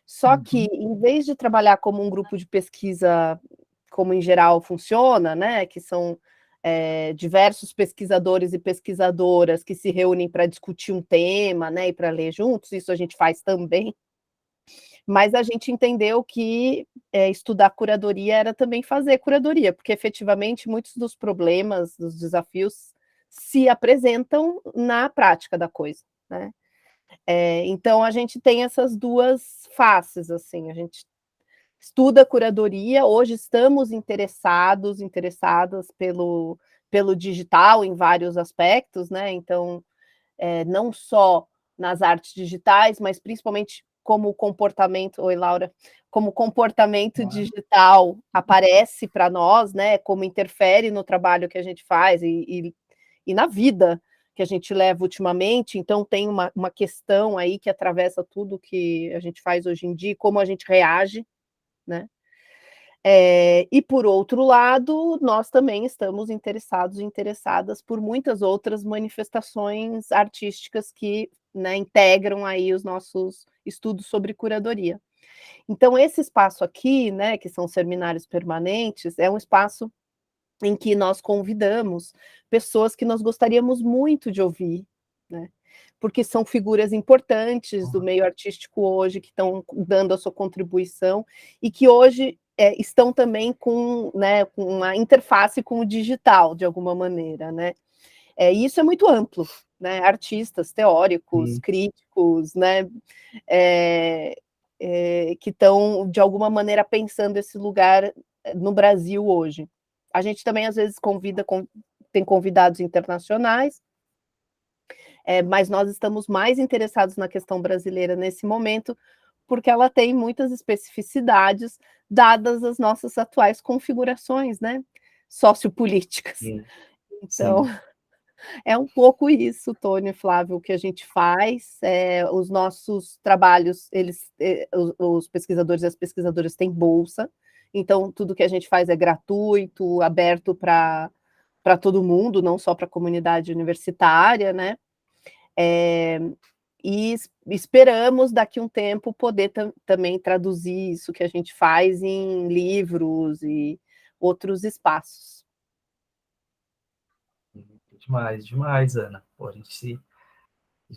Só que, em vez de trabalhar como um grupo de pesquisa, como em geral funciona, né, que são diversos pesquisadores e pesquisadoras que se reúnem para discutir um tema, né, e para ler juntos, isso a gente faz também, mas a gente entendeu que estudar curadoria era também fazer curadoria, porque efetivamente muitos dos problemas, dos desafios, se apresentam na prática da coisa, né? Então a gente tem essas duas faces, assim, a gente estuda curadoria, hoje estamos interessadas pelo digital em vários aspectos, né? Então, não só nas artes digitais, mas principalmente como o comportamento, oi Laura, como o comportamento digital aparece para nós, né? Como interfere no trabalho que a gente faz e na vida que a gente leva ultimamente, então tem uma questão aí que atravessa tudo que a gente faz hoje em dia, como a gente reage, né? E por outro lado, nós também estamos interessados e interessadas por muitas outras manifestações artísticas que, né, integram aí os nossos estudos sobre curadoria. Então, esse espaço aqui, né, que são seminários permanentes, é um espaço em que nós convidamos pessoas que nós gostaríamos muito de ouvir, né? Porque são figuras importantes do meio artístico hoje, que estão dando a sua contribuição, e que hoje estão também né, com uma interface com o digital, de alguma maneira, né? E isso é muito amplo, né? Artistas, teóricos, críticos, né? Que estão, de alguma maneira, pensando esse lugar no Brasil hoje. A gente também, às vezes, tem convidados internacionais, mas nós estamos mais interessados na questão brasileira nesse momento, porque ela tem muitas especificidades, dadas as nossas atuais configurações, né, sociopolíticas. Sim. Então, é um pouco isso, Tônio e Flávio, o que a gente faz. Os nossos trabalhos, os pesquisadores e as pesquisadoras têm bolsa, então tudo que a gente faz é gratuito, aberto para todo mundo, não só para a comunidade universitária, né? E esperamos, daqui a um tempo, poder também traduzir isso que a gente faz em livros e outros espaços. Demais, demais, Ana. Pô, a gente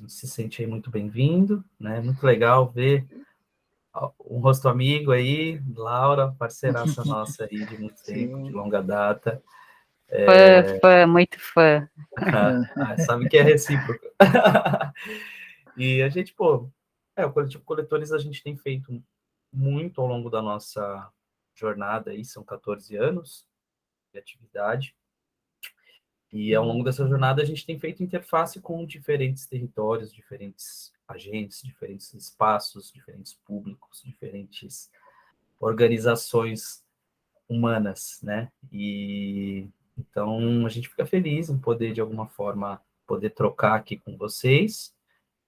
se sente aí muito bem-vindo, né? Muito legal ver um rosto amigo aí, Laura, parceiraça nossa aí de muito tempo, de longa data. Fã, muito fã. Sabe que é recíproco. E a gente, o Coletivo Coletores a gente tem feito muito ao longo da nossa jornada aí, são 14 anos de atividade. E ao longo dessa jornada a gente tem feito interface com diferentes territórios, diferentes agentes, diferentes espaços, diferentes públicos, diferentes organizações humanas, né? E então a gente fica feliz em poder, de alguma forma, poder trocar aqui com vocês,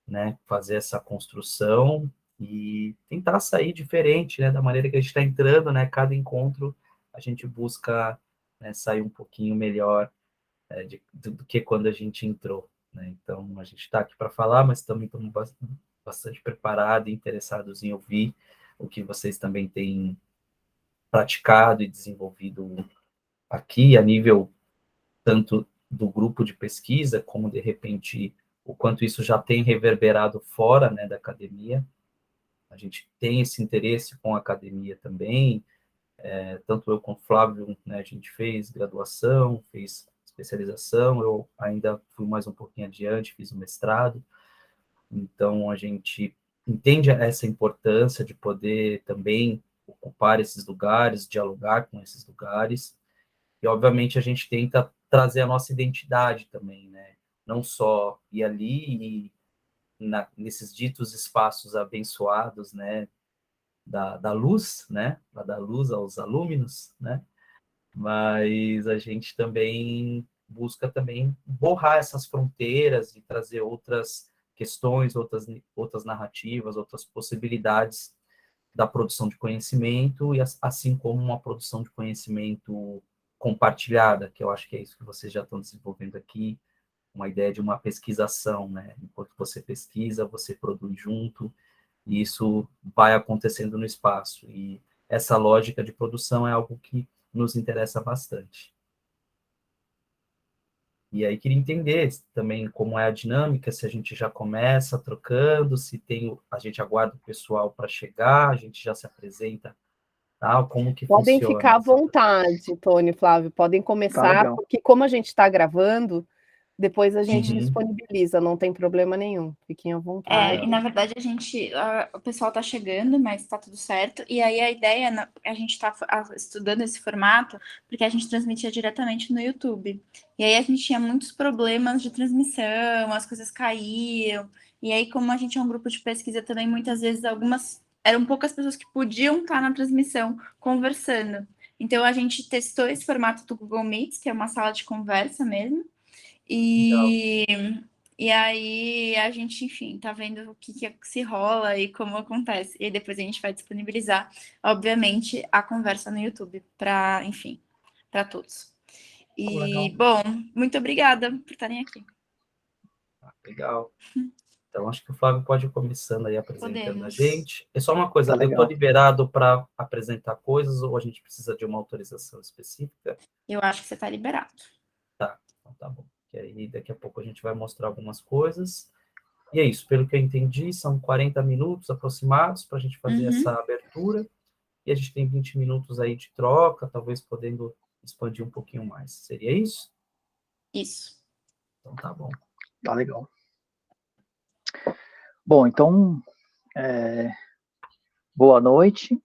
né? Fazer essa construção e tentar sair diferente, né? Da maneira que a gente está entrando, né? Cada encontro a gente busca, né, sair um pouquinho melhor do que quando a gente entrou, né? Então a gente está aqui para falar, mas também estamos bastante preparados e interessados em ouvir o que vocês também têm praticado e desenvolvido aqui a nível tanto do grupo de pesquisa, como de repente o quanto isso já tem reverberado fora, né, da academia. A gente tem esse interesse com a academia também, tanto eu quanto o Flávio, né, a gente fez graduação, fez especialização, eu ainda fui mais um pouquinho adiante, fiz o mestrado, então a gente entende essa importância de poder também ocupar esses lugares, dialogar com esses lugares, e obviamente a gente tenta trazer a nossa identidade também, né? Não só ir ali e nesses ditos espaços abençoados, né? Da luz, né? Para dar luz aos alumnos, né? Mas a gente também busca também borrar essas fronteiras e trazer outras questões, outras narrativas, outras possibilidades da produção de conhecimento, e assim como uma produção de conhecimento compartilhada, que eu acho que é isso que vocês já estão desenvolvendo aqui, uma ideia de uma pesquisação, né? Enquanto você pesquisa, você produz junto, E isso vai acontecendo no espaço. E essa lógica de produção é algo que nos interessa bastante. E aí queria entender também como é a dinâmica, se a gente já começa trocando, se a gente aguarda o pessoal para chegar, a gente já se apresenta, tal, como que Podem funciona ficar à essa... vontade, Tony, Flávio, podem Tá começar, legal. porque como a gente está gravando, depois a gente Uhum. disponibiliza, não tem problema nenhum. Fiquem à vontade. E na verdade o pessoal tá chegando, mas tá tudo certo. E aí a ideia, a gente tá estudando esse formato, porque a gente transmitia diretamente no YouTube. E aí a gente tinha muitos problemas de transmissão, as coisas caíam. E aí, como a gente é um grupo de pesquisa também, muitas vezes eram poucas pessoas que podiam estar na transmissão conversando. Então a gente testou esse formato do Google Meets, que é uma sala de conversa mesmo. E, e aí a gente, enfim, tá vendo o que se rola e como acontece. E depois a gente vai disponibilizar, obviamente, a conversa no YouTube para, enfim, para todos. E, bom, muito obrigada por estarem aqui. Legal. Então, acho que o Flávio pode ir começando aí apresentando a Podemos. gente. É só uma coisa, Tá eu estou legal. liberado para apresentar coisas ou a gente precisa de uma autorização específica? Eu acho que você está liberado. Tá, então tá bom. E aí, daqui a pouco a gente vai mostrar algumas coisas. E é isso, pelo que eu entendi, são 40 minutos aproximados para a gente fazer essa abertura. E a gente tem 20 minutos aí de troca, talvez podendo expandir um pouquinho mais. Seria isso? Isso. Então tá bom. Tá legal. Bom, então, boa noite.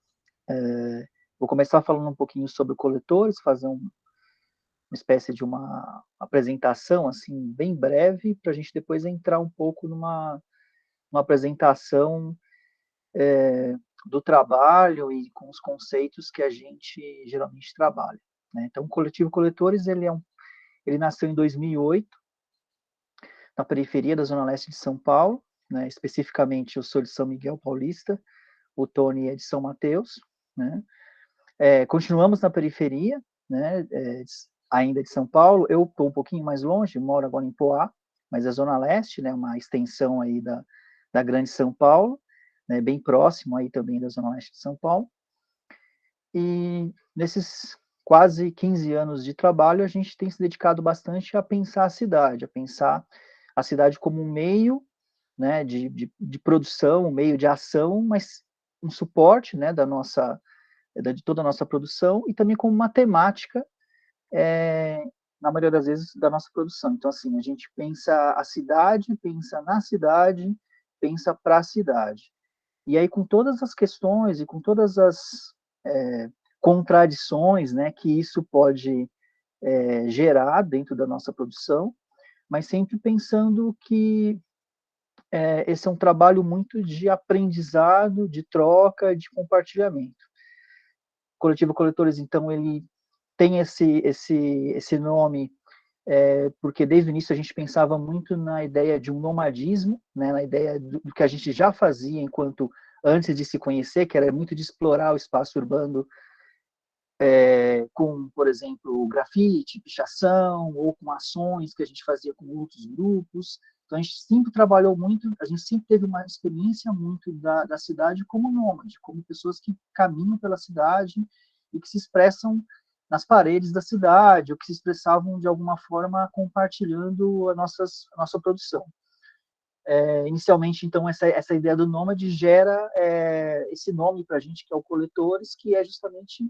Vou começar falando um pouquinho sobre coletores, fazer uma espécie de uma apresentação, assim, bem breve, para a gente depois entrar um pouco numa apresentação do trabalho e com os conceitos que a gente geralmente trabalha, né? Então, o Coletivo Coletores, ele nasceu em 2008, na periferia da Zona Leste de São Paulo, né? Especificamente, eu sou de São Miguel Paulista, o Tony é de São Mateus, né? Continuamos na periferia, né? Ainda de São Paulo. Eu estou um pouquinho mais longe, moro agora em Poá, mas é Zona Leste, né? Uma extensão aí da Grande São Paulo, né? Bem próximo aí também da Zona Leste de São Paulo. E nesses quase 15 anos de trabalho, a gente tem se dedicado bastante a pensar a cidade como um meio, né, de produção, um meio de ação, mas um suporte, né, de toda a nossa produção, e também como uma temática, na maioria das vezes, da nossa produção. Então, assim, a gente pensa a cidade, pensa na cidade, pensa para a cidade. E aí, com todas as questões e com todas as contradições, né, que isso pode gerar dentro da nossa produção, mas sempre pensando que esse é um trabalho muito de aprendizado, de troca, de compartilhamento. O Coletivo Coletores, então, ele tem esse nome porque desde o início a gente pensava muito na ideia de um nomadismo, né, na ideia do que a gente já fazia antes de se conhecer, que era muito de explorar o espaço urbano com, por exemplo, grafite, pichação, ou com ações que a gente fazia com outros grupos. Então, a gente sempre trabalhou muito, a gente sempre teve uma experiência muito da cidade como nômade, como pessoas que caminham pela cidade e que se expressam nas paredes da cidade, ou que se expressavam de alguma forma compartilhando a nossa produção. Inicialmente, então, essa ideia do nômade gera esse nome para a gente, que é o Coletores, que é justamente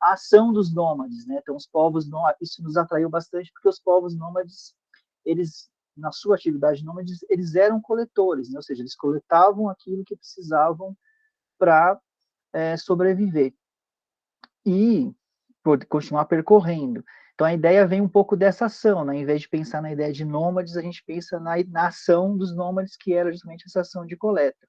a ação dos nômades, né? Então, os povos nômades, isso nos atraiu bastante, porque os povos nômades, eles, na sua atividade nômade, eles eram coletores, né? Ou seja, eles coletavam aquilo que precisavam para sobreviver e continuar percorrendo. Então, a ideia vem um pouco dessa ação, né? Em vez de pensar na ideia de nômades, a gente pensa na ação dos nômades, que era justamente essa ação de coleta.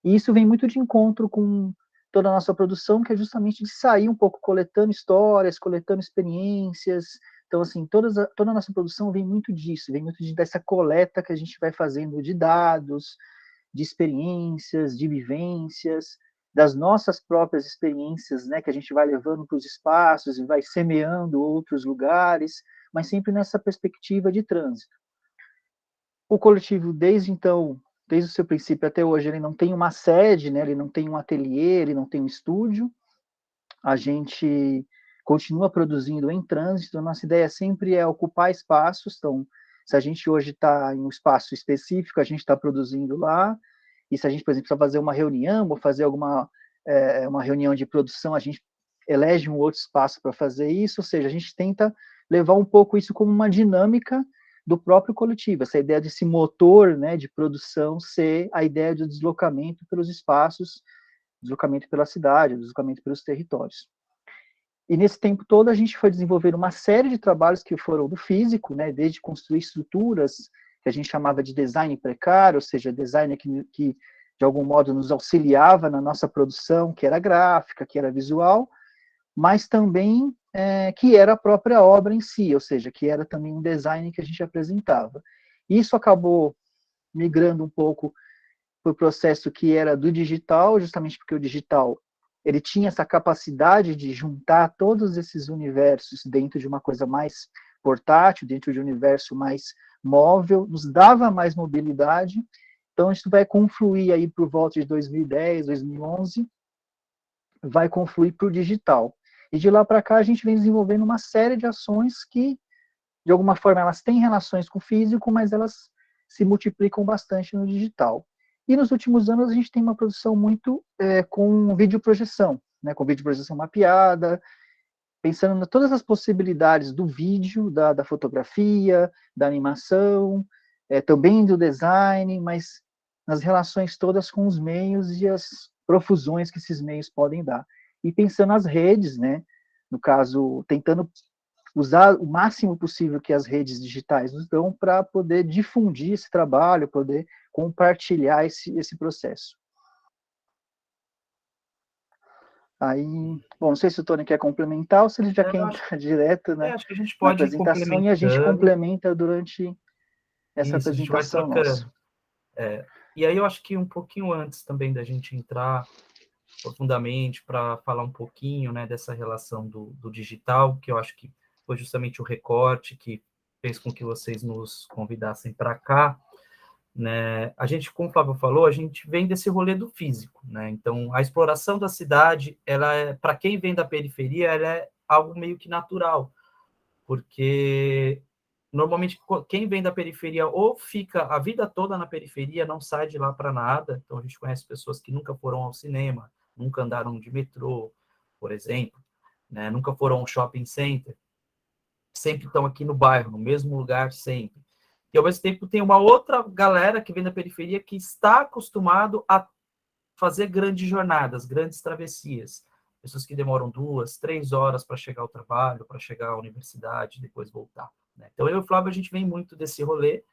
E isso vem muito de encontro com toda a nossa produção, que é justamente de sair um pouco coletando histórias, coletando experiências. Então, assim, toda a nossa produção vem muito disso, vem muito dessa coleta que a gente vai fazendo de dados, de experiências, de vivências, das nossas próprias experiências, né, que a gente vai levando para os espaços e vai semeando outros lugares, mas sempre nessa perspectiva de trânsito. O coletivo, desde então, desde o seu princípio até hoje, ele não tem uma sede, né? Ele não tem um ateliê, ele não tem um estúdio. A gente continua produzindo em trânsito. Nossa ideia sempre é ocupar espaços. Então, se a gente hoje está em um espaço específico, a gente está produzindo lá. E se a gente, por exemplo, precisa fazer uma reunião ou fazer uma reunião de produção, a gente elege um outro espaço para fazer isso. Ou seja, a gente tenta levar um pouco isso como uma dinâmica do próprio coletivo, essa ideia desse motor, né, de produção ser a ideia do deslocamento pelos espaços, deslocamento pela cidade, deslocamento pelos territórios. E nesse tempo todo a gente foi desenvolvendo uma série de trabalhos que foram do físico, né, desde construir estruturas que a gente chamava de design precário, ou seja, design que de algum modo nos auxiliava na nossa produção, que era gráfica, que era visual, mas também que era a própria obra em si, ou seja, que era também um design que a gente apresentava. Isso acabou migrando um pouco para o processo que era do digital, justamente porque o digital ele tinha essa capacidade de juntar todos esses universos dentro de uma coisa mais portátil, dentro de um universo mais móvel, nos dava mais mobilidade. Então, isso vai confluir aí por volta de 2010, 2011, vai confluir para o digital. E de lá para cá a gente vem desenvolvendo uma série de ações que, de alguma forma, elas têm relações com o físico, mas elas se multiplicam bastante no digital. E nos últimos anos a gente tem uma produção muito com videoprojeção, né, com videoprojeção mapeada, pensando em todas as possibilidades do vídeo, da fotografia, da animação, também do design, mas nas relações todas com os meios e as profusões que esses meios podem dar. E pensando nas redes, né, no caso, tentando usar o máximo possível que as redes digitais nos dão para poder difundir esse trabalho, poder compartilhar esse processo. Aí, bom, não sei se o Tony quer complementar ou se ele já quer entrar direto, né, acho que a gente na pode ir apresentação e a gente complementa durante essa Isso, apresentação nossa. E aí eu acho que um pouquinho antes também da gente entrar profundamente para falar um pouquinho, né, dessa relação do digital, que eu acho que foi justamente o recorte que fez com que vocês nos convidassem para cá, né? A gente, como o Flávio falou, a gente vem desse rolê do físico, né? Então, a exploração da cidade, ela para quem vem da periferia, ela é algo meio que natural, porque normalmente quem vem da periferia ou fica a vida toda na periferia, não sai de lá para nada. Então, a gente conhece pessoas que nunca foram ao cinema, nunca andaram de metrô, por exemplo, né? Nunca foram ao shopping center, sempre estão aqui no bairro, no mesmo lugar sempre. E, ao mesmo tempo, tem uma outra galera que vem da periferia que está acostumado a fazer grandes jornadas, grandes travessias. Pessoas que demoram 2, 3 horas para chegar ao trabalho, para chegar à universidade, depois voltar, né? Então, eu e o Flávio, a gente vem muito desse rolê.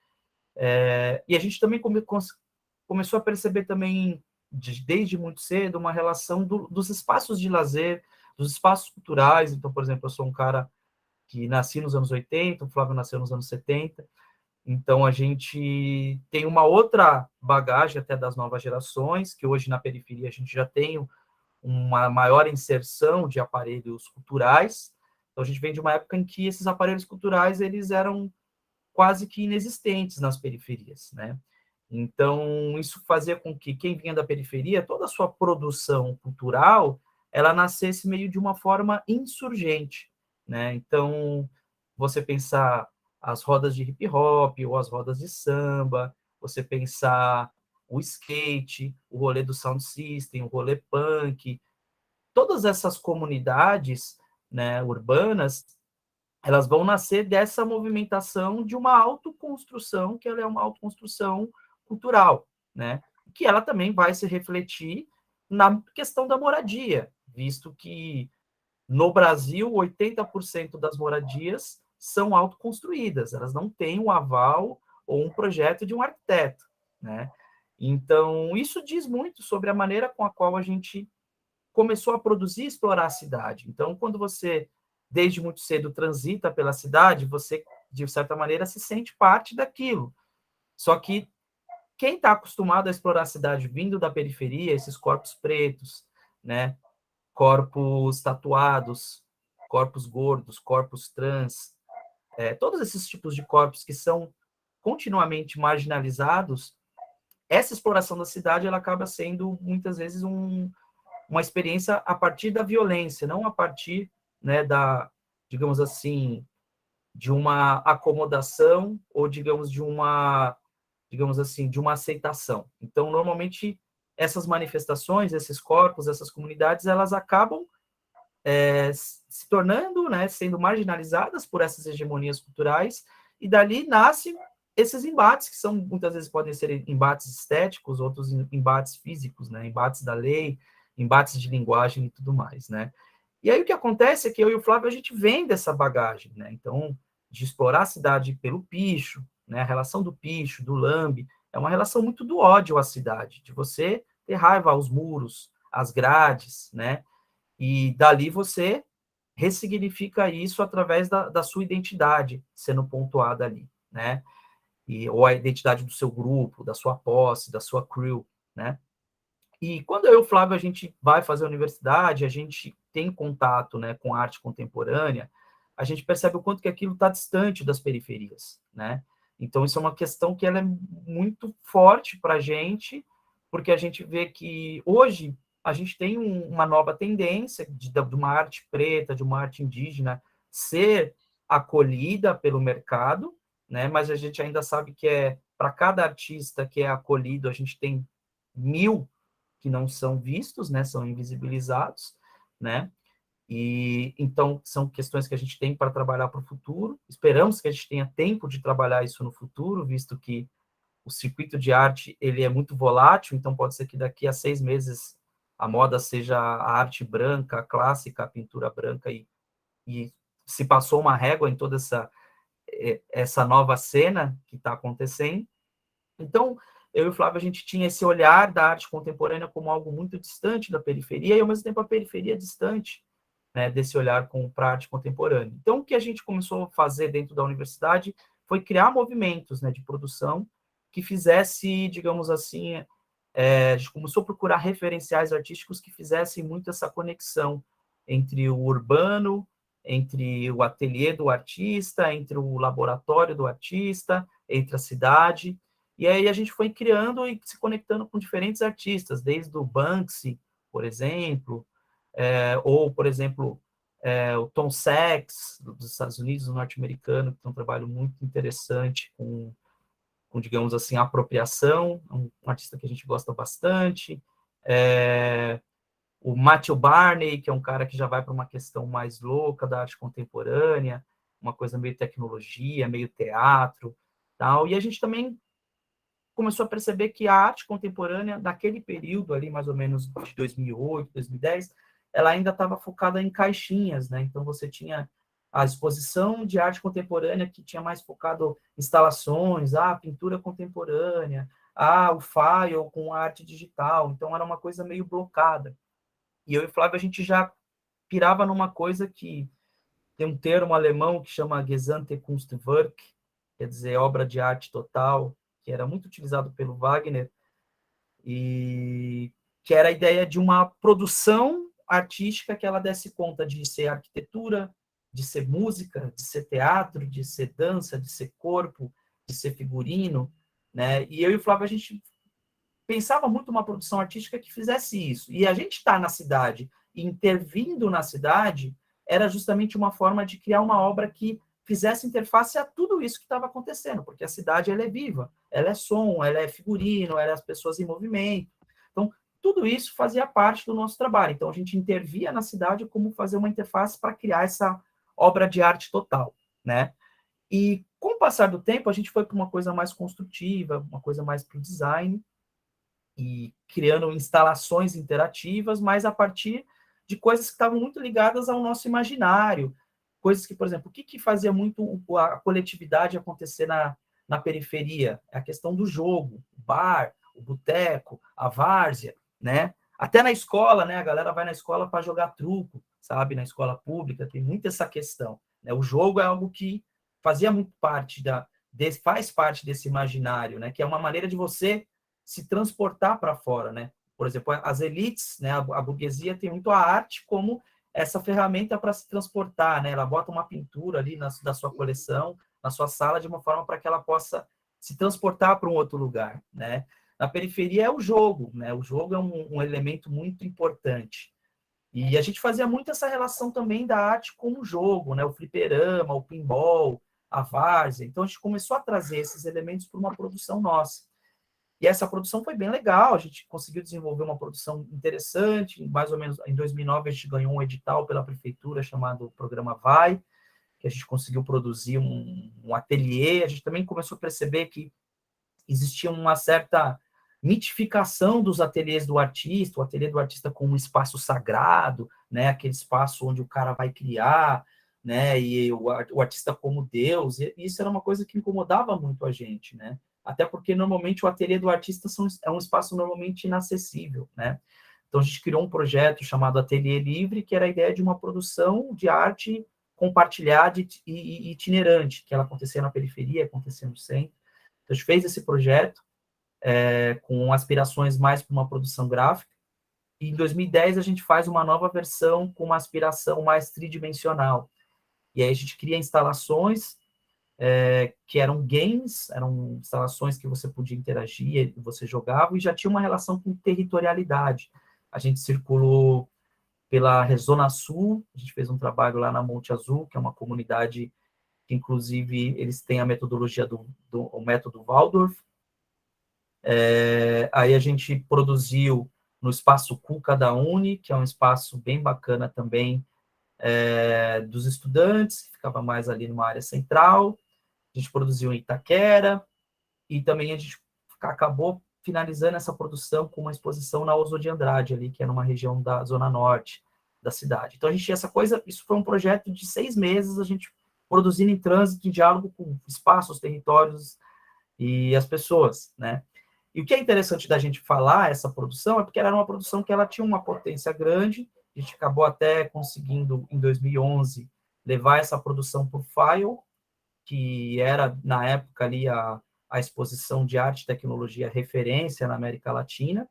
E a gente também começou a perceber também, desde muito cedo, uma relação dos espaços de lazer, dos espaços culturais. Então, por exemplo, eu sou um cara que nasci nos anos 80, o Flávio nasceu nos anos 70, então a gente tem uma outra bagagem até das novas gerações, que hoje na periferia a gente já tem uma maior inserção de aparelhos culturais. Então a gente vem de uma época em que esses aparelhos culturais eles eram quase que inexistentes nas periferias, né? Então isso fazia com que quem vinha da periferia, toda a sua produção cultural, ela nascesse meio de uma forma insurgente, né? Então você pensar as rodas de hip hop ou as rodas de samba, você pensar o skate, o rolê do sound system, o rolê punk, todas essas comunidades, né, urbanas, elas vão nascer dessa movimentação de uma autoconstrução, que ela é uma autoconstrução cultural, né? Que ela também vai se refletir na questão da moradia, visto que no Brasil 80% das moradias são autoconstruídas, elas não têm um aval ou um projeto de um arquiteto, né? Então, isso diz muito sobre a maneira com a qual a gente começou a produzir e explorar a cidade. Então, quando você, desde muito cedo, transita pela cidade, você, de certa maneira, se sente parte daquilo. Só que quem está acostumado a explorar a cidade vindo da periferia, esses corpos pretos, né? Corpos tatuados, corpos gordos, corpos trans, todos esses tipos de corpos que são continuamente marginalizados, essa exploração da cidade, ela acaba sendo, muitas vezes, uma experiência a partir da violência, não a partir, né, digamos assim, de uma acomodação ou, digamos assim, de uma aceitação. Então, normalmente, essas manifestações, esses corpos, essas comunidades, elas acabam se tornando, né, sendo marginalizadas por essas hegemonias culturais, e dali nascem esses embates, que são, muitas vezes, podem ser embates estéticos, outros embates físicos, né, embates da lei, embates de linguagem e tudo mais, né. E aí o que acontece é que eu e o Flávio, a gente vem dessa bagagem, né, então, de explorar a cidade pelo picho, né, a relação do picho, do lambe, é uma relação muito do ódio à cidade, de você ter raiva aos muros, às grades, né, e dali você ressignifica isso através da sua identidade sendo pontuada ali, né? Ou a identidade do seu grupo, da sua posse, da sua crew, né? E quando eu e o Flávio, a gente vai fazer a universidade, a gente tem contato, né, com a arte contemporânea, a gente percebe o quanto que aquilo está distante das periferias, né? Então, isso é uma questão que ela é muito forte para a gente, porque a gente vê que hoje a gente tem uma nova tendência de uma arte preta, de uma arte indígena ser acolhida pelo mercado, né? Mas a gente ainda sabe que para cada artista que é acolhido, a gente tem 1000 que não são vistos, né? São invisibilizados, né? E então são questões que a gente tem para trabalhar para o futuro. Esperamos que a gente tenha tempo de trabalhar isso no futuro, visto que o circuito de arte ele é muito volátil, então pode ser que daqui a 6 meses a moda seja a arte branca, a clássica, a pintura branca, e se passou uma régua em toda essa nova cena que está acontecendo. Então, eu e o Flávio, a gente tinha esse olhar da arte contemporânea como algo muito distante da periferia, e ao mesmo tempo a periferia distante, né, desse olhar para a arte contemporânea. Então, o que a gente começou a fazer dentro da universidade foi criar movimentos, né, de produção que fizesse, digamos assim, a gente começou a procurar referenciais artísticos que fizessem muito essa conexão entre o urbano, entre o ateliê do artista, entre o laboratório do artista, entre a cidade. E aí a gente foi criando e se conectando com diferentes artistas, desde o Banksy, por exemplo, ou, por exemplo, o Tom Sachs, dos Estados Unidos, norte-americano, que tem um trabalho muito interessante com, digamos assim, apropriação, um artista que a gente gosta bastante. O Matthew Barney, que é um cara que já vai para uma questão mais louca da arte contemporânea, uma coisa meio tecnologia, meio teatro, tal. E a gente também começou a perceber que a arte contemporânea, naquele período ali, mais ou menos de 2008, 2010, ela ainda estava focada em caixinhas, né? Então, você tinha a exposição de arte contemporânea que tinha mais focado em instalações, pintura contemporânea, o file com arte digital. Então, era uma coisa meio blocada. E eu e o Flávio, a gente já pirava numa coisa que tem um termo alemão que chama Gesamte Kunstwerk, quer dizer, obra de arte total, que era muito utilizado pelo Wagner, e que era a ideia de uma produção artística que ela desse conta de ser arquitetura, de ser música, de ser teatro, de ser dança, de ser corpo, de ser figurino, né? E eu e o Flávio, a gente pensava muito uma produção artística que fizesse isso. E a gente estar na cidade e intervindo na cidade era justamente uma forma de criar uma obra que fizesse interface a tudo isso que estava acontecendo, porque a cidade ela é viva, ela é som, ela é figurino, ela é as pessoas em movimento. Então, tudo isso fazia parte do nosso trabalho. Então, a gente intervia na cidade como fazer uma interface para criar essa obra de arte total, né? E, com o passar do tempo, a gente foi para uma coisa mais construtiva, uma coisa mais para o design, e criando instalações interativas, mas a partir de coisas que estavam muito ligadas ao nosso imaginário, coisas que, por exemplo, o que fazia muito a coletividade acontecer na periferia? É a questão do jogo, o bar, o boteco, a várzea, né? Até na escola, né? A galera vai na escola para jogar truco, sabe? Na escola pública tem muito essa questão, né? O jogo é algo que fazia muito parte faz parte desse imaginário, né? Que é uma maneira de você se transportar para fora, né? Por exemplo, as elites, né? A burguesia tem muito a arte como essa ferramenta para se transportar, né? Ela bota uma pintura ali da sua coleção, na sua sala, de uma forma para que ela possa se transportar para um outro lugar, né? Na periferia é o jogo, né? O jogo é um elemento muito importante. E a gente fazia muito essa relação também da arte com o jogo, né? O fliperama, o pinball, a várzea. Então, a gente começou a trazer esses elementos para uma produção nossa. E essa produção foi bem legal, a gente conseguiu desenvolver uma produção interessante, mais ou menos em 2009 a gente ganhou um edital pela prefeitura chamado Programa Vai, que a gente conseguiu produzir um ateliê, a gente também começou a perceber que existia uma certa mitificação dos ateliês do artista, o ateliê do artista como um espaço sagrado, né, aquele espaço onde o cara vai criar, né, e o artista como Deus, e isso era uma coisa que incomodava muito a gente, né, até porque normalmente o ateliê do artista é um espaço normalmente inacessível, né, então a gente criou um projeto chamado Ateliê Livre, que era a ideia de uma produção de arte compartilhada e itinerante, que ela acontecia na periferia, acontecia no centro. Então a gente fez esse projeto, com aspirações mais para uma produção gráfica, e em 2010 a gente faz uma nova versão com uma aspiração mais tridimensional. E aí a gente cria instalações que eram games, eram instalações que você podia interagir, você jogava, e já tinha uma relação com territorialidade. A gente circulou pela Zona Sul, a gente fez um trabalho lá na Monte Azul, que é uma comunidade que, inclusive, eles têm a metodologia o método Waldorf. Aí a gente produziu no Espaço Cuca da Uni, que é um espaço bem bacana também dos estudantes, que ficava mais ali numa área central. A gente produziu em Itaquera, e também a gente acabou finalizando essa produção com uma exposição na Oswald de Andrade, ali, que é numa região da Zona Norte da cidade. Então a gente tinha essa coisa, isso foi um projeto de 6 meses, a gente produzindo em trânsito, em diálogo com espaços, territórios e as pessoas, né? E o que é interessante da gente falar essa produção é porque ela era uma produção que ela tinha uma potência grande, a gente acabou até conseguindo, em 2011, levar essa produção para o FILE, que era, na época, ali a exposição de arte e tecnologia referência na América Latina.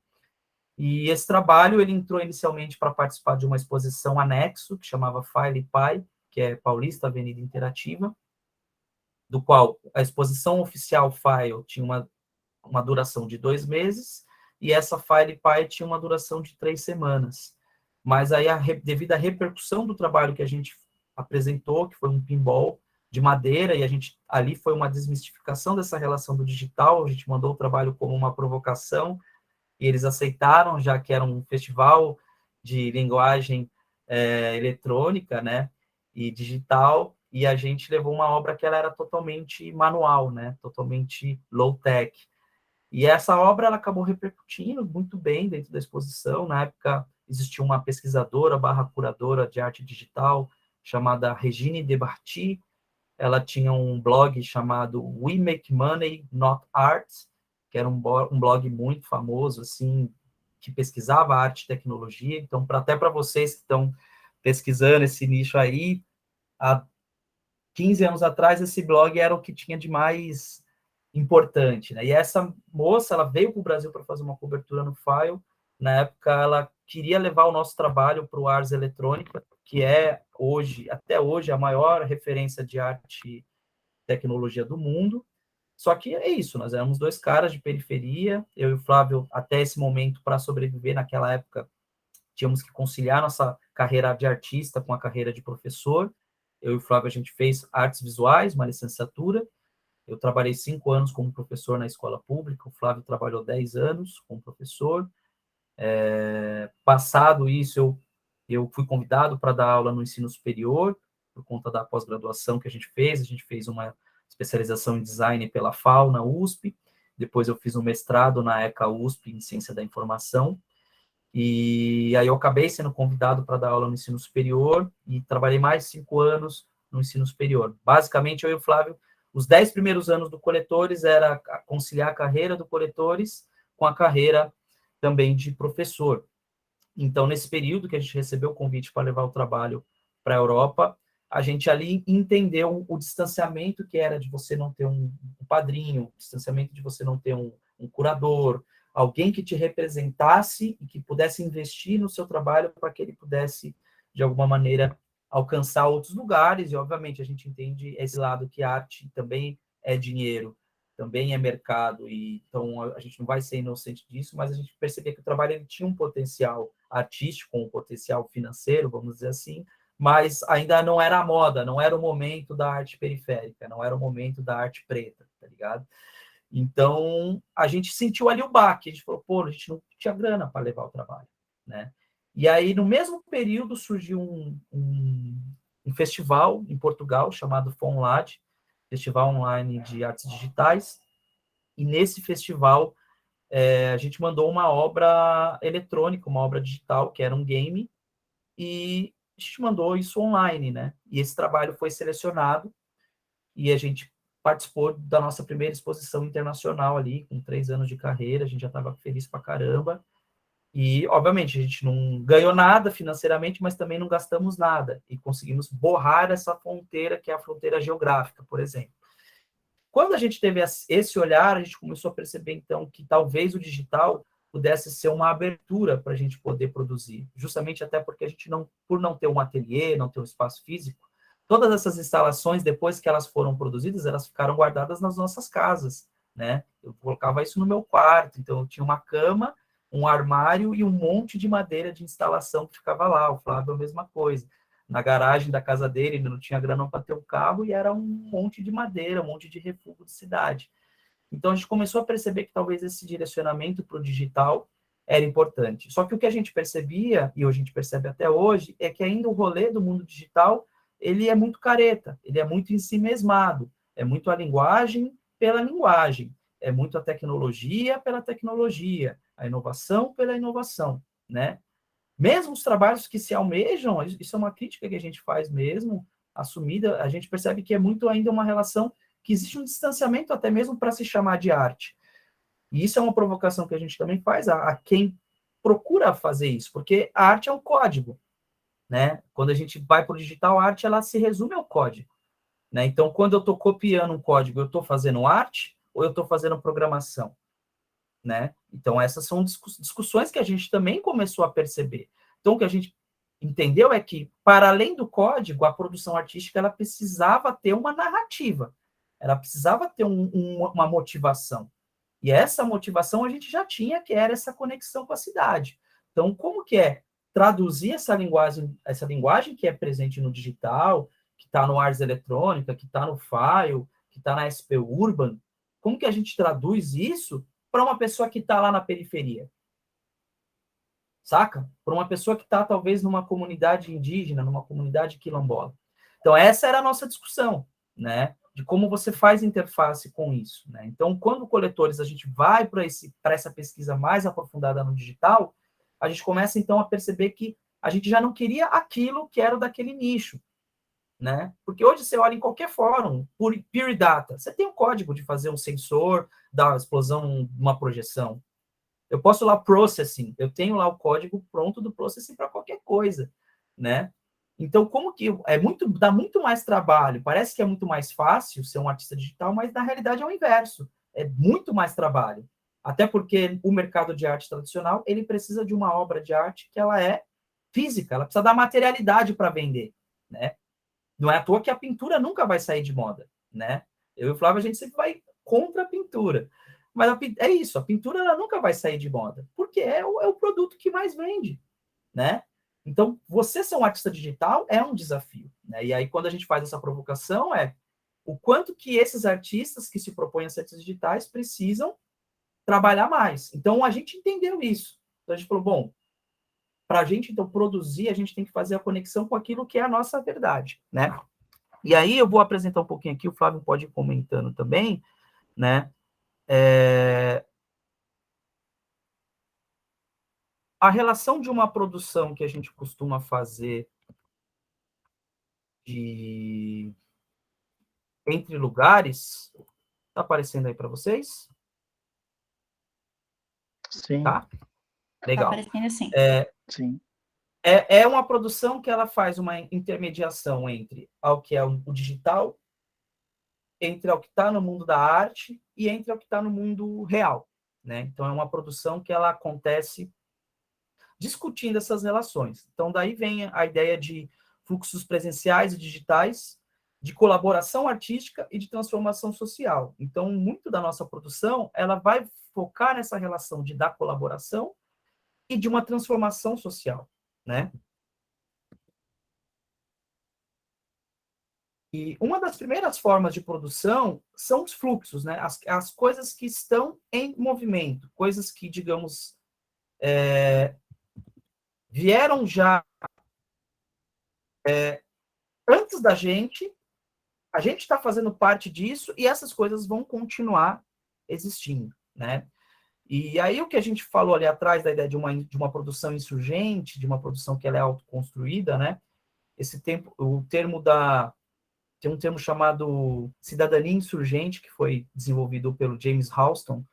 E esse trabalho, ele entrou inicialmente para participar de uma exposição anexo, que chamava File Pi, que é Paulista Avenida Interativa, do qual a exposição oficial File tinha uma duração de 2 meses, e essa File Pi tinha uma duração de 3 semanas. Mas aí, devido à repercussão do trabalho que a gente apresentou, que foi um pinball de madeira, e ali foi uma desmistificação dessa relação do digital, a gente mandou o trabalho como uma provocação, e eles aceitaram, já que era um festival de linguagem eletrônica, né, e digital, e a gente levou uma obra que ela era totalmente manual, né, totalmente low-tech. E essa obra ela acabou repercutindo muito bem dentro da exposição. Na época, existia uma pesquisadora / curadora de arte digital chamada Regine Debarty. Ela tinha um blog chamado We Make Money, Not Art, que era um blog muito famoso, assim, que pesquisava arte e tecnologia. Então, até para vocês que estão pesquisando esse nicho aí, há 15 anos atrás, esse blog era o que tinha de mais importante, né? E essa moça, ela veio para o Brasil para fazer uma cobertura no File. Na época, ela queria levar o nosso trabalho para o Ars Eletrônica, que é até hoje, a maior referência de arte e tecnologia do mundo. Só que é isso, nós éramos 2 caras de periferia, eu e o Flávio, até esse momento, para sobreviver naquela época, tínhamos que conciliar nossa carreira de artista com a carreira de professor. Eu e o Flávio, a gente fez artes visuais, uma licenciatura. Eu trabalhei 5 anos como professor na escola pública, o Flávio trabalhou 10 anos como professor. Passado isso, eu fui convidado para dar aula no ensino superior, por conta da pós-graduação que a gente fez uma especialização em design pela FAU, na USP, depois eu fiz um mestrado na ECA USP, em Ciência da Informação, e aí eu acabei sendo convidado para dar aula no ensino superior, e trabalhei mais 5 anos no ensino superior. Basicamente, eu e o Flávio, os 10 primeiros anos do Coletores era conciliar a carreira do Coletores com a carreira também de professor. Então, nesse período que a gente recebeu o convite para levar o trabalho para a Europa, a gente ali entendeu o distanciamento que era de você não ter um padrinho, o distanciamento de você não ter um curador, alguém que te representasse e que pudesse investir no seu trabalho para que ele pudesse, de alguma maneira, alcançar outros lugares. E, obviamente, a gente entende esse lado que a arte também é dinheiro, também é mercado, e então a gente não vai ser inocente disso, mas a gente percebia que o trabalho ele tinha um potencial artístico, um potencial financeiro, vamos dizer assim, mas ainda não era a moda, não era o momento da arte periférica, não era o momento da arte preta, tá ligado? Então, a gente sentiu ali o baque, a gente falou, pô, a gente não tinha grana para levar o trabalho, né? E aí, no mesmo período, surgiu um festival em Portugal, chamado FONLAD, Festival Online de Artes Digitais, e nesse festival a gente mandou uma obra eletrônica, uma obra digital, que era um game, e a gente mandou isso online, né? E esse trabalho foi selecionado, e a gente participou da nossa primeira exposição internacional ali, com 3 anos de carreira, a gente já estava feliz pra caramba, e, obviamente, a gente não ganhou nada financeiramente, mas também não gastamos nada, e conseguimos borrar essa fronteira, que é a fronteira geográfica, por exemplo. Quando a gente teve esse olhar, a gente começou a perceber, então, que talvez o digital pudesse ser uma abertura para a gente poder produzir, justamente até porque a gente não, por não ter um ateliê, não ter um espaço físico, todas essas instalações, depois que elas foram produzidas, elas ficaram guardadas nas nossas casas, né? Eu colocava isso no meu quarto, então eu tinha uma cama, um armário e um monte de madeira de instalação que ficava lá. O Flávio, a mesma coisa. Na garagem da casa dele, ele não tinha grana para ter um carro e era um monte de madeira, um monte de refúgio de cidade. Então, a gente começou a perceber que talvez esse direcionamento para o digital era importante. Só que o que a gente percebia, e a gente percebe até hoje, é que ainda o rolê do mundo digital, ele é muito careta, ele é muito ensimesmado, é muito a linguagem pela linguagem, é muito a tecnologia pela tecnologia, a inovação pela inovação, né? Mesmo os trabalhos que se almejam, isso é uma crítica que a gente faz mesmo, assumida, a gente percebe que é muito ainda uma relação que existe um distanciamento até mesmo para se chamar de arte. E isso é uma provocação que a gente também faz a quem procura fazer isso, porque a arte é um código, né? Quando a gente vai para o digital, a arte ela se resume ao código, né? Então, quando eu estou copiando um código, eu estou fazendo arte ou eu estou fazendo programação, né? Então, essas são discussões que a gente também começou a perceber. Então, o que a gente entendeu é que, para além do código, a produção artística ela precisava ter uma narrativa, ela precisava ter uma motivação. E essa motivação a gente já tinha, que era essa conexão com a cidade. Então, como que é traduzir essa linguagem que é presente no digital, que está no Ars Eletrônica, que está no File, que está na SP Urban, como que a gente traduz isso para uma pessoa que está lá na periferia? Saca? Para uma pessoa que está, talvez, numa comunidade indígena, numa comunidade quilombola. Então, essa era a nossa discussão, né? De como você faz interface com isso, né? Então, quando coletores a gente vai para essa pesquisa mais aprofundada no digital, a gente começa, então, a perceber que a gente já não queria aquilo que era daquele nicho, né? Porque hoje você olha em qualquer fórum, por Pure Data, você tem um código de fazer um sensor, da explosão de uma projeção. Eu posso lá processing, eu tenho lá o código pronto do processing para qualquer coisa, né? Então, como que dá muito mais trabalho, parece que é muito mais fácil ser um artista digital, mas na realidade é o inverso, é muito mais trabalho. Até porque o mercado de arte tradicional, ele precisa de uma obra de arte que ela é física, ela precisa dar materialidade para vender, né? Não é à toa que a pintura nunca vai sair de moda, né? Eu e o Flávio, a gente sempre vai contra a pintura. Mas é isso, a pintura ela nunca vai sair de moda, porque é o produto que mais vende, né? Então, você ser um artista digital é um desafio, né? E aí, quando a gente faz essa provocação, o quanto que esses artistas que se propõem a ser artistas digitais precisam trabalhar mais. Então, a gente entendeu isso. Então, a gente falou, bom, para a gente, então, produzir, a gente tem que fazer a conexão com aquilo que é a nossa verdade, né? E aí, eu vou apresentar um pouquinho aqui, o Flávio pode ir comentando também, né? A relação de uma produção que a gente costuma fazer entre lugares, tá aparecendo aí para vocês? Sim. Tá? Legal. Tá aparecendo assim. Sim. É uma produção que ela faz uma intermediação entre ao que é o digital, entre ao que está no mundo da arte e entre ao que está no mundo real, né? Então, é uma produção que ela acontece discutindo essas relações. Então, daí vem a ideia de fluxos presenciais e digitais, de colaboração artística e de transformação social. Então, muito da nossa produção, ela vai focar nessa relação da colaboração e de uma transformação social, né? E uma das primeiras formas de produção são os fluxos, né? As coisas que estão em movimento, coisas que, digamos, vieram já antes da gente, a gente está fazendo parte disso e essas coisas vão continuar existindo, né? E aí o que a gente falou ali atrás da ideia de uma produção insurgente, de uma produção que ela é autoconstruída, né? Tem um termo chamado cidadania insurgente, que foi desenvolvido pelo James Houston,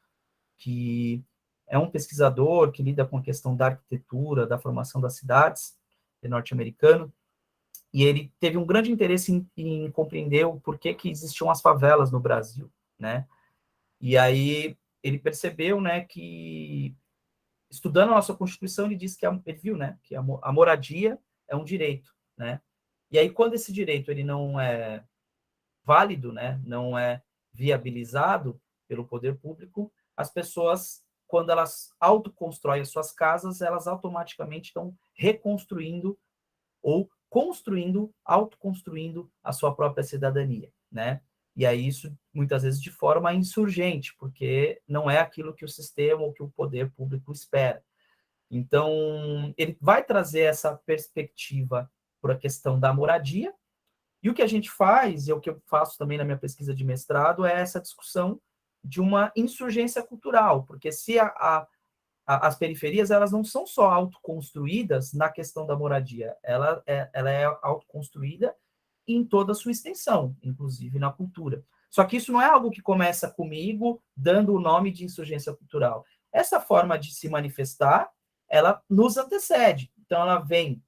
que é um pesquisador que lida com a questão da arquitetura, da formação das cidades, é norte-americano, e ele teve um grande interesse em compreender o porquê que existiam as favelas no Brasil, né? E aí ele percebeu, né, que estudando a nossa Constituição, ele disse que ele viu, né, que a moradia é um direito, né? E aí quando esse direito ele não é válido, né, não é viabilizado pelo poder público, as pessoas, quando elas autoconstroem as suas casas, elas automaticamente estão reconstruindo ou construindo, autoconstruindo a sua própria cidadania, né? E aí isso, muitas vezes, de forma insurgente, porque não é aquilo que o sistema ou que o poder público espera. Então, ele vai trazer essa perspectiva para a questão da moradia, e o que a gente faz, e o que eu faço também na minha pesquisa de mestrado, é essa discussão de uma insurgência cultural, porque se as periferias elas não são só autoconstruídas na questão da moradia, ela é autoconstruída em toda a sua extensão, inclusive na cultura. Só que isso não é algo que começa comigo dando o nome de insurgência cultural. Essa forma de se manifestar, ela nos antecede. Então, ela vem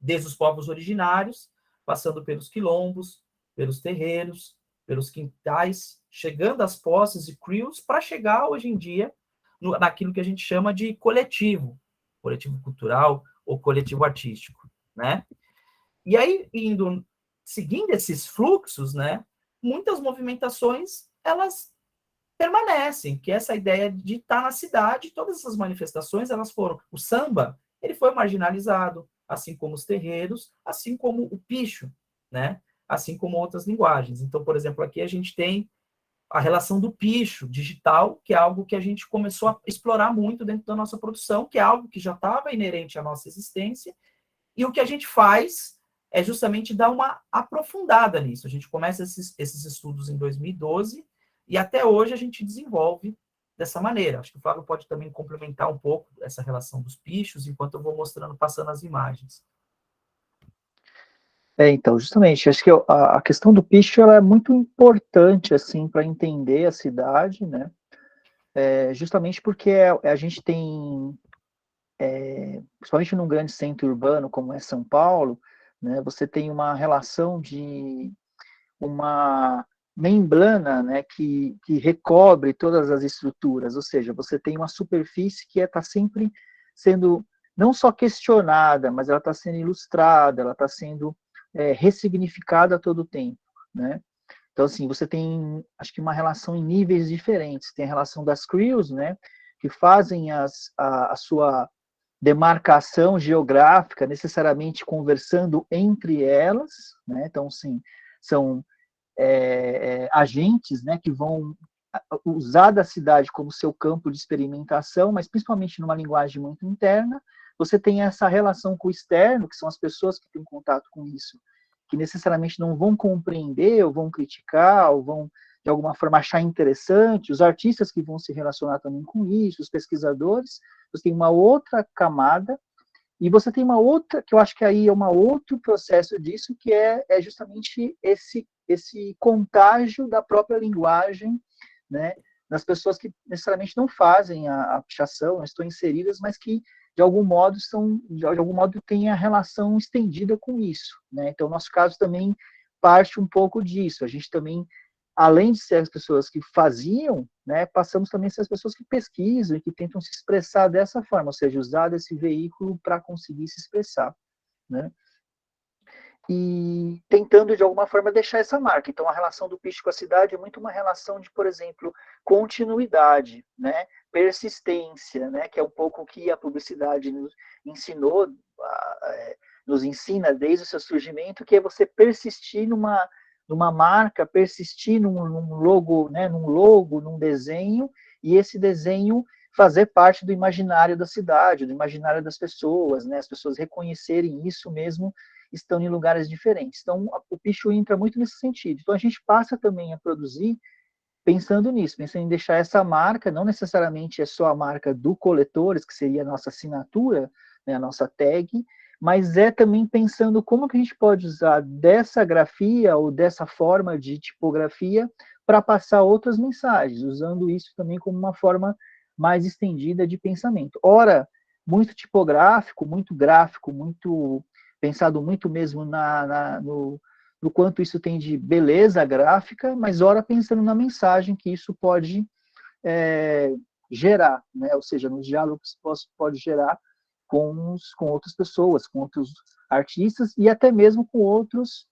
desde os povos originários, passando pelos quilombos, pelos terreiros, pelos quintais, chegando às posses e crews, para chegar, hoje em dia, naquilo que a gente chama de coletivo cultural ou coletivo artístico, né? E aí, seguindo esses fluxos, né, muitas movimentações, elas permanecem, que é essa ideia de estar na cidade, todas essas manifestações, elas foram, o samba, ele foi marginalizado, assim como os terreiros, assim como o picho, né, assim como outras linguagens. Então, por exemplo, aqui a gente tem a relação do picho digital, que é algo que a gente começou a explorar muito dentro da nossa produção, que é algo que já estava inerente à nossa existência, e o que a gente faz é justamente dar uma aprofundada nisso. A gente começa esses estudos em 2012, e até hoje a gente desenvolve dessa maneira. Acho que o Flávio pode também complementar um pouco essa relação dos pichos, enquanto eu vou mostrando, passando as imagens. Então, justamente, acho que a questão do picho ela é muito importante, assim, para entender a cidade, né? Justamente porque a gente tem, principalmente num grande centro urbano como é São Paulo, né? Você tem uma relação de uma membrana, né, que recobre todas as estruturas, ou seja, você tem uma superfície que está sempre sendo não só questionada, mas ela está sendo ilustrada, ela está sendo ressignificada a todo tempo, né? Então, assim, você tem, acho que uma relação em níveis diferentes. Tem a relação das crews, né, que fazem a sua demarcação geográfica, necessariamente conversando entre elas, né? Então, sim, são agentes, né, que vão usar da cidade como seu campo de experimentação, mas principalmente numa linguagem muito interna. Você tem essa relação com o externo, que são as pessoas que têm contato com isso, que necessariamente não vão compreender, ou vão criticar, ou vão, de alguma forma, achar interessante, os artistas que vão se relacionar também com isso, os pesquisadores. Você tem uma outra camada, e você tem uma outra, que eu acho que aí é um outro processo disso, que é justamente esse contágio da própria linguagem, né, das pessoas que necessariamente não fazem a pichação, não estão inseridas, mas que de algum modo têm a relação estendida com isso, né? Então, o nosso caso também parte um pouco disso. A gente também, além de ser as pessoas que faziam, né, passamos também a ser as pessoas que pesquisam e que tentam se expressar dessa forma, ou seja, usar esse veículo para conseguir se expressar, né? e tentando, de alguma forma, deixar essa marca. Então, a relação do picho com a cidade é muito uma relação de, por exemplo, continuidade, né? Persistência, né? Que é um pouco o que a publicidade nos ensinou, nos ensina desde o seu surgimento, que é você persistir numa marca, persistir num logo, né? Num desenho, e esse desenho fazer parte do imaginário da cidade, do imaginário das pessoas, né? As pessoas reconhecerem isso mesmo estão em lugares diferentes. Então, o Picho entra muito nesse sentido. Então, a gente passa também a produzir pensando nisso, pensando em deixar essa marca, não necessariamente é só a marca do Coletores, que seria a nossa assinatura, né, a nossa tag, mas é também pensando como que a gente pode usar dessa grafia ou dessa forma de tipografia para passar outras mensagens, usando isso também como uma forma mais estendida de pensamento. Ora, muito tipográfico, muito gráfico, muito pensado muito mesmo no quanto isso tem de beleza gráfica, mas ora pensando na mensagem que isso pode gerar, né? Ou seja, nos diálogos que pode gerar com outras pessoas, com outros artistas e até mesmo com outros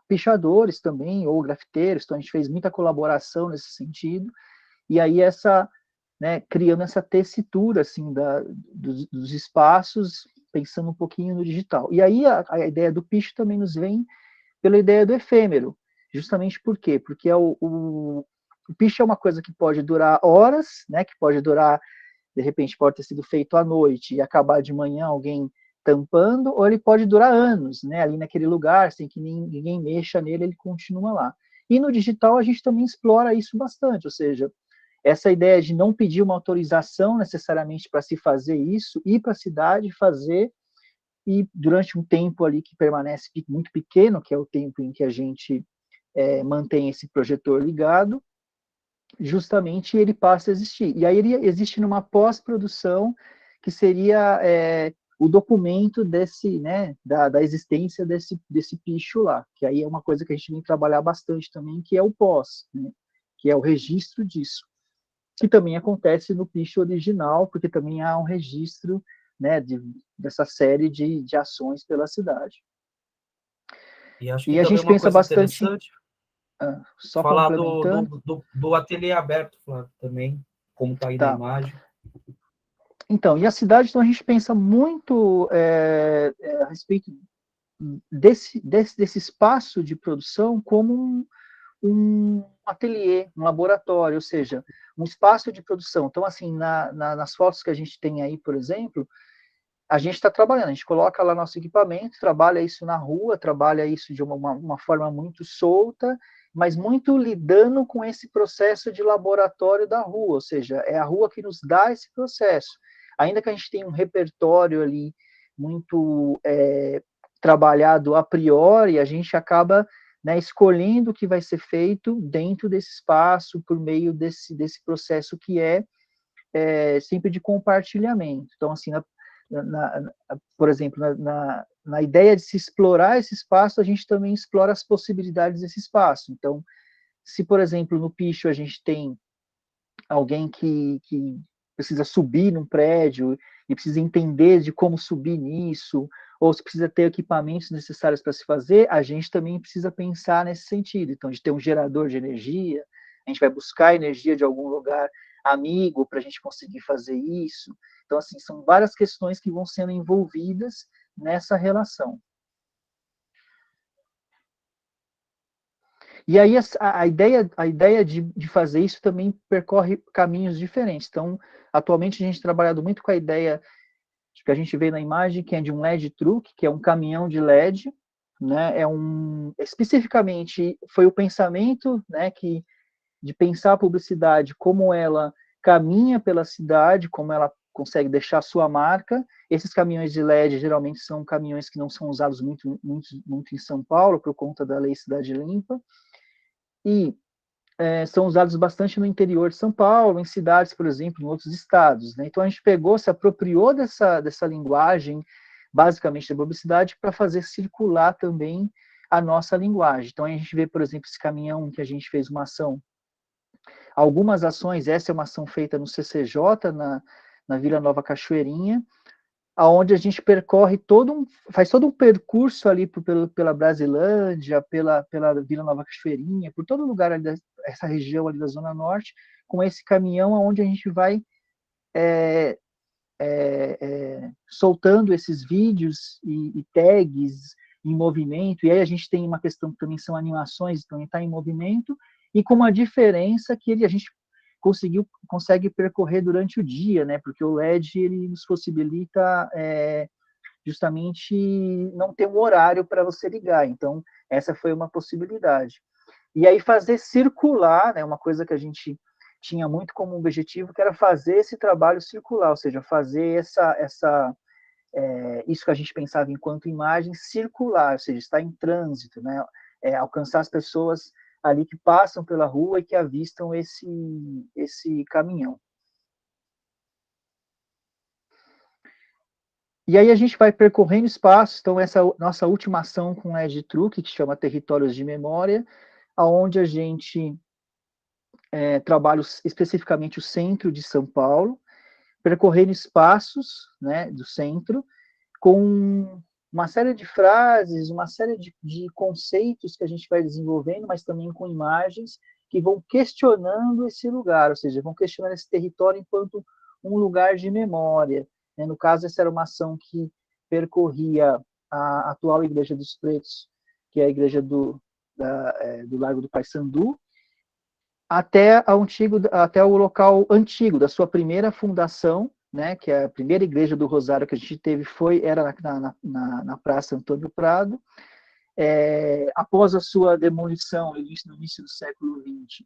pichadores também, ou grafiteiros. Então a gente fez muita colaboração nesse sentido, e aí né, criando essa tessitura assim, dos espaços, pensando um pouquinho no digital. E aí a ideia do picho também nos vem pela ideia do efêmero. Justamente por quê? Porque o picho é uma coisa que pode durar horas, né, que pode durar, de repente, pode ter sido feito à noite e acabar de manhã alguém tampando, ou ele pode durar anos, né, ali naquele lugar, sem que ninguém mexa nele, ele continua lá. E no digital a gente também explora isso bastante, ou seja, essa ideia de não pedir uma autorização necessariamente para se fazer isso, ir para a cidade fazer, e durante um tempo ali que permanece muito pequeno, que é o tempo em que a gente mantém esse projetor ligado, justamente ele passa a existir. E aí ele existe numa pós-produção, que seria o documento né, da existência desse picho lá, que aí é uma coisa que a gente vem trabalhar bastante também, que é o pós, né, que é o registro disso, que também acontece no picho original, porque também há um registro, né, dessa série de ações pela cidade. E acho que E a também gente uma pensa coisa bastante, interessante, só falar complementando, do ateliê aberto, Flávio, também, como está aí na tá. imagem. Então, e a cidade, então a gente pensa muito a respeito desse espaço de produção como um ateliê, um laboratório, ou seja, um espaço de produção. Então, assim, nas fotos que a gente tem aí, por exemplo, a gente está trabalhando, a gente coloca lá nosso equipamento, trabalha isso na rua, trabalha isso de uma forma muito solta, mas muito lidando com esse processo de laboratório da rua, ou seja, é a rua que nos dá esse processo. Ainda que a gente tenha um repertório ali muito trabalhado a priori, a gente acaba, né, escolhendo o que vai ser feito dentro desse espaço, por meio desse processo que sempre de compartilhamento. Então, assim, por exemplo, na ideia de se explorar esse espaço, a gente também explora as possibilidades desse espaço. Então, se, por exemplo, no picho a gente tem alguém que precisa subir num prédio e precisa entender de como subir nisso, ou se precisa ter equipamentos necessários para se fazer, a gente também precisa pensar nesse sentido. Então, de ter um gerador de energia, a gente vai buscar energia de algum lugar amigo para a gente conseguir fazer isso. Então, assim, são várias questões que vão sendo envolvidas nessa relação. E aí a ideia de fazer isso também percorre caminhos diferentes. Então, atualmente a gente tem trabalhado muito com a ideia que a gente vê na imagem, que é de um LED truck, que é um caminhão de LED, né? Especificamente foi o pensamento, né, de pensar a publicidade como ela caminha pela cidade, como ela consegue deixar a sua marca. Esses caminhões de LED geralmente são caminhões que não são usados muito em São Paulo, por conta da Lei Cidade Limpa, e são usados bastante no interior de São Paulo, em cidades, por exemplo, em outros estados, né? Então a gente se apropriou dessa linguagem, basicamente da publicidade, para fazer circular também a nossa linguagem. Então a gente vê, por exemplo, esse caminhão que a gente fez uma ação, algumas ações, essa é uma ação feita no CCJ, na Vila Nova Cachoeirinha, aonde a gente percorre faz todo um percurso ali pela Brasilândia, pela Vila Nova Cachoeirinha, por todo lugar ali essa região ali da Zona Norte, com esse caminhão onde a gente vai soltando esses vídeos e tags em movimento, e aí a gente tem uma questão que também são animações, então ele está em movimento, e com uma diferença que a gente consegue percorrer durante o dia, né? Porque o LED ele nos possibilita justamente não ter um horário para você ligar. Então, essa foi uma possibilidade. E aí fazer circular, né? Uma coisa que a gente tinha muito como objetivo, que era fazer esse trabalho circular, ou seja, fazer isso que a gente pensava enquanto imagem circular, ou seja, estar em trânsito, né? Alcançar as pessoas ali que passam pela rua e que avistam esse caminhão. E aí a gente vai percorrendo espaços, então essa nossa última ação com o Edge Truque, que chama Territórios de Memória, aonde a gente trabalha especificamente o centro de São Paulo, percorrendo espaços, né, do centro, com uma série de frases, uma série de conceitos que a gente vai desenvolvendo, mas também com imagens que vão questionando esse lugar, ou seja, vão questionando esse território enquanto um lugar de memória. No caso, essa era uma ação que percorria a atual Igreja dos Pretos, que é a igreja do Largo do Paissandu, até o local antigo da sua primeira fundação, né, que é a primeira igreja do Rosário que a gente teve era na Praça Antônio Prado. Após a sua demolição, no início do século XX,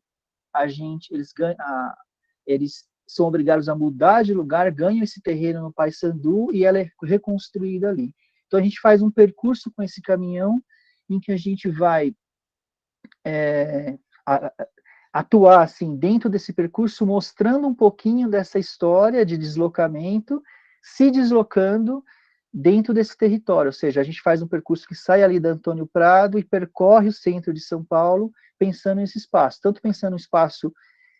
eles são obrigados a mudar de lugar, ganham esse terreno no Paissandu e ela é reconstruída ali. Então a gente faz um percurso com esse caminhão em que a gente vai atuar assim dentro desse percurso, mostrando um pouquinho dessa história de deslocamento, se deslocando dentro desse território, ou seja, a gente faz um percurso que sai ali da Antônio Prado e percorre o centro de São Paulo, pensando nesse espaço, tanto pensando no espaço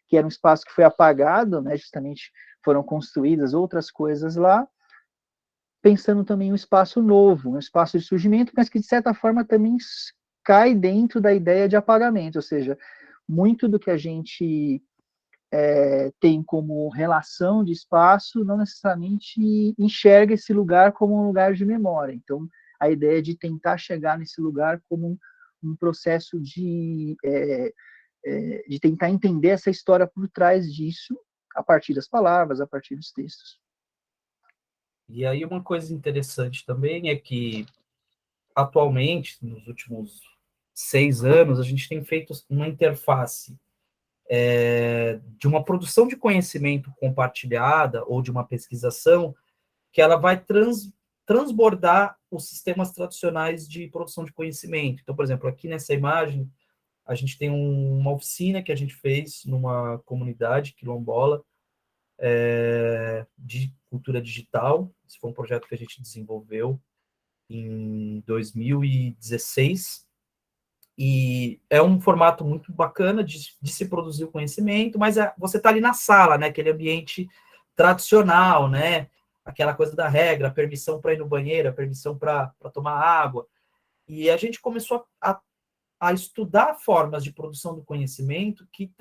que era um espaço que foi apagado, né, justamente foram construídas outras coisas lá, pensando também um espaço novo, um espaço de surgimento, mas que de certa forma também cai dentro da ideia de apagamento, ou seja, muito do que a gente tem como relação de espaço não necessariamente enxerga esse lugar como um lugar de memória. Então, a ideia de tentar chegar nesse lugar como um processo de tentar entender essa história por trás disso, a partir das palavras, a partir dos textos. E aí uma coisa interessante também é que, atualmente, nos últimos 6 anos, a gente tem feito uma interface de uma produção de conhecimento compartilhada ou de uma pesquisação que ela vai transbordar os sistemas tradicionais de produção de conhecimento. Então, por exemplo, aqui nessa imagem, a gente tem uma oficina que a gente fez numa comunidade quilombola de cultura digital. Esse foi um projeto que a gente desenvolveu em 2016. E é um formato muito bacana de se produzir o conhecimento, mas você está ali na sala, né? Aquele ambiente tradicional, né? Aquela coisa da regra, a permissão para ir no banheiro, a permissão para tomar água. E a gente começou a estudar formas de produção do conhecimento que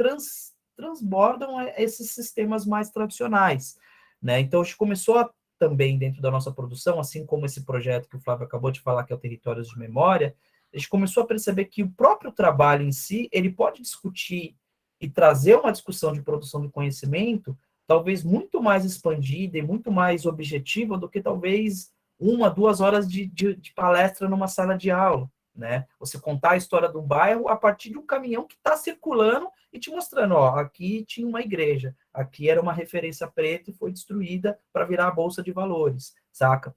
transbordam esses sistemas mais tradicionais, né? Então, a gente começou também, dentro da nossa produção, assim como esse projeto que o Flávio acabou de falar, que é o Territórios de Memória, a gente começou a perceber que o próprio trabalho em si, ele pode discutir e trazer uma discussão de produção de conhecimento, talvez muito mais expandida e muito mais objetiva do que talvez 1, 2 horas de palestra numa sala de aula, né? Você contar a história de um bairro a partir de um caminhão que está circulando e te mostrando, ó, aqui tinha uma igreja, aqui era uma referência preta e foi destruída para virar a bolsa de valores, saca?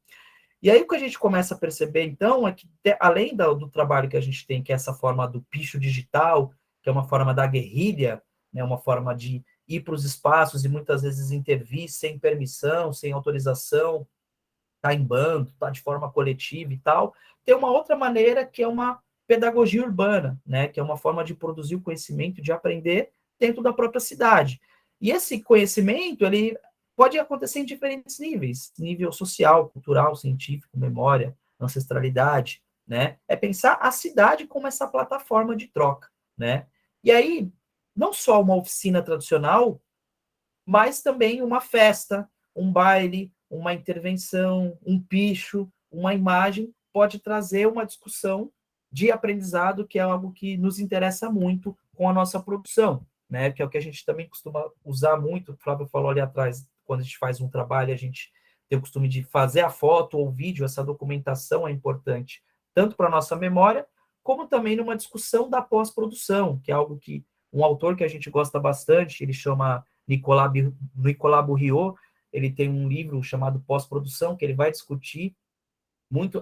E aí o que a gente começa a perceber, então, é que além do trabalho que a gente tem, que é essa forma do picho digital, que é uma forma da guerrilha, né, uma forma de ir para os espaços e muitas vezes intervir sem permissão, sem autorização, tá em bando, tá de forma coletiva e tal, tem uma outra maneira que é uma pedagogia urbana, né, que é uma forma de produzir o conhecimento, de aprender dentro da própria cidade. E esse conhecimento, ele pode acontecer em diferentes níveis, nível social, cultural, científico, memória, ancestralidade, né? É pensar a cidade como essa plataforma de troca, né? E aí, não só uma oficina tradicional, mas também uma festa, um baile, uma intervenção, um picho, uma imagem, pode trazer uma discussão de aprendizado, que é algo que nos interessa muito com a nossa produção, né? Que é o que a gente também costuma usar muito, o Flávio falou ali atrás, quando a gente faz um trabalho, a gente tem o costume de fazer a foto ou o vídeo, essa documentação é importante, tanto para a nossa memória, como também numa discussão da pós-produção, que é algo que um autor que a gente gosta bastante, ele chama Nicolas Bourriot, ele tem um livro chamado Pós-Produção, que ele vai discutir muito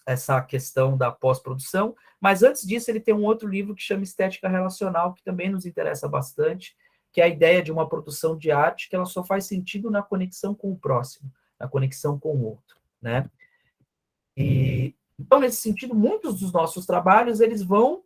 essa questão da pós-produção, mas antes disso ele tem um outro livro que chama Estética Relacional, que também nos interessa bastante, que é a ideia de uma produção de arte que ela só faz sentido na conexão com o próximo, na conexão com o outro, né? E, então, nesse sentido, muitos dos nossos trabalhos, eles vão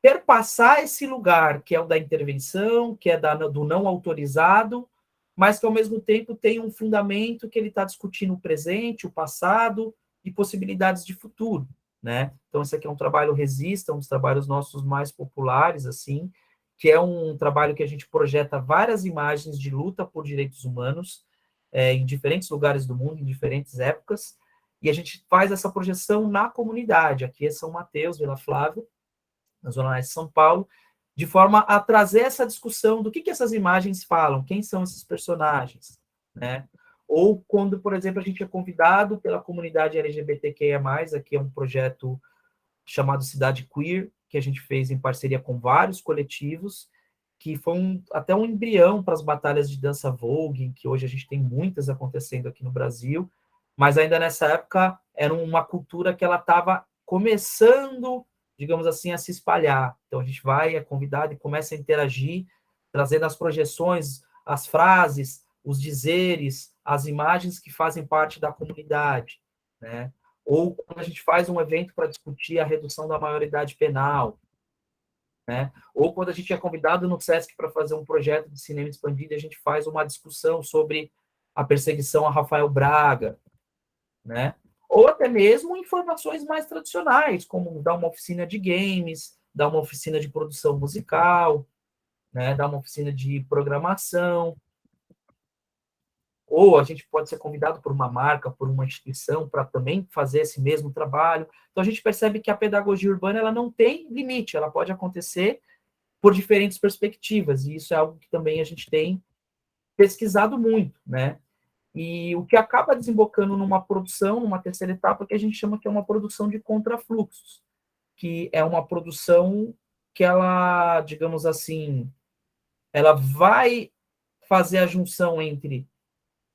perpassar esse lugar, que é o da intervenção, que é do não autorizado, mas que, ao mesmo tempo, tem um fundamento que ele está discutindo o presente, o passado e possibilidades de futuro, né? Então, esse aqui é um trabalho Resista, um dos trabalhos nossos mais populares, assim, que é um trabalho que a gente projeta várias imagens de luta por direitos humanos em diferentes lugares do mundo, em diferentes épocas, e a gente faz essa projeção na comunidade. Aqui é São Mateus, Vila Flávia, na Zona Leste de São Paulo, de forma a trazer essa discussão do que essas imagens falam, quem são esses personagens, né? Ou quando, por exemplo, a gente é convidado pela comunidade LGBTQIA+, aqui é um projeto chamado Cidade Queer, que a gente fez em parceria com vários coletivos, que foi até um embrião para as batalhas de dança Vogue, que hoje a gente tem muitas acontecendo aqui no Brasil, mas ainda nessa época era uma cultura que ela estava começando, digamos assim, a se espalhar. Então a gente vai, é convidado e começa a interagir, trazendo as projeções, as frases, os dizeres, as imagens que fazem parte da comunidade, né? Ou quando a gente faz um evento para discutir a redução da maioridade penal, né? Ou quando a gente é convidado no SESC para fazer um projeto de cinema expandido, a gente faz uma discussão sobre a perseguição a Rafael Braga, né? Ou até mesmo informações mais tradicionais, como dar uma oficina de games, dar uma oficina de produção musical, né? Dar uma oficina de programação. Ou a gente pode ser convidado por uma marca, por uma instituição, para também fazer esse mesmo trabalho. Então, a gente percebe que a pedagogia urbana ela não tem limite, ela pode acontecer por diferentes perspectivas, e isso é algo que também a gente tem pesquisado muito, né? E o que acaba desembocando numa produção, numa terceira etapa, que a gente chama que é uma produção de contrafluxos, que é uma produção que ela, digamos assim, ela vai fazer a junção entre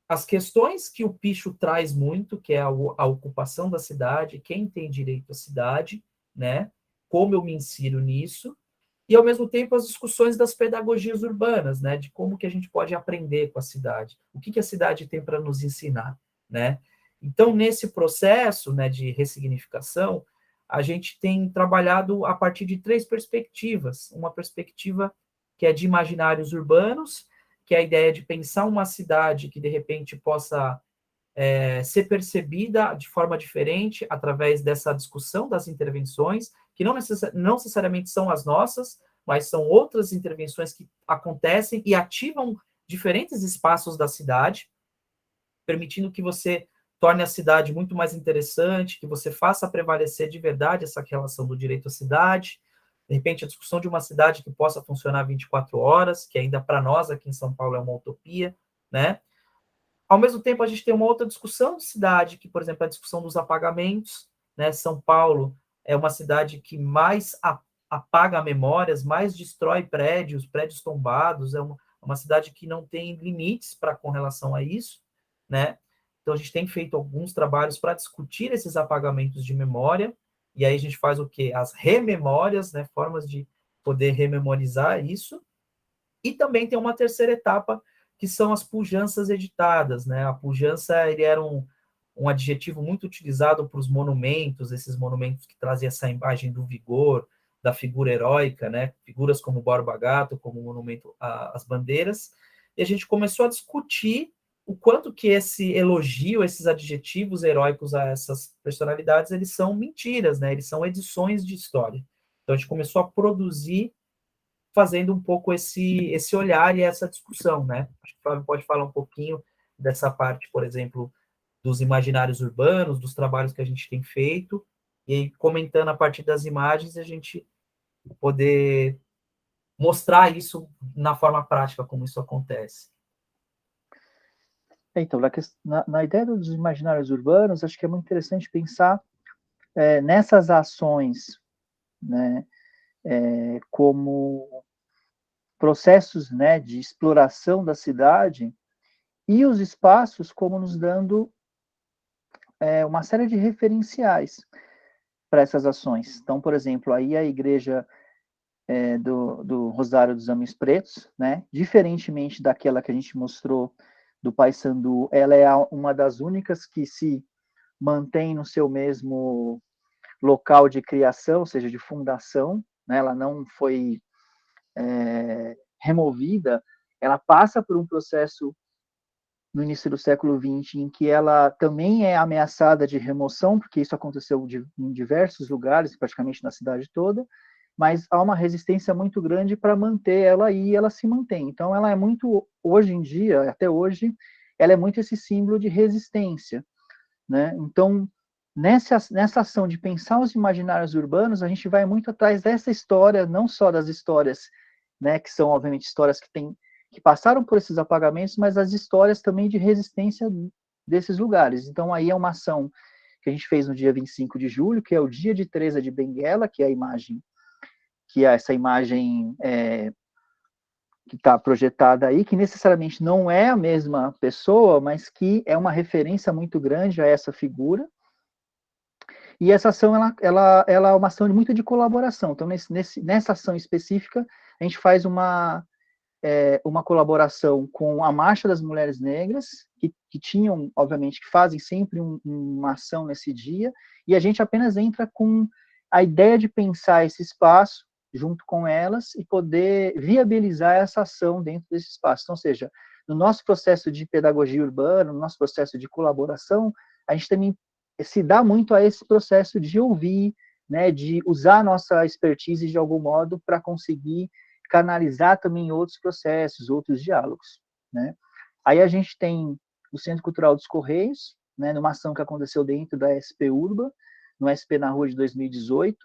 as questões que o Picho traz muito, que é a ocupação da cidade, quem tem direito à cidade, né? Como eu me insiro nisso, e ao mesmo tempo as discussões das pedagogias urbanas, né? De como que a gente pode aprender com a cidade, o que a cidade tem para nos ensinar, né? Então, nesse processo, né, de ressignificação, a gente tem trabalhado a partir de 3 perspectivas. Uma perspectiva que é de imaginários urbanos, que é a ideia de pensar uma cidade que, de repente, possa ser percebida de forma diferente através dessa discussão das intervenções, que não necessariamente são as nossas, mas são outras intervenções que acontecem e ativam diferentes espaços da cidade, permitindo que você torne a cidade muito mais interessante, que você faça prevalecer de verdade essa relação do direito à cidade, de repente a discussão de uma cidade que possa funcionar 24 horas, que ainda para nós aqui em São Paulo é uma utopia, né? Ao mesmo tempo, a gente tem uma outra discussão de cidade, que, por exemplo, é a discussão dos apagamentos, né? São Paulo é uma cidade que mais apaga memórias, mais destrói prédios tombados, é uma cidade que não tem limites com relação a isso, né? Então, a gente tem feito alguns trabalhos para discutir esses apagamentos de memória, e aí a gente faz o quê? As rememórias, né? Formas de poder rememorizar isso, e também tem uma terceira etapa, que são as pujanças editadas, né? A pujança, ele era um adjetivo muito utilizado para os monumentos, esses monumentos que trazem essa imagem do vigor, da figura heróica, né? Figuras como Borba Gato, como o monumento às bandeiras, e a gente começou a discutir o quanto que esse elogio, esses adjetivos heróicos a essas personalidades, eles são mentiras, né? Eles são edições de história. Então a gente começou a produzir, fazendo um pouco esse olhar e essa discussão, né? Acho que o Flávio pode falar um pouquinho dessa parte, por exemplo, dos imaginários urbanos, dos trabalhos que a gente tem feito, e aí, comentando a partir das imagens, a gente poder mostrar isso na forma prática, como isso acontece. Então, na ideia dos imaginários urbanos, acho que é muito interessante pensar nessas ações, né, como processos, né, de exploração da cidade, e os espaços como nos dando uma série de referenciais para essas ações. Então, por exemplo, aí a igreja do Rosário dos Homens Pretos, né, diferentemente daquela que a gente mostrou do Paissandu, ela é uma das únicas que se mantém no seu mesmo local de criação, ou seja, de fundação, né, ela não foi removida, ela passa por um processo no início do século XX, em que ela também é ameaçada de remoção, porque isso aconteceu em diversos lugares, praticamente na cidade toda, mas há uma resistência muito grande para manter ela aí, e ela se mantém. Então, ela é muito, hoje em dia, até hoje, ela é muito esse símbolo de resistência, né? Então, nessa ação de pensar os imaginários urbanos, a gente vai muito atrás dessa história, não só das histórias, né, que são, obviamente, histórias que passaram por esses apagamentos, mas as histórias também de resistência desses lugares. Então, aí é uma ação que a gente fez no dia 25 de julho, que é o dia de Teresa de Benguela, que é a imagem, que é essa imagem que está projetada aí, que necessariamente não é a mesma pessoa, mas que é uma referência muito grande a essa figura. E essa ação, ela é uma ação muito de colaboração. Então, nessa ação específica, a gente faz uma colaboração com a Marcha das Mulheres Negras, que tinham, obviamente, que fazem sempre uma ação nesse dia, e a gente apenas entra com a ideia de pensar esse espaço junto com elas e poder viabilizar essa ação dentro desse espaço. Então, ou seja, no nosso processo de pedagogia urbana, no nosso processo de colaboração, a gente também se dá muito a esse processo de ouvir, né, de usar a nossa expertise de algum modo para conseguir canalizar também outros processos, outros diálogos, né? Aí a gente tem o Centro Cultural dos Correios, né, numa ação que aconteceu dentro da SP Urba, no SP na Rua de 2018.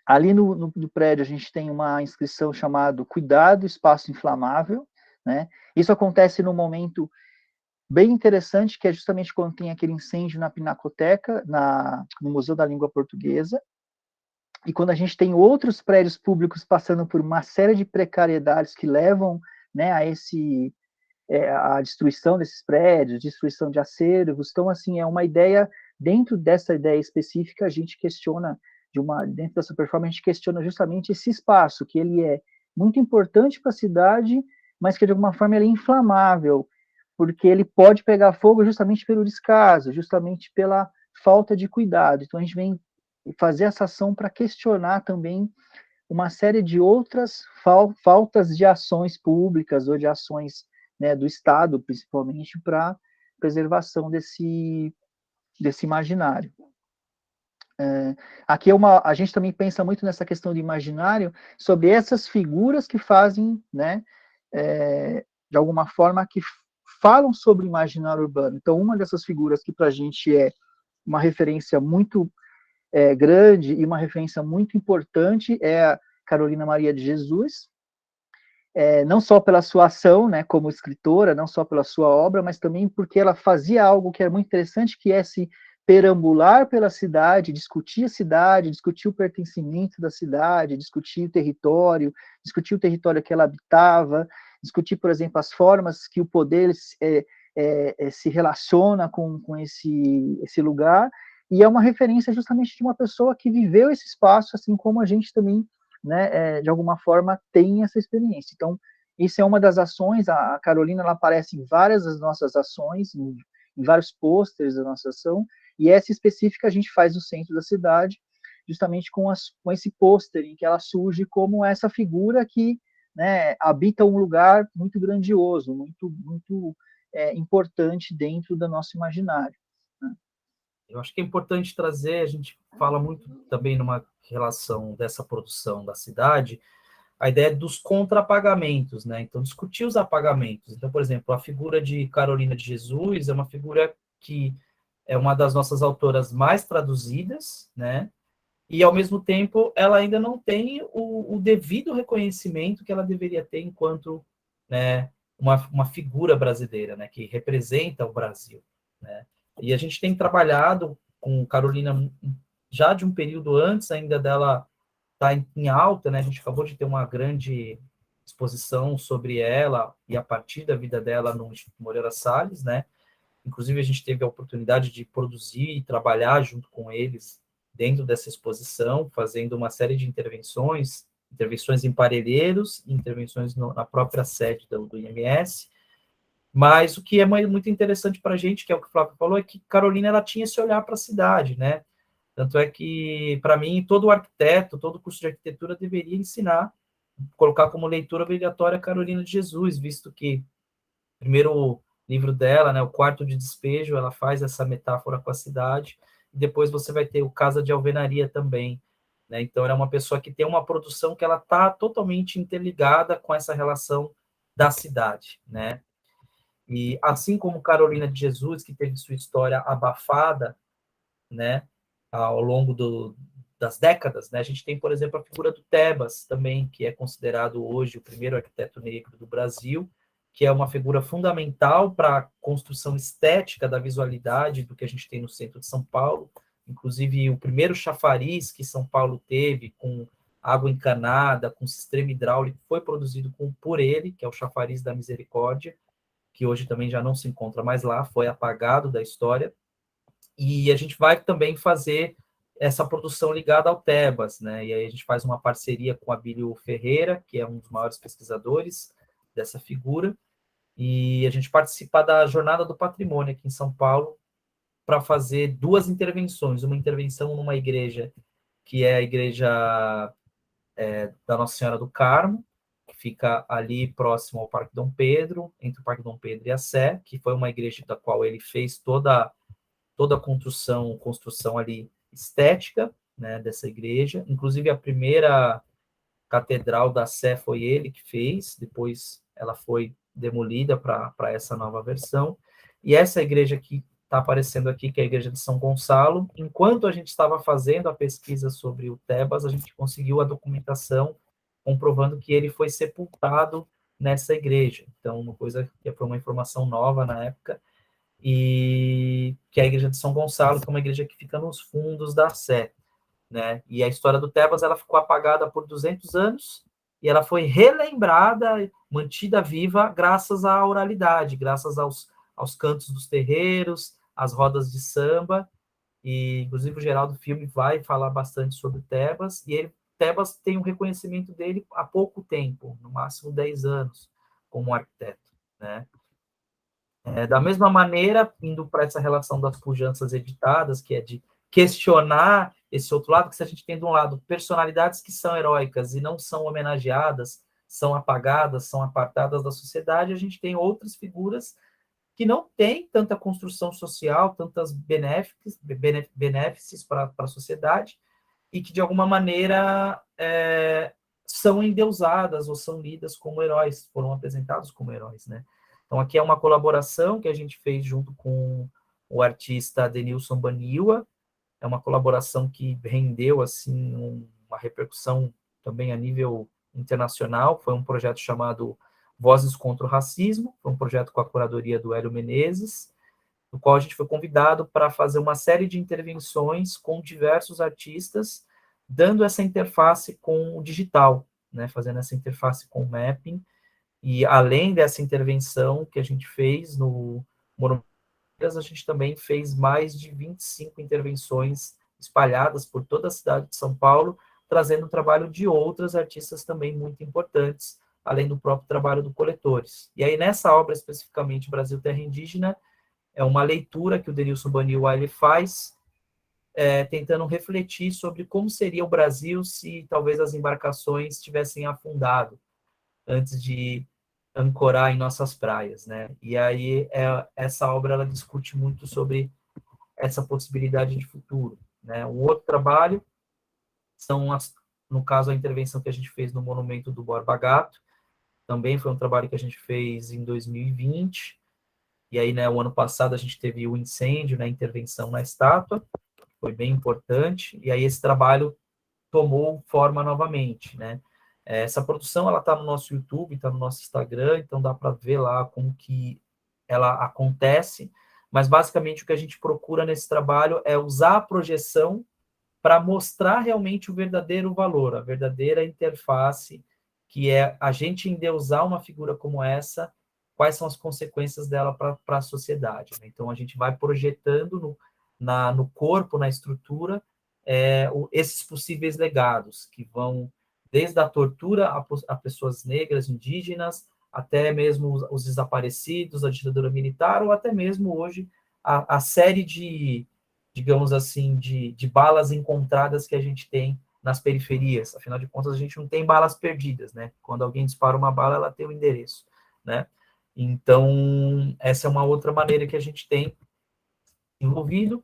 Ali no prédio a gente tem uma inscrição chamada Cuidado, Espaço Inflamável, né? Isso acontece num momento bem interessante, que é justamente quando tem aquele incêndio na Pinacoteca, no Museu da Língua Portuguesa, e quando a gente tem outros prédios públicos passando por uma série de precariedades que levam, né, a destruição desses prédios, destruição de acervos. Então, assim, é uma ideia, dentro dessa ideia específica, a gente questiona, dentro dessa performance, a gente questiona justamente esse espaço, que ele é muito importante para a cidade, mas que, de alguma forma, ele é inflamável, porque ele pode pegar fogo justamente pelo descaso, justamente pela falta de cuidado. Então, a gente vem fazer essa ação para questionar também uma série de outras faltas de ações públicas ou de ações, né, do Estado, principalmente, para preservação desse imaginário. Aqui a gente também pensa muito nessa questão do imaginário, sobre essas figuras que fazem, né, de alguma forma, que falam sobre o imaginário urbano. Então, uma dessas figuras que para a gente é uma referência muito grande e uma referência muito importante é a Carolina Maria de Jesus, não só pela sua ação, né, como escritora, não só pela sua obra, mas também porque ela fazia algo que era muito interessante, que é se perambular pela cidade, discutir a cidade, discutir o pertencimento da cidade, discutir o território que ela habitava, discutir, por exemplo, as formas que o poder se relaciona com esse lugar, e é uma referência justamente de uma pessoa que viveu esse espaço, assim como a gente também, né, de alguma forma, tem essa experiência. Então, isso é uma das ações. A Carolina, ela aparece em várias das nossas ações, em vários pôsteres da nossa ação, e essa específica a gente faz no centro da cidade, justamente com esse pôster em que ela surge como essa figura que, né, habita um lugar muito grandioso, muito importante dentro do nosso imaginário. Né? Eu acho que é importante trazer, a gente fala muito também numa relação dessa produção da cidade, a ideia dos contrapagamentos, né? Então, discutir os apagamentos. Então, por exemplo, a figura de Carolina de Jesus é uma figura que é uma das nossas autoras mais traduzidas, né? E, ao mesmo tempo, ela ainda não tem o devido reconhecimento que ela deveria ter enquanto, né, uma figura brasileira, né, que representa o Brasil, né? E a gente tem trabalhado com Carolina já de um período antes ainda dela estar em alta, né? A gente acabou de ter uma grande exposição sobre ela e a partir da vida dela no Instituto Moreira Salles, né? Inclusive, a gente teve a oportunidade de produzir e trabalhar junto com eles dentro dessa exposição, fazendo uma série de intervenções em Parelheiros, intervenções na própria sede do IMS. Mas o que é muito interessante para a gente, que é o que o Flávio falou, é que Carolina ela tinha esse olhar para a cidade, né? Tanto é que, para mim, todo arquiteto, todo curso de arquitetura deveria ensinar, colocar como leitura obrigatória Carolina de Jesus, visto que o primeiro livro dela, né, o Quarto de Despejo, ela faz essa metáfora com a cidade, e depois você vai ter o Casa de Alvenaria também, né? Então, ela é uma pessoa que tem uma produção que ela está totalmente interligada com essa relação da cidade, né? E assim como Carolina de Jesus, que teve sua história abafada, né, ao longo das décadas, né, a gente tem, por exemplo, a figura do Tebas também, que é considerado hoje o primeiro arquiteto negro do Brasil, que é uma figura fundamental para a construção estética da visualidade do que a gente tem no centro de São Paulo. Inclusive, o primeiro chafariz que São Paulo teve com água encanada, com sistema hidráulico, foi produzido por ele, que é o chafariz da Misericórdia, que hoje também já não se encontra mais lá, foi apagado da história. E a gente vai também fazer essa produção ligada ao Tebas, né? E aí a gente faz uma parceria com Abílio Ferreira, que é um dos maiores pesquisadores dessa figura, e a gente participa da Jornada do Patrimônio aqui em São Paulo para fazer duas intervenções, uma intervenção numa igreja que é a igreja da Nossa Senhora do Carmo, que fica ali próximo ao Parque Dom Pedro, entre o Parque Dom Pedro e a Sé, que foi uma igreja da qual ele fez toda a construção ali estética, né, dessa igreja. Inclusive, a primeira catedral da Sé foi ele que fez, depois ela foi demolida para essa nova versão. E essa igreja que está aparecendo aqui, que é a igreja de São Gonçalo, enquanto a gente estava fazendo a pesquisa sobre o Tebas, a gente conseguiu a documentação comprovando que ele foi sepultado nessa igreja. Então, uma coisa que foi uma informação nova na época, e que é a igreja de São Gonçalo, que é uma igreja que fica nos fundos da Sé, né? E a história do Tebas, ela ficou apagada por 200 anos, e ela foi relembrada, mantida viva, graças à oralidade, graças aos cantos dos terreiros, às rodas de samba, e inclusive o Geraldo Filme vai falar bastante sobre Tebas, e Tebas tem um reconhecimento dele há pouco tempo, no máximo 10 anos, como arquiteto, né? Da mesma maneira, indo para essa relação das pujanças editadas, que é de questionar esse outro lado, que se a gente tem, de um lado, personalidades que são heróicas e não são homenageadas, são apagadas, são apartadas da sociedade, a gente tem outras figuras que não têm tanta construção social, tantas benefícios para a sociedade, e que, de alguma maneira, são endeusadas ou são lidas como heróis, foram apresentados como heróis, né? Então, aqui é uma colaboração que a gente fez junto com o artista Denilson Baniwa. É uma colaboração que rendeu assim uma repercussão também a nível internacional. Foi um projeto chamado Vozes contra o Racismo, foi um projeto com a curadoria do Hélio Menezes, no qual a gente foi convidado para fazer uma série de intervenções com diversos artistas, dando essa interface com o digital, né, fazendo essa interface com o mapping. E além dessa intervenção que a gente fez no Monumentos, a gente também fez mais de 25 intervenções espalhadas por toda a cidade de São Paulo, trazendo o trabalho de outras artistas também muito importantes, além do próprio trabalho do Coletores. E aí, nessa obra, especificamente, Brasil Terra Indígena, é uma leitura que o Denilson Baniwa ele faz, tentando refletir sobre como seria o Brasil se talvez as embarcações tivessem afundado. antes de ancorar em nossas praias, né? E aí essa obra ela discute muito sobre essa possibilidade de futuro, né? Um outro trabalho são no caso a intervenção que a gente fez no monumento do Borba Gato, também foi um trabalho que a gente fez em 2020. E aí, né, o ano passado a gente teve o incêndio, né, intervenção na estátua, foi bem importante. E aí esse trabalho tomou forma novamente, né? Essa produção ela está no nosso YouTube, está no nosso Instagram, então dá para ver lá como que ela acontece. Mas basicamente o que a gente procura nesse trabalho é usar a projeção para mostrar realmente o verdadeiro valor, a verdadeira interface, que é a gente endeusar uma figura como essa, quais são as consequências dela para a sociedade. Né? Então, a gente vai projetando no corpo, na estrutura, esses possíveis legados, que vão desde a tortura a pessoas negras, indígenas, até mesmo os desaparecidos, a ditadura militar, ou até mesmo hoje a série de, digamos assim, de balas encontradas que a gente tem nas periferias. Afinal de contas, a gente não tem balas perdidas, né? Quando alguém dispara uma bala, ela tem o endereço, né? Então, essa é uma outra maneira que a gente tem envolvido.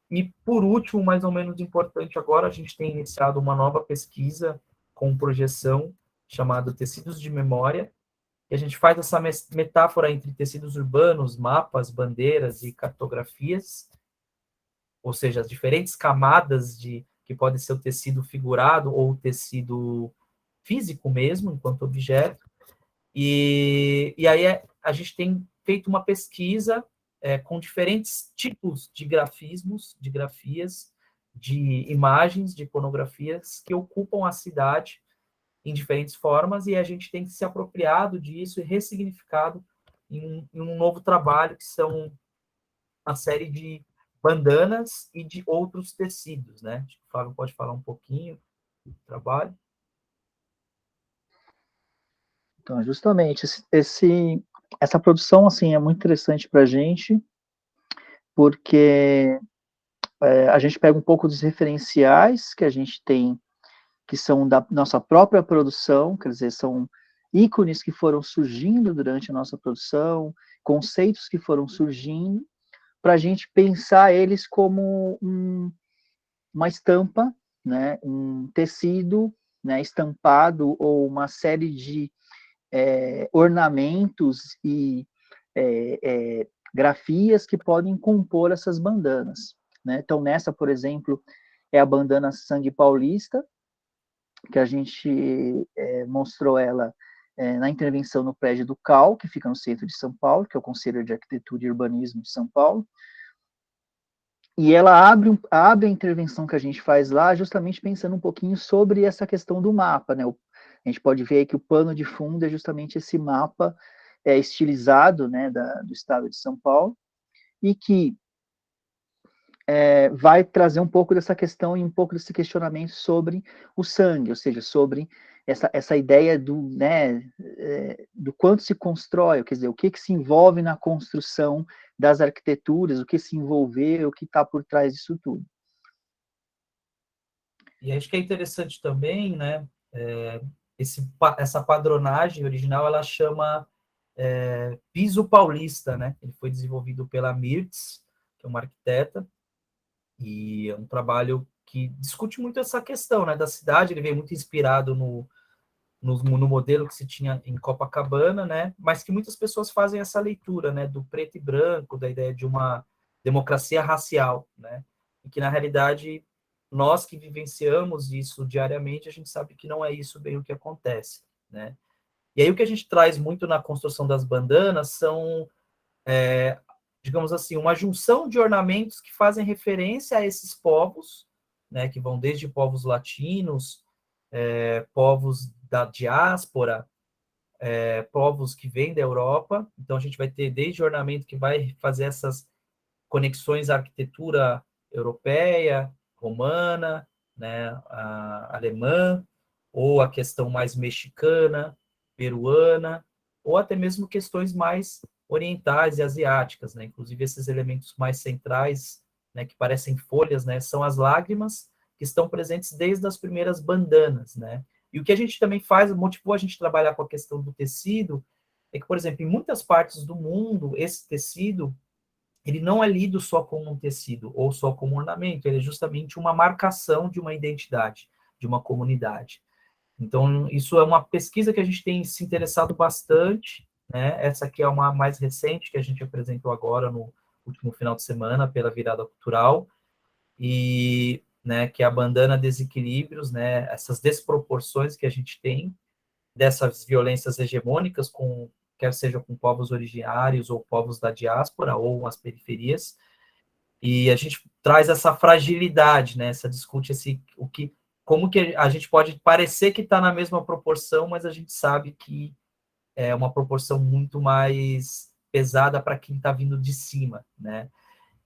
E, por último, mais ou menos importante agora, a gente tem iniciado uma nova pesquisa com projeção chamada Tecidos de Memória, e a gente faz essa metáfora entre tecidos urbanos, mapas, bandeiras e cartografias, ou seja, as diferentes camadas que pode ser o tecido figurado ou o tecido físico mesmo, enquanto objeto. E aí a gente tem feito uma pesquisa com diferentes tipos de grafismos, de grafias, de imagens, de iconografias que ocupam a cidade em diferentes formas, e a gente tem se apropriado disso e ressignificado em um novo trabalho, que são uma série de bandanas e de outros tecidos, né? Acho que o Flávio pode falar um pouquinho do trabalho. Então, justamente, essa produção, assim, é muito interessante para a gente, porque a gente pega um pouco dos referenciais que a gente tem, que são da nossa própria produção, quer dizer, são ícones que foram surgindo durante a nossa produção, conceitos que foram surgindo, para a gente pensar eles como uma estampa, né, um tecido, né, estampado, ou uma série de ornamentos e grafias que podem compor essas bandanas. Né? Então, nessa, por exemplo, é a bandana Sangue Paulista, que a gente mostrou ela na intervenção no prédio do CAL, que fica no centro de São Paulo, que é o Conselho de Arquitetura e Urbanismo de São Paulo, e ela abre a intervenção que a gente faz lá justamente pensando um pouquinho sobre essa questão do mapa, né? A gente pode ver aí que o pano de fundo é justamente esse mapa estilizado, né, do estado de São Paulo, e que vai trazer um pouco dessa questão e um pouco desse questionamento sobre o sangue, ou seja, sobre essa ideia do quanto se constrói, quer dizer, o que se envolve na construção das arquiteturas, o que se envolveu, o que está por trás disso tudo. E acho que é interessante também, né, essa padronagem original, ela chama Piso Paulista, né? Ele foi desenvolvido pela Mirtz, que é uma arquiteta, e é um trabalho que discute muito essa questão, né, da cidade. Ele veio muito inspirado no modelo que se tinha em Copacabana, né, mas que muitas pessoas fazem essa leitura, né, do preto e branco, da ideia de uma democracia racial, né, e que, na realidade, nós que vivenciamos isso diariamente, a gente sabe que não é isso bem o que acontece, né. E aí o que a gente traz muito na construção das bandanas são, digamos assim, uma junção de ornamentos que fazem referência a esses povos, né, que vão desde povos latinos, povos da diáspora, povos que vêm da Europa. Então, a gente vai ter desde ornamento que vai fazer essas conexões à arquitetura europeia, romana, né, alemã, ou a questão mais mexicana, peruana, ou até mesmo questões mais orientais e asiáticas, né? Inclusive esses elementos mais centrais, né, que parecem folhas, né, são as lágrimas, que estão presentes desde as primeiras bandanas, né? E o que a gente também faz, motivou a gente a trabalhar com a questão do tecido, é que, por exemplo, em muitas partes do mundo, esse tecido, ele não é lido só como um tecido ou só como ornamento, ele é justamente uma marcação de uma identidade, de uma comunidade. Então, isso é uma pesquisa que a gente tem se interessado bastante, né? Essa aqui é uma mais recente, que a gente apresentou agora no último final de semana, pela Virada Cultural, e, né, que é a bandana desequilíbrios, né? Essas desproporções que a gente tem dessas violências hegemônicas, quer seja com povos originários ou povos da diáspora ou as periferias, e a gente traz essa fragilidade, né? Discute como que a gente pode parecer que está na mesma proporção, mas a gente sabe que é uma proporção muito mais pesada para quem está vindo de cima, né?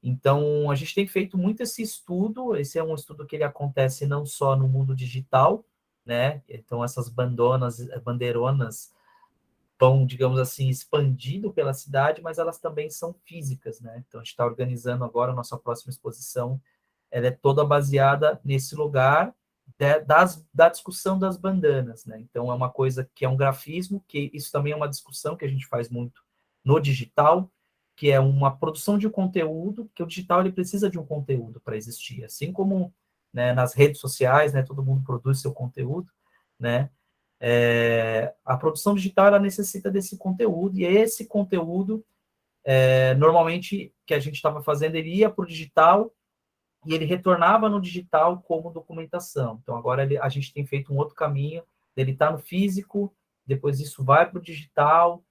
Então, a gente tem feito muito esse estudo, esse é um estudo que ele acontece não só no mundo digital, né? Então, essas bandeironas vão, digamos assim, expandindo pela cidade, mas elas também são físicas, né? Então, a gente está organizando agora a nossa próxima exposição, ela é toda baseada nesse lugar da discussão das bandanas, né? Então, é uma coisa que é um grafismo, que isso também é uma discussão que a gente faz muito no digital, que é uma produção de conteúdo, que o digital ele precisa de um conteúdo para existir, assim como, né, nas redes sociais, né, todo mundo produz seu conteúdo, né? A produção digital ela necessita desse conteúdo, e esse conteúdo, normalmente, que a gente estava fazendo, ele ia para o digital, e ele retornava no digital como documentação. Então, agora a gente tem feito um outro caminho, ele está no físico, depois isso vai para o digital,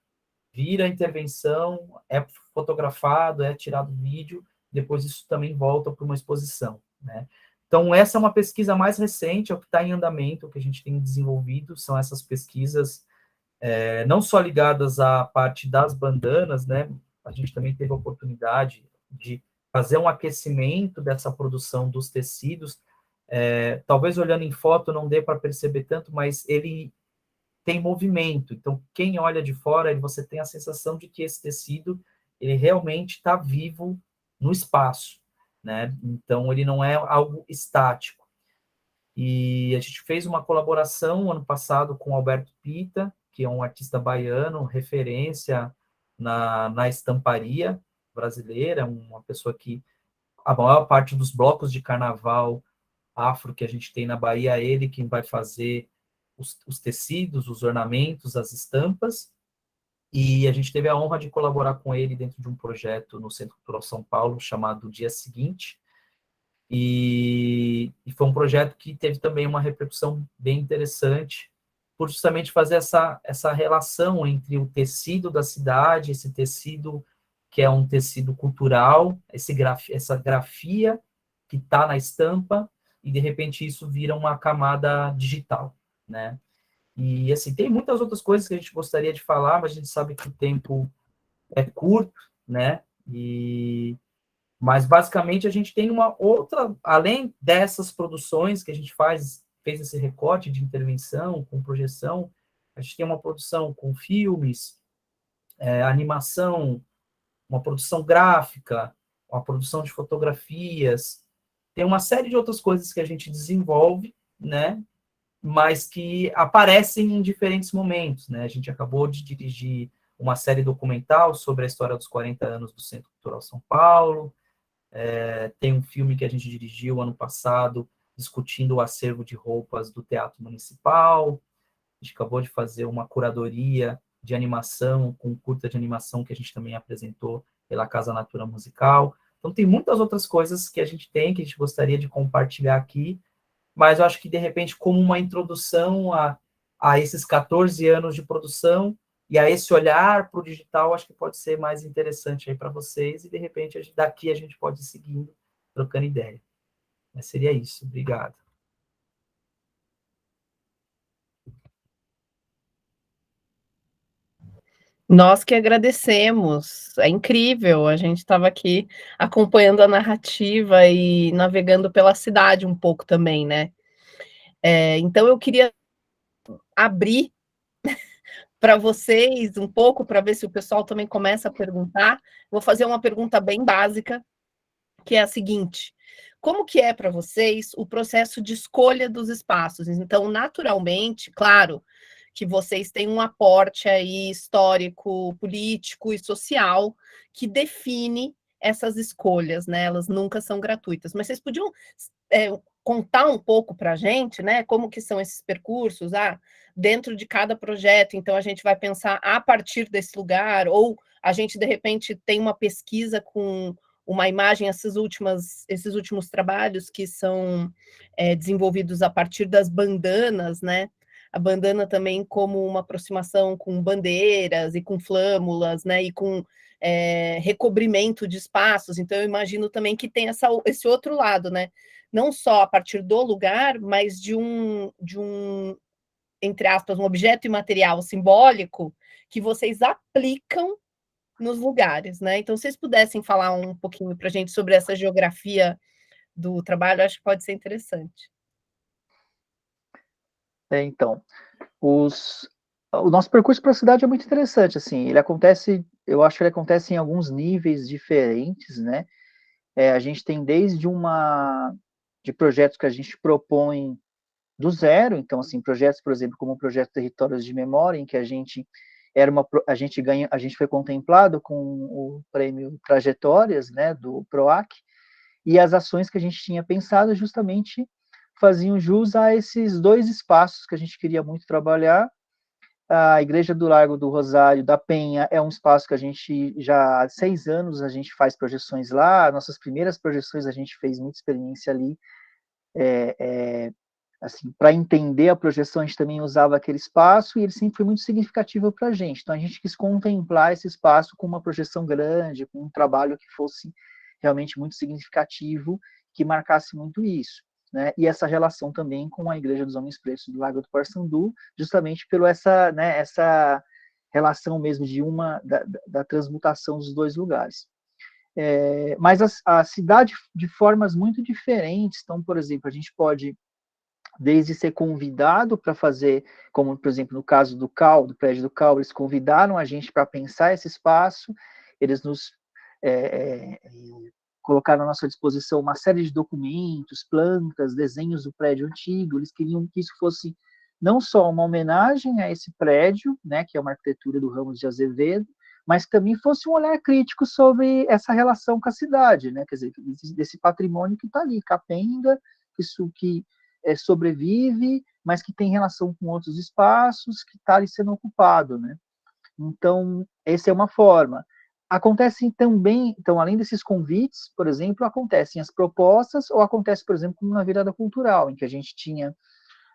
vira intervenção, é fotografado, é tirado vídeo, depois isso também volta para uma exposição, né? Então, essa é uma pesquisa mais recente, é o que está em andamento, o que a gente tem desenvolvido, são essas pesquisas, não só ligadas à parte das bandanas, né? A gente também teve a oportunidade de fazer um aquecimento dessa produção dos tecidos, talvez olhando em foto não dê para perceber tanto, mas ele tem movimento, então quem olha de fora, você tem a sensação de que esse tecido, ele realmente está vivo no espaço, né? Então ele não é algo estático. E a gente fez uma colaboração ano passado com Alberto Pita, que é um artista baiano, referência na estamparia brasileira, uma pessoa que a maior parte dos blocos de carnaval afro que a gente tem na Bahia, é ele quem vai fazer os tecidos, os ornamentos, as estampas, e a gente teve a honra de colaborar com ele dentro de um projeto no Centro Cultural São Paulo, chamado Dia Seguinte, e foi um projeto que teve também uma repercussão bem interessante, por justamente fazer essa relação entre o tecido da cidade, esse tecido que é um tecido cultural, essa grafia que está na estampa, e de repente isso vira uma camada digital, né? E assim, tem muitas outras coisas que a gente gostaria de falar, mas a gente sabe que o tempo é curto, né? Mas basicamente a gente tem uma outra, além dessas produções que a gente fez esse recorte de intervenção com projeção, a gente tem uma produção com filmes, animação, uma produção gráfica, uma produção de fotografias, tem uma série de outras coisas que a gente desenvolve, né? Mas que aparecem em diferentes momentos, né? A gente acabou de dirigir uma série documental sobre a história dos 40 anos do Centro Cultural São Paulo, tem um filme que a gente dirigiu ano passado, discutindo o acervo de roupas do Teatro Municipal, a gente acabou de fazer uma curadoria de animação, com curta de animação que a gente também apresentou pela Casa Natura Musical. Então, tem muitas outras coisas que a gente gostaria de compartilhar aqui, mas eu acho que, de repente, como uma introdução a esses 14 anos de produção e a esse olhar para o digital, acho que pode ser mais interessante aí para vocês, e, de repente, daqui a gente pode ir seguindo, trocando ideia. Mas seria isso. Obrigado. Nós que agradecemos, é incrível, a gente estava aqui acompanhando a narrativa e navegando pela cidade um pouco também, né? Então eu queria abrir para vocês um pouco, para ver se o pessoal também começa a perguntar. Vou fazer uma pergunta bem básica, que é a seguinte: como que é para vocês o processo de escolha dos espaços? Então, naturalmente, claro, que vocês têm um aporte aí histórico, político e social que define essas escolhas, né? Elas nunca são gratuitas. Mas vocês podiam contar um pouco para a gente, né? Como que são esses percursos? Dentro de cada projeto, então a gente vai pensar a partir desse lugar, ou a gente, de repente, tem uma pesquisa com uma imagem, esses últimos trabalhos que são desenvolvidos a partir das bandanas, né? A bandana também como uma aproximação com bandeiras e com flâmulas, né? E com recobrimento de espaços. Então, eu imagino também que tem esse outro lado, né? Não só a partir do lugar, mas de um, entre aspas, um objeto imaterial simbólico que vocês aplicam nos lugares, né? Então, se vocês pudessem falar um pouquinho para a gente sobre essa geografia do trabalho, acho que pode ser interessante. Então, o nosso percurso para a cidade é muito interessante, assim, eu acho que ele acontece em alguns níveis diferentes, né? A gente tem desde de projetos que a gente propõe do zero, então, assim, projetos, por exemplo, como o projeto Territórios de Memória, em que a gente foi contemplado com o prêmio Trajetórias, né, do PROAC, e as ações que a gente tinha pensado justamente faziam jus a esses 2 espaços que a gente queria muito trabalhar. A Igreja do Largo do Rosário da Penha é um espaço que a gente já há 6 anos a gente faz projeções lá. Nossas primeiras projeções a gente fez muita experiência ali. Assim, para entender a projeção, a gente também usava aquele espaço e ele sempre foi muito significativo para a gente. Então, a gente quis contemplar esse espaço com uma projeção grande, com um trabalho que fosse realmente muito significativo, que marcasse muito isso, né? E essa relação também com a Igreja dos Homens Pretos do Lago do Parssandu, justamente essa relação mesmo da transmutação dos 2 lugares. Mas a cidade de formas muito diferentes. Então, por exemplo, a gente pode desde ser convidado para fazer, como, por exemplo, no caso do prédio do CAU, eles convidaram a gente para pensar esse espaço, eles nos colocaram à nossa disposição uma série de documentos, plantas, desenhos do prédio antigo. Eles queriam que isso fosse não só uma homenagem a esse prédio, né, que é uma arquitetura do Ramos de Azevedo, mas também fosse um olhar crítico sobre essa relação com a cidade, né, quer dizer, desse patrimônio que está ali, capenga, que sobrevive, mas que tem relação com outros espaços, que está ali sendo ocupado, né? Então, essa é uma forma. Acontecem também, então, além desses convites, por exemplo, acontecem as propostas, ou acontece, por exemplo, como na virada cultural, em que a gente tinha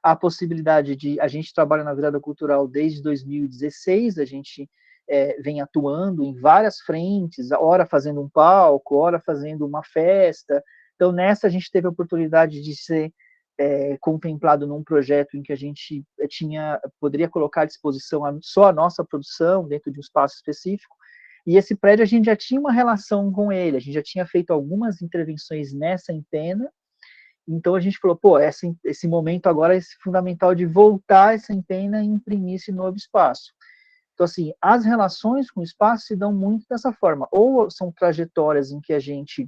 a possibilidade a gente trabalha na virada cultural desde 2016, a gente vem atuando em várias frentes, ora fazendo um palco, ora fazendo uma festa. Então, nessa a gente teve a oportunidade de ser contemplado num projeto em que a gente poderia colocar à disposição só a nossa produção dentro de um espaço específico, e esse prédio a gente já tinha uma relação com ele, a gente já tinha feito algumas intervenções nessa antena, então a gente falou, esse momento agora é fundamental de voltar essa antena e imprimir esse novo espaço. Então, assim, as relações com o espaço se dão muito dessa forma, ou são trajetórias em que a gente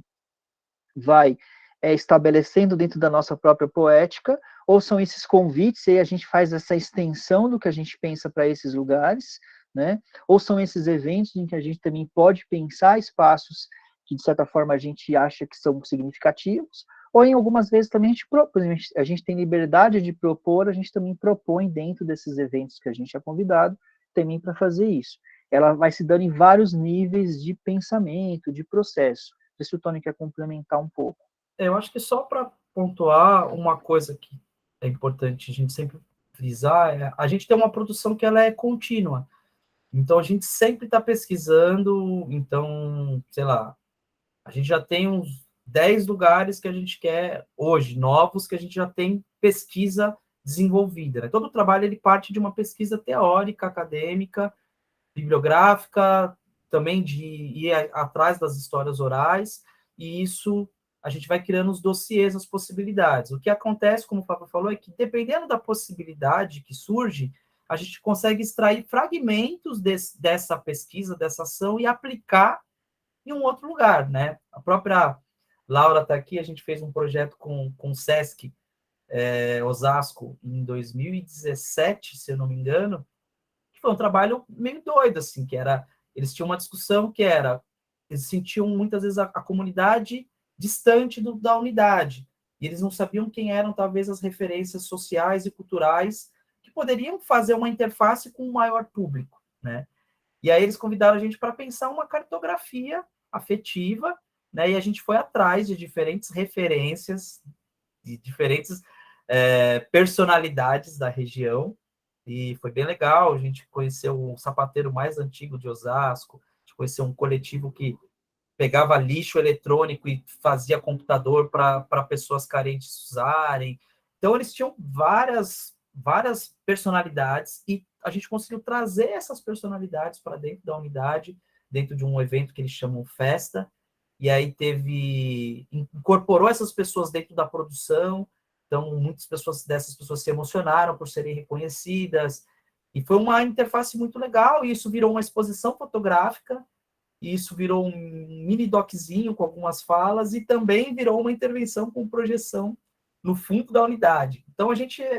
vai estabelecendo dentro da nossa própria poética, ou são esses convites, e aí a gente faz essa extensão do que a gente pensa para esses lugares, né? Ou são esses eventos em que a gente também pode pensar espaços que, de certa forma, a gente acha que são significativos, ou em algumas vezes também a gente tem liberdade de propor, a gente também propõe dentro desses eventos que a gente é convidado, também para fazer isso. Ela vai se dando em vários níveis de pensamento, de processo. Não sei se o Tony quer complementar um pouco. Eu acho que só para pontuar uma coisa que é importante a gente sempre frisar, a gente tem uma produção que ela é contínua. Então, a gente sempre está pesquisando. Então, sei lá, a gente já tem uns 10 lugares que a gente quer hoje, novos, que a gente já tem pesquisa desenvolvida, né? Todo o trabalho ele parte de uma pesquisa teórica, acadêmica, bibliográfica, também de ir atrás das histórias orais, e isso a gente vai criando os dossiês, as possibilidades. O que acontece, como o Fábio falou, é que dependendo da possibilidade que surge, a gente consegue extrair fragmentos dessa pesquisa, dessa ação, e aplicar em um outro lugar, né? A própria Laura está aqui, a gente fez um projeto com o Sesc Osasco em 2017, se eu não me engano, que foi um trabalho meio doido, assim, que era, eles tinham uma discussão que era, eles sentiam muitas vezes a comunidade distante da unidade, e eles não sabiam quem eram, talvez, as referências sociais e culturais que poderiam fazer uma interface com o maior público, né? E aí eles convidaram a gente para pensar uma cartografia afetiva, né? E a gente foi atrás de diferentes referências, de diferentes personalidades da região, e foi bem legal. A gente conheceu o sapateiro mais antigo de Osasco, a gente conheceu um coletivo que pegava lixo eletrônico e fazia computador para pessoas carentes usarem. Então, eles tinham várias personalidades e a gente conseguiu trazer essas personalidades para dentro da unidade, dentro de um evento que eles chamam Festa, e aí incorporou essas pessoas dentro da produção. Então, muitas dessas pessoas se emocionaram por serem reconhecidas, e foi uma interface muito legal, e isso virou uma exposição fotográfica, e isso virou um mini doczinho com algumas falas, e também virou uma intervenção com projeção no fundo da unidade. Então,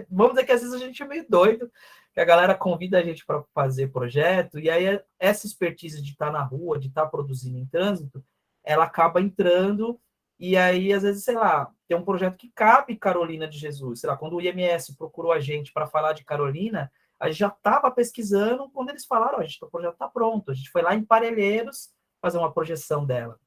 vamos dizer que às vezes a gente é meio doido, que a galera convida a gente para fazer projeto, e aí essa expertise de estar na rua, de estar produzindo em trânsito, ela acaba entrando, e aí, às vezes, sei lá, tem um projeto que cabe Carolina de Jesus. Sei lá, quando o IMS procurou a gente para falar de Carolina, a gente já estava pesquisando quando eles falaram, o projeto está pronto. A gente foi lá em Parelheiros fazer uma projeção dela.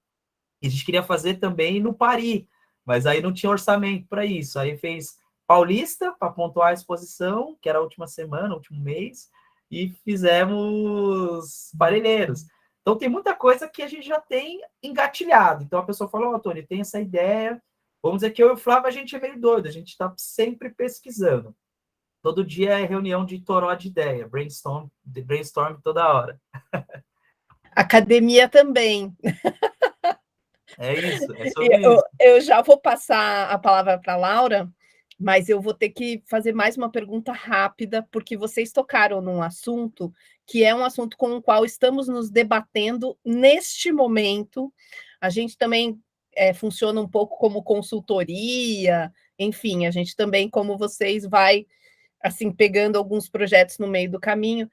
E a gente queria fazer também no Pari, mas aí não tinha orçamento para isso. Aí fez Paulista para pontuar a exposição, que era a última semana, último mês, e fizemos Parelheiros. Então, tem muita coisa que a gente já tem engatilhado. Então, a pessoa fala, Tony, tem essa ideia. Vamos dizer que eu e o Flávio, a gente é meio doido. A gente está sempre pesquisando. Todo dia é reunião de toró de ideia. Brainstorm toda hora. Academia também. É isso, é sobre isso. Eu já vou passar a palavra para a Laura, mas eu vou ter que fazer mais uma pergunta rápida, porque vocês tocaram num assunto que é um assunto com o qual estamos nos debatendo neste momento. A gente também funciona um pouco como consultoria, enfim, a gente também, como vocês, vai assim pegando alguns projetos no meio do caminho,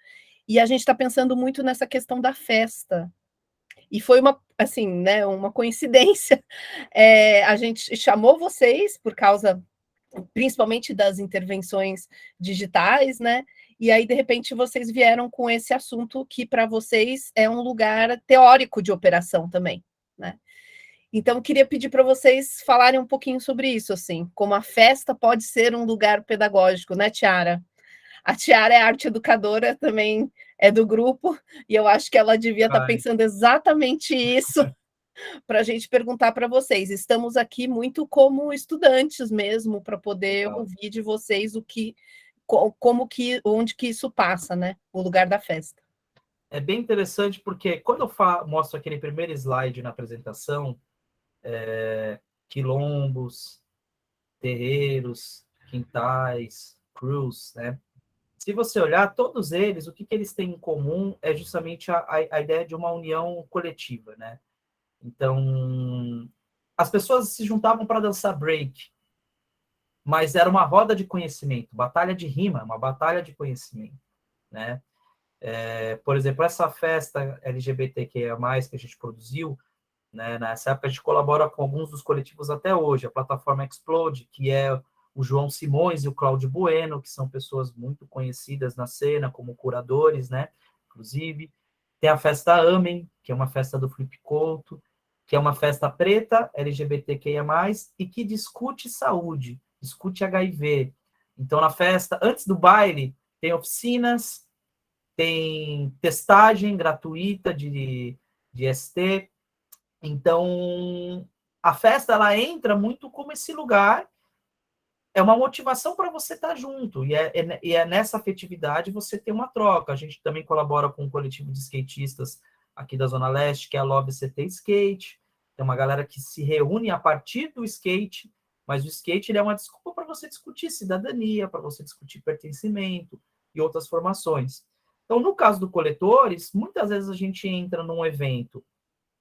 e a gente está pensando muito nessa questão da festa. E foi uma, assim, né, uma coincidência. A gente chamou vocês por causa, principalmente, das intervenções digitais, né? E aí, de repente, vocês vieram com esse assunto que, para vocês, é um lugar teórico de operação também, né? Então, queria pedir para vocês falarem um pouquinho sobre isso, assim, como a festa pode ser um lugar pedagógico, né, Tiara? A Tiara é arte educadora, também é do grupo, e eu acho que ela devia estar pensando exatamente isso para a gente perguntar para vocês. Estamos aqui muito como estudantes mesmo, para poder ouvir de vocês onde que isso passa, né? O lugar da festa. É bem interessante, porque quando eu mostro aquele primeiro slide na apresentação, quilombos, terreiros, quintais, cruz, né? Se você olhar, todos eles, o que eles têm em comum é justamente a ideia de uma união coletiva, né? Então, as pessoas se juntavam para dançar break, mas era uma roda de conhecimento, batalha de rima, uma batalha de conhecimento, né? Por exemplo, essa festa LGBTQIA+, que a gente produziu, né, nessa época a gente colabora com alguns dos coletivos até hoje, a plataforma Explode, que é o João Simões e o Cláudio Bueno, que são pessoas muito conhecidas na cena, como curadores, né, inclusive. Tem a festa Amém, que é uma festa do Felipe Couto, que é uma festa preta, LGBTQIA+, e que discute saúde, discute HIV. Então, na festa, antes do baile, tem oficinas, tem testagem gratuita de ST. Então, a festa, ela entra muito como esse lugar, é uma motivação para você estar junto, e é nessa afetividade você tem uma troca. A gente também colabora com um coletivo de skatistas aqui da Zona Leste, que é a Love CT Skate. Tem uma galera que se reúne a partir do skate, mas o skate ele é uma desculpa para você discutir cidadania, para você discutir pertencimento e outras formações. Então, no caso do Coletores, muitas vezes a gente entra num evento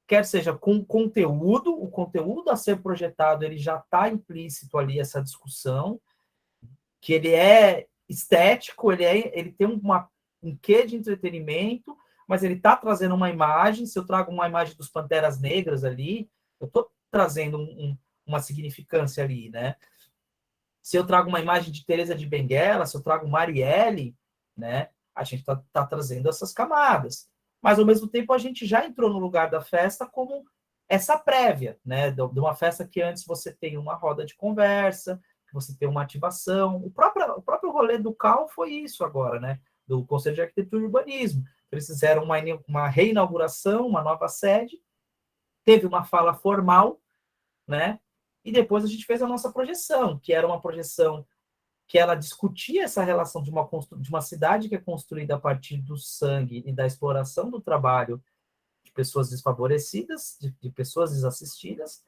quer seja com conteúdo, o conteúdo a ser projetado, ele já está implícito ali, essa discussão, que ele é estético, ele tem um quê de entretenimento, mas ele está trazendo uma imagem. Se eu trago uma imagem dos Panteras Negras ali, eu estou trazendo uma significância ali, né? Se eu trago uma imagem de Teresa de Benguela, se eu trago Marielle, né? A gente está trazendo essas camadas. Mas, ao mesmo tempo, a gente já entrou no lugar da festa como essa prévia, né? De uma festa que antes você tem uma roda de conversa, que você tem uma ativação. O próprio rolê do CAL foi isso agora, né? Do Conselho de Arquitetura e Urbanismo. Eles fizeram uma reinauguração, uma nova sede, teve uma fala formal, né? E depois a gente fez a nossa projeção, que era uma projeção que ela discutia essa relação de uma cidade que é construída a partir do sangue e da exploração do trabalho de pessoas desfavorecidas, de pessoas desassistidas,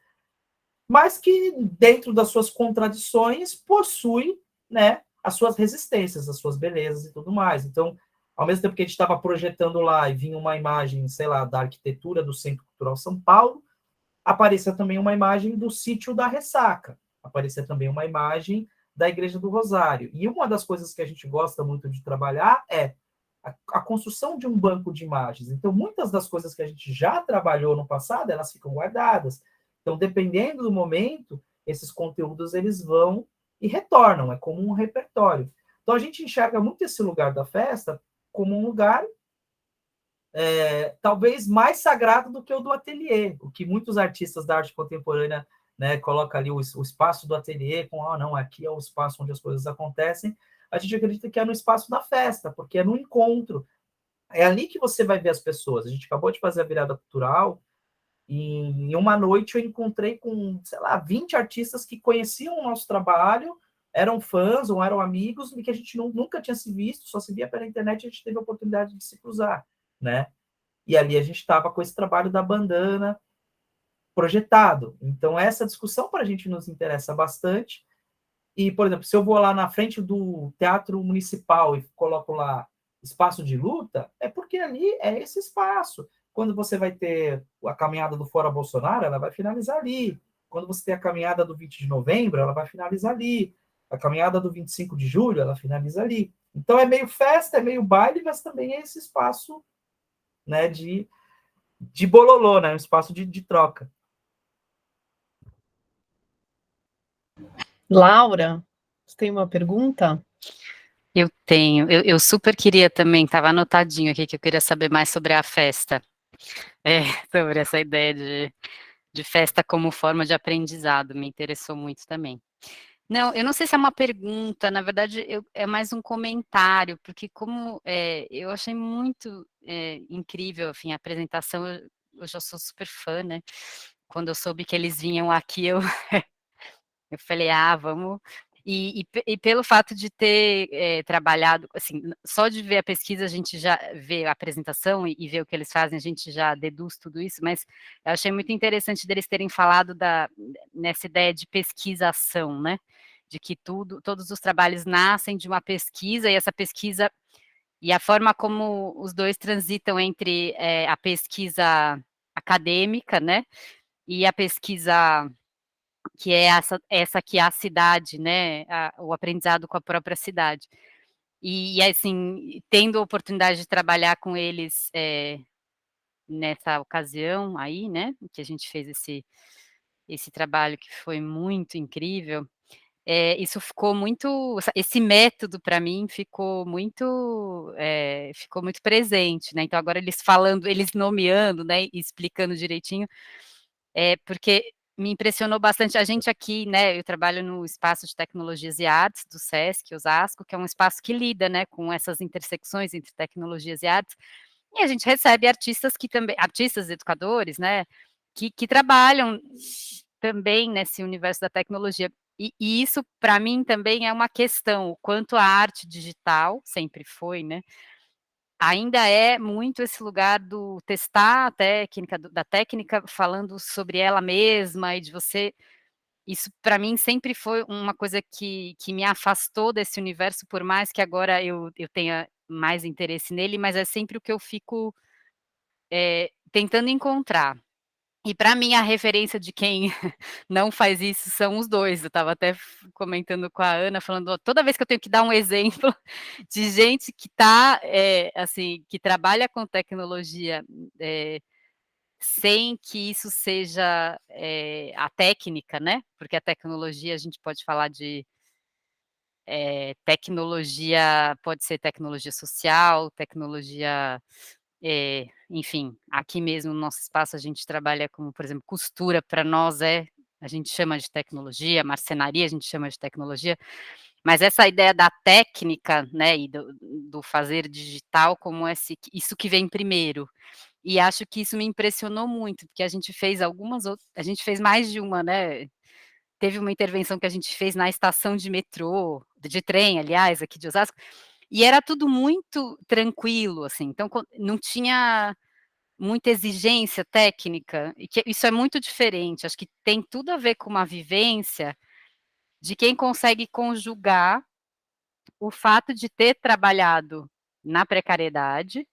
mas que, dentro das suas contradições, possui, né, as suas resistências, as suas belezas e tudo mais. Então, ao mesmo tempo que a gente estava projetando lá e vinha uma imagem, sei lá, da arquitetura do Centro Cultural São Paulo, aparecia também uma imagem do Sítio da Ressaca, aparecia também uma imagem da Igreja do Rosário. E uma das coisas que a gente gosta muito de trabalhar é a construção de um banco de imagens. Então, muitas das coisas que a gente já trabalhou no passado, elas ficam guardadas. Então, dependendo do momento, esses conteúdos eles vão e retornam, é como um repertório. Então, a gente enxerga muito esse lugar da festa como um lugar talvez mais sagrado do que o do ateliê, o que muitos artistas da arte contemporânea, né, colocam ali o espaço do ateliê, com, não, aqui é o espaço onde as coisas acontecem. A gente acredita que é no espaço da festa, porque é no encontro. É ali que você vai ver as pessoas. A gente acabou de fazer a virada cultural, e em uma noite eu encontrei com, sei lá, 20 artistas que conheciam o nosso trabalho, eram fãs ou eram amigos, e que a gente nunca tinha se visto, só se via pela internet, e a gente teve a oportunidade de se cruzar, né? E ali a gente estava com esse trabalho da bandana projetado. Então, essa discussão para a gente nos interessa bastante. E, por exemplo, se eu vou lá na frente do Teatro Municipal e coloco lá espaço de luta, é porque ali é esse espaço. Quando você vai ter a caminhada do Fora Bolsonaro, ela vai finalizar ali. Quando você tem a caminhada do 20 de novembro, ela vai finalizar ali. A caminhada do 25 de julho, ela finaliza ali. Então, é meio festa, é meio baile, mas também é esse espaço, né, de bololô, né, um espaço de troca. Laura, você tem uma pergunta? Eu tenho, eu super queria também, estava anotadinho aqui que eu queria saber mais sobre a festa, sobre essa ideia de festa como forma de aprendizado, me interessou muito também. Não, eu não sei se é uma pergunta, na verdade é mais um comentário, porque como eu achei muito incrível, enfim, a apresentação, eu já sou super fã, né? Quando eu soube que eles vinham aqui, eu falei, vamos. E pelo fato de ter trabalhado, assim, só de ver a pesquisa, a gente já vê a apresentação e ver o que eles fazem, a gente já deduz tudo isso, mas eu achei muito interessante deles terem falado nessa ideia de pesquisação, né? De que todos os trabalhos nascem de uma pesquisa, e essa pesquisa, e a forma como os dois transitam entre a pesquisa acadêmica, né? E a pesquisa que é essa que é a cidade, né, o aprendizado com a própria cidade. E assim, tendo a oportunidade de trabalhar com eles nessa ocasião aí, né, que a gente fez esse trabalho que foi muito incrível, isso ficou muito, esse método para mim ficou muito presente, né, então agora eles nomeando, né, e explicando direitinho, porque me impressionou bastante a gente aqui, né, eu trabalho no Espaço de Tecnologias e Artes do SESC Osasco, que é um espaço que lida, né, com essas intersecções entre tecnologias e artes, e a gente recebe artistas educadores, né, que trabalham também nesse universo da tecnologia, e isso para mim também é uma questão, o quanto a arte digital, sempre foi, né, ainda é muito esse lugar do testar a técnica, da técnica falando sobre ela mesma e de você, isso para mim sempre foi uma coisa que me afastou desse universo, por mais que agora eu tenha mais interesse nele, mas é sempre o que eu fico tentando encontrar. E para mim a referência de quem não faz isso são os dois. Eu estava até comentando com a Ana, falando, toda vez que eu tenho que dar um exemplo de gente que está, assim, que trabalha com tecnologia, sem que isso seja a técnica, né? Porque a tecnologia, a gente pode falar de tecnologia, pode ser tecnologia social, tecnologia, enfim, aqui mesmo no nosso espaço a gente trabalha com, por exemplo, costura, para nós a gente chama de tecnologia, marcenaria a gente chama de tecnologia, mas essa ideia da técnica, né, e do fazer digital como isso que vem primeiro. E acho que isso me impressionou muito, porque a gente fez a gente fez mais de uma, né, teve uma intervenção que a gente fez na estação de metrô, de trem, aliás, aqui de Osasco, e era tudo muito tranquilo, assim, então não tinha muita exigência técnica, e que isso é muito diferente, acho que tem tudo a ver com uma vivência de quem consegue conjugar o fato de ter trabalhado na precariedade,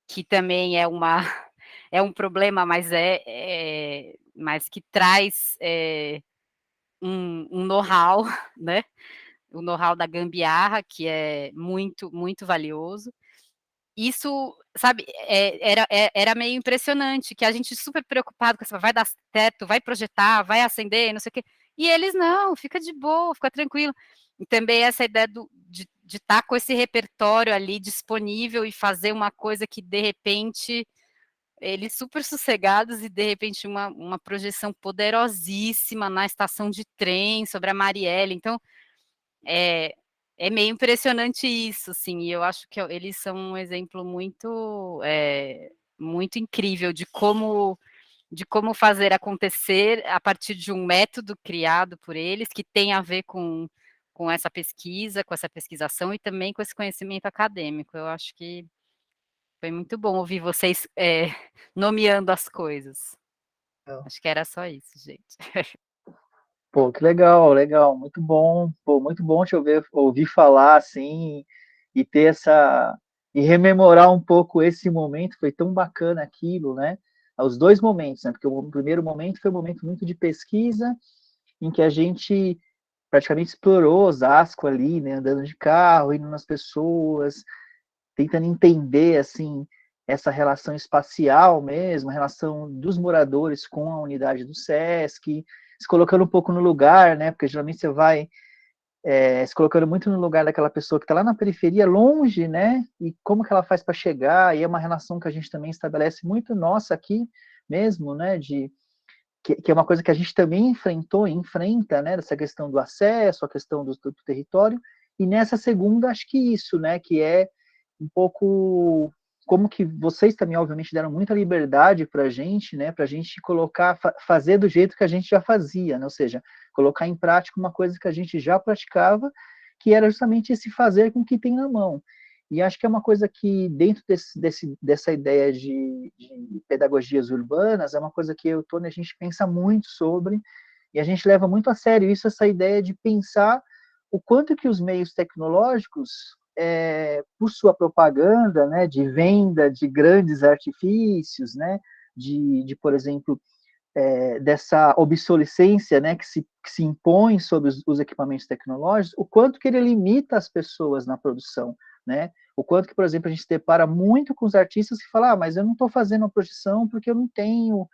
que também é é um problema, mas mas que traz um know-how, né? O know-how da gambiarra, que é muito, muito valioso. Isso, sabe, era meio impressionante, que a gente super preocupado com essa, vai dar certo, vai projetar, vai acender, não sei o quê. E eles não, fica de boa, fica tranquilo. E também essa ideia de estar com esse repertório ali disponível e fazer uma coisa que, de repente, eles super sossegados e, de repente, uma projeção poderosíssima na estação de trem sobre a Marielle. Então, é meio impressionante isso, assim, e eu acho que eles são um exemplo muito, muito incrível de como fazer acontecer a partir de um método criado por eles, que tem a ver com essa pesquisa, com essa pesquisação e também com esse conhecimento acadêmico. Eu acho que foi muito bom ouvir vocês nomeando as coisas. Acho que era só isso, gente. Pô, que legal, legal, muito bom, pô, muito bom te ouvir falar assim e ter e rememorar um pouco esse momento, foi tão bacana aquilo, né? Os dois momentos, né? Porque o primeiro momento foi um momento muito de pesquisa, em que a gente praticamente explorou Osasco ali, né? Andando de carro, indo nas pessoas, tentando entender assim essa relação espacial mesmo, a relação dos moradores com a unidade do SESC, se colocando um pouco no lugar, né? Porque geralmente você vai se colocando muito no lugar daquela pessoa que está lá na periferia, longe, né? E como que ela faz para chegar? E é uma relação que a gente também estabelece muito nossa aqui mesmo, né? Que é uma coisa que a gente também enfrentou e enfrenta, né? Dessa questão do acesso, a questão do território. E nessa segunda, acho que isso, né? Que é um pouco como que vocês também, obviamente, deram muita liberdade para a gente, né? Para a gente colocar, fazer do jeito que a gente já fazia, né? Ou seja, colocar em prática uma coisa que a gente já praticava, que era justamente esse fazer com o que tem na mão. E acho que é uma coisa que, dentro dessa ideia de pedagogias urbanas, é uma coisa que eu e o Tony, a gente pensa muito sobre, e a gente leva muito a sério isso, essa ideia de pensar o quanto que os meios tecnológicos, por sua propaganda, né, de venda de grandes artifícios, né, por exemplo, dessa obsolescência, né, que se impõe sobre os equipamentos tecnológicos, o quanto que ele limita as pessoas na produção, né? O quanto que, por exemplo, a gente se depara muito com os artistas que falam, mas eu não estou fazendo uma projeção porque eu não tenho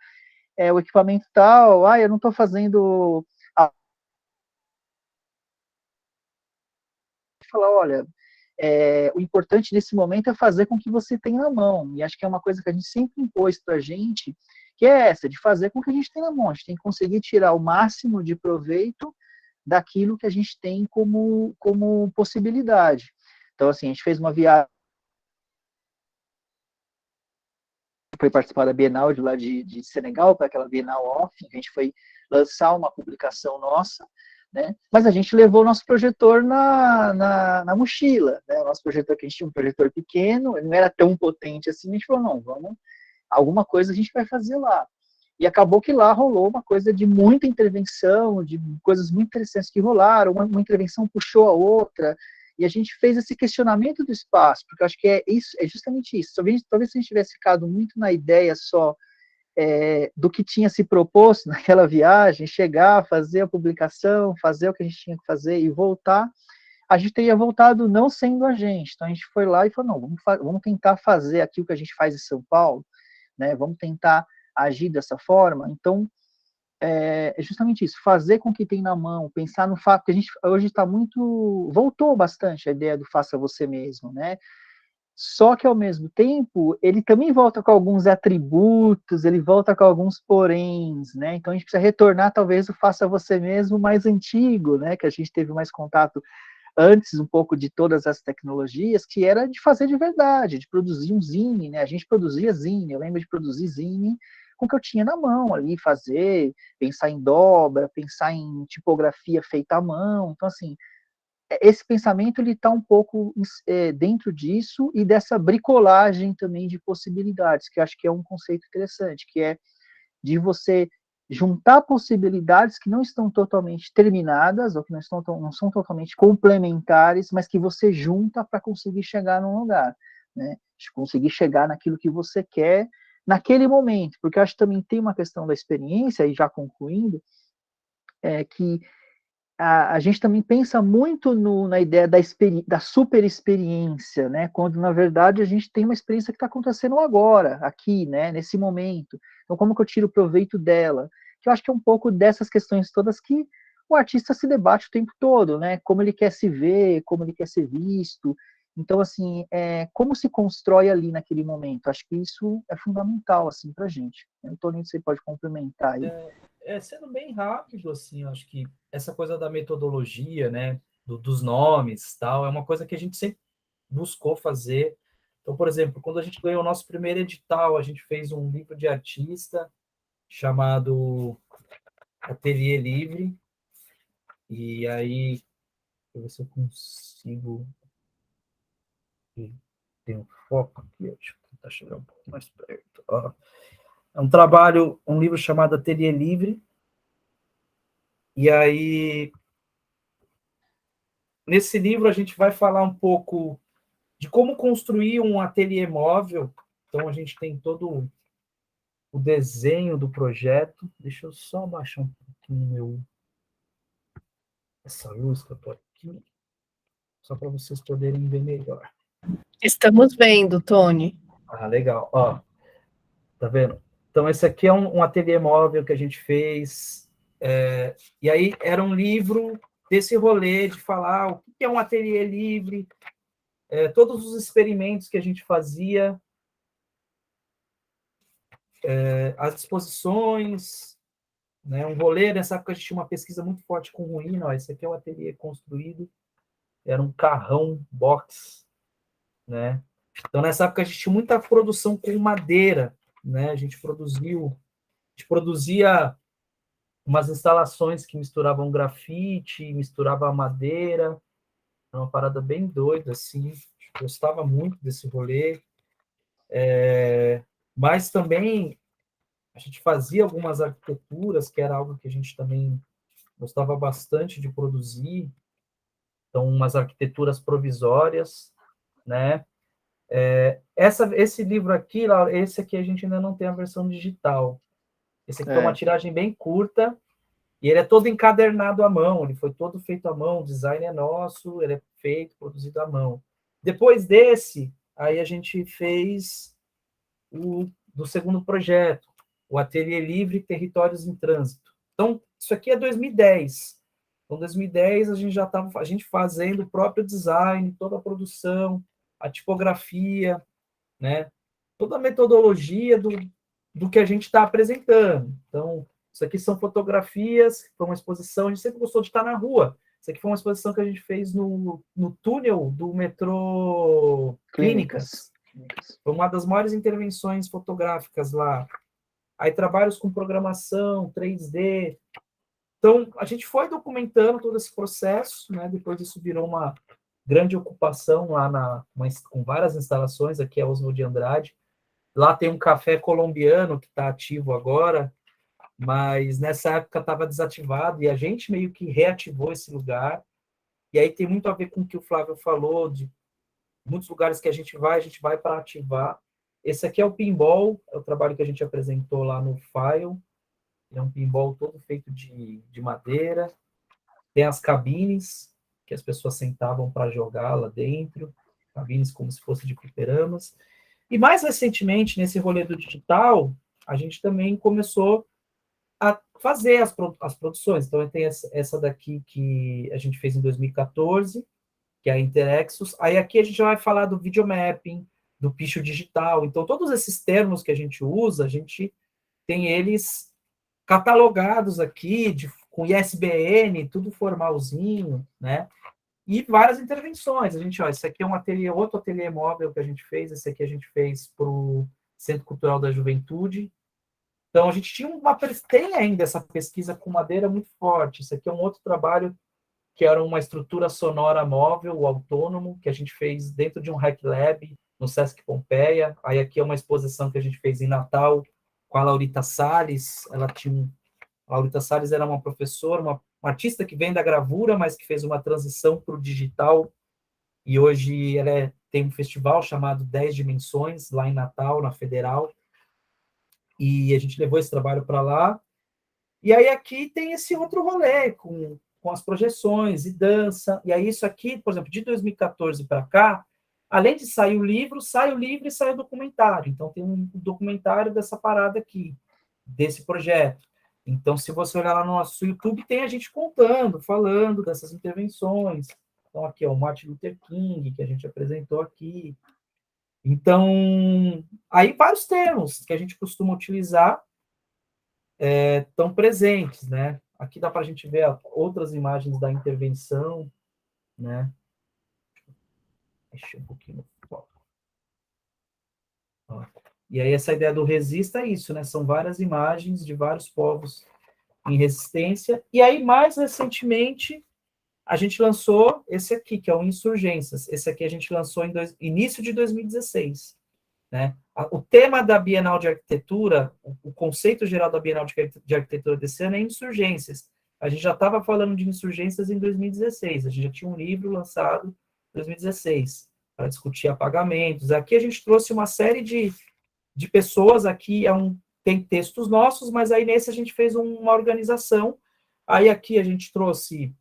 o equipamento tal, eu não estou fazendo... Falar, olha, o importante nesse momento é fazer com que você tenha na mão, e acho que é uma coisa que a gente sempre impôs para a gente, que é essa, de fazer com que a gente tenha na mão, a gente tem que conseguir tirar o máximo de proveito daquilo que a gente tem como possibilidade. Então, assim, a gente fez uma viagem, foi participar da Bienal de lá de Senegal, para aquela Bienal Off, a gente foi lançar uma publicação nossa, né? Mas a gente levou o nosso projetor na mochila, né? O nosso projetor, que a gente tinha um projetor pequeno, ele não era tão potente assim, a gente falou, não, alguma coisa a gente vai fazer lá. E acabou que lá rolou uma coisa de muita intervenção, de coisas muito interessantes que rolaram, uma intervenção puxou a outra, E a gente fez esse questionamento do espaço, porque eu acho que é justamente isso. Talvez se a gente tivesse ficado muito na ideia só do que tinha se proposto naquela viagem, chegar, fazer a publicação, fazer o que a gente tinha que fazer e voltar, a gente teria voltado não sendo a gente. Então a gente foi lá e falou, não, vamos tentar fazer aqui o que a gente faz em São Paulo, né? Vamos tentar agir dessa forma. Então, é justamente isso, fazer com o que tem na mão, pensar no fato que a gente hoje está voltou bastante a ideia do faça você mesmo, né? Só que, ao mesmo tempo, ele também volta com alguns atributos, ele volta com alguns poréns, né? Então, a gente precisa retornar, talvez, o faça você mesmo mais antigo, né? Que a gente teve mais contato antes, um pouco de todas as tecnologias, que era de fazer de verdade, de produzir um zine, né? A gente produzia zine, eu lembro de produzir zine com o que eu tinha na mão ali, fazer, pensar em dobra, pensar em tipografia feita à mão. Então, assim, esse pensamento ele está um pouco dentro disso e dessa bricolagem também de possibilidades, que eu acho que é um conceito interessante, que é de você juntar possibilidades que não estão totalmente terminadas, ou que não são totalmente complementares, mas que você junta para conseguir chegar num lugar, né? Conseguir chegar naquilo que você quer naquele momento, porque eu acho que também tem uma questão da experiência, e já que a gente também pensa muito na ideia da super experiência, né? Quando, na verdade, a gente tem uma experiência que está acontecendo agora, aqui, né? Nesse momento. Então, como que eu tiro proveito dela? Que eu acho que é um pouco dessas questões todas que o artista se debate o tempo todo, né? Como ele quer se ver, como ele quer ser visto. Então, assim, como se constrói ali naquele momento? Acho que isso é fundamental, assim, para a gente. Antônio, você pode complementar aí. Sendo bem rápido, assim, acho que essa coisa da metodologia, né, dos nomes, tal, é uma coisa que a gente sempre buscou fazer. Então, por exemplo, quando a gente ganhou o nosso primeiro edital, a gente fez um livro de artista chamado Ateliê Livre, e aí, deixa eu ver se eu consigo ter um foco aqui, deixa eu tentar chegar um pouco mais perto. Ó. É um livro chamado Ateliê Livre, e aí, nesse livro a gente vai falar um pouco de como construir um ateliê móvel. Então, a gente tem todo o desenho do projeto. Deixa eu só abaixar um pouquinho essa luz que eu estou aqui, só para vocês poderem ver melhor. Estamos vendo, Tony. Ah, legal. Ó, tá vendo? Então, esse aqui é um ateliê móvel que a gente fez. E aí, era um livro desse rolê de falar o que é um ateliê livre, todos os experimentos que a gente fazia, as exposições, né, um rolê. Nessa época a gente tinha uma pesquisa muito forte com ruína. Ó, esse aqui é o ateliê construído, era um carrão box, né? Então, nessa época a gente tinha muita produção com madeira, né? A gente produzia umas instalações que misturavam grafite, misturava madeira, era uma parada bem doida, assim. Eu gostava muito desse rolê. Mas também a gente fazia algumas arquiteturas, que era algo que a gente também gostava bastante de produzir. Então, umas arquiteturas provisórias, né? Esse livro aqui, esse aqui a gente ainda não tem a versão digital. Esse aqui é uma tiragem bem curta, e ele é todo encadernado à mão, ele foi todo feito à mão, o design é nosso, ele é feito, produzido à mão. Depois desse, aí a gente fez do segundo projeto, o Ateliê Livre Territórios em Trânsito. Então, isso aqui é 2010. Então, 2010, a gente já estava fazendo o próprio design, toda a produção, a tipografia, né? Toda a metodologia do que a gente está apresentando. Então, isso aqui são fotografias, foi uma exposição, a gente sempre gostou de estar na rua. Isso aqui foi uma exposição que a gente fez no túnel do metrô Clínicas. Foi uma das maiores intervenções fotográficas lá. Aí trabalhos com programação, 3D. Então, a gente foi documentando todo esse processo, né? Depois isso virou uma grande ocupação lá com várias instalações, aqui é Oswald de Andrade. Lá tem um café colombiano que está ativo agora, mas nessa época estava desativado, e a gente meio que reativou esse lugar. E aí tem muito a ver com o que o Flávio falou, de muitos lugares que a gente vai para ativar. Esse aqui é o pinball, é o trabalho que a gente apresentou lá no File. É um pinball todo feito de madeira. Tem as cabines, que as pessoas sentavam para jogar lá dentro, cabines como se fosse de fliperamas. E mais recentemente, nesse rolê do digital, a gente também começou a fazer as produções. Então, tem essa daqui que a gente fez em 2014, que é a Interexus. Aí aqui a gente vai falar do videomapping, do picho digital. Então, todos esses termos que a gente usa, a gente tem eles catalogados aqui, com ISBN, tudo formalzinho, né? E várias intervenções. A gente, esse aqui é um ateliê, outro ateliê móvel que a gente fez, esse aqui a gente fez para o Centro Cultural da Juventude. Então, a gente tem ainda essa pesquisa com madeira muito forte. Esse aqui é um outro trabalho que era uma estrutura sonora móvel, autônomo, que a gente fez dentro de um Hack Lab, no Sesc Pompeia. Aí aqui é uma exposição que a gente fez em Natal com a Laurita Salles. A Laurita Salles era uma professora, uma artista que vem da gravura, mas que fez uma transição para o digital. E hoje ela tem um festival chamado 10 Dimensões, lá em Natal, na Federal. E a gente levou esse trabalho para lá. E aí aqui tem esse outro rolê, com as projeções e dança. E aí isso aqui, por exemplo, de 2014 para cá, além de sair o livro e sai o documentário. Então tem um documentário dessa parada aqui, desse projeto. Então, se você olhar lá no nosso YouTube, tem a gente contando, falando dessas intervenções. Então, aqui é o Martin Luther King, que a gente apresentou aqui. Então, aí vários termos que a gente costuma utilizar estão presentes, né? Aqui dá para a gente ver outras imagens da intervenção, né? Deixa um pouquinho. Ó. E aí essa ideia do resista é isso, né? São várias imagens de vários povos em resistência. E aí, mais recentemente, a gente lançou esse aqui, que é o Insurgências. Esse aqui a gente lançou em início de 2016. Né? O tema da Bienal de Arquitetura, o conceito geral da Bienal de Arquitetura desse ano é insurgências. A gente já estava falando de insurgências em 2016. A gente já tinha um livro lançado em 2016 para discutir apagamentos. Aqui a gente trouxe uma série de pessoas. Aqui tem textos nossos, mas aí nesse a gente fez uma organização. Aí aqui a gente trouxe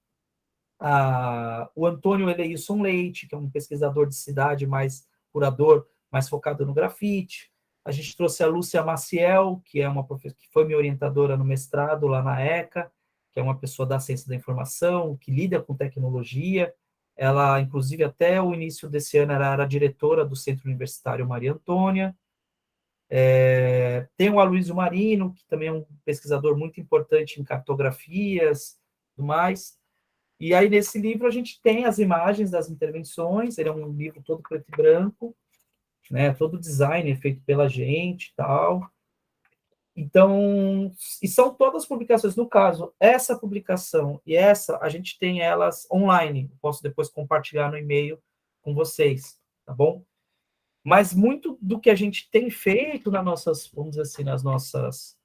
o Antônio Eleilson Leite, que é um pesquisador de cidade, mais curador, mais focado no grafite. A gente trouxe a Lúcia Maciel, que é uma professora que foi minha orientadora no mestrado lá na ECA, que é uma pessoa da ciência da informação, que lida com tecnologia. Ela, inclusive, até o início desse ano, era diretora do Centro Universitário Maria Antônia. Tem o Aloysio Marino, que também é um pesquisador muito importante em cartografias e tudo mais. E aí, nesse livro, a gente tem as imagens das intervenções. Ele é um livro todo preto e branco, né? Todo design é feito pela gente e tal. Então, e são todas publicações. No caso, essa publicação e essa, a gente tem elas online. Eu posso depois compartilhar no e-mail com vocês, tá bom? Mas muito do que a gente tem feito vamos dizer assim, nas nossas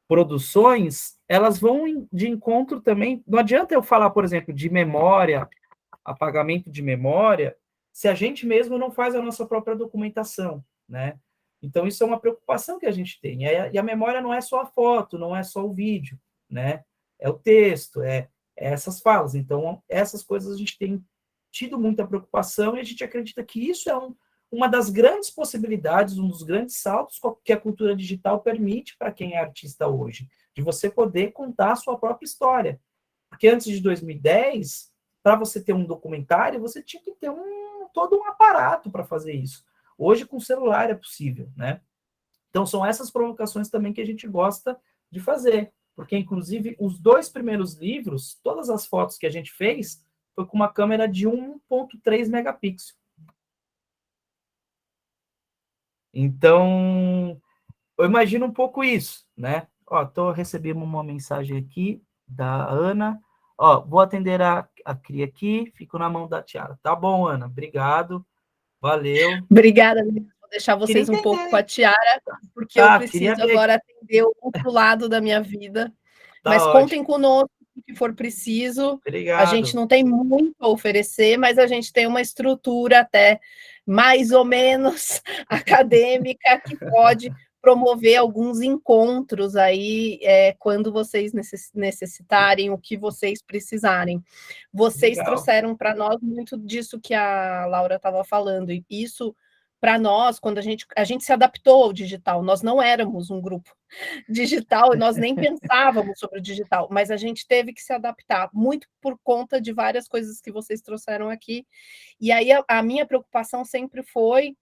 produções, elas vão de encontro também. Não adianta eu falar, por exemplo, de memória, apagamento de memória, se a gente mesmo não faz a nossa própria documentação, né? Então, isso é uma preocupação que a gente tem. E a memória não é só a foto, não é só o vídeo, né? É o texto, é essas falas. Então, essas coisas a gente tem tido muita preocupação e a gente acredita que isso é uma das grandes possibilidades, um dos grandes saltos que a cultura digital permite para quem é artista hoje, de você poder contar a sua própria história. Porque antes de 2010, para você ter um documentário, você tinha que ter todo um aparato para fazer isso. Hoje, com o celular é possível, né? Então, são essas provocações também que a gente gosta de fazer. Porque, inclusive, os 2 primeiros livros, todas as fotos que a gente fez, foi com uma câmera de 1.3 megapixels. Então, eu imagino um pouco isso, né? Ó, recebendo uma mensagem aqui da Ana. Ó, vou atender a Cria aqui, fico na mão da Tiara. Tá bom, Ana, obrigado. Valeu. Obrigada, vou deixar vocês um pouco com a Tiara, porque eu preciso agora atender o outro lado da minha vida. Mas contem conosco, que for preciso. Obrigado. A gente não tem muito a oferecer, mas a gente tem uma estrutura até mais ou menos acadêmica que pode promover alguns encontros aí quando vocês necessitarem, o que vocês precisarem. Vocês trouxeram para nós muito disso que a Laura estava falando, e isso, para nós, quando a gente se adaptou ao digital, nós não éramos um grupo digital, nós nem pensávamos sobre o digital, mas a gente teve que se adaptar, muito por conta de várias coisas que vocês trouxeram aqui, e aí a minha preocupação sempre foi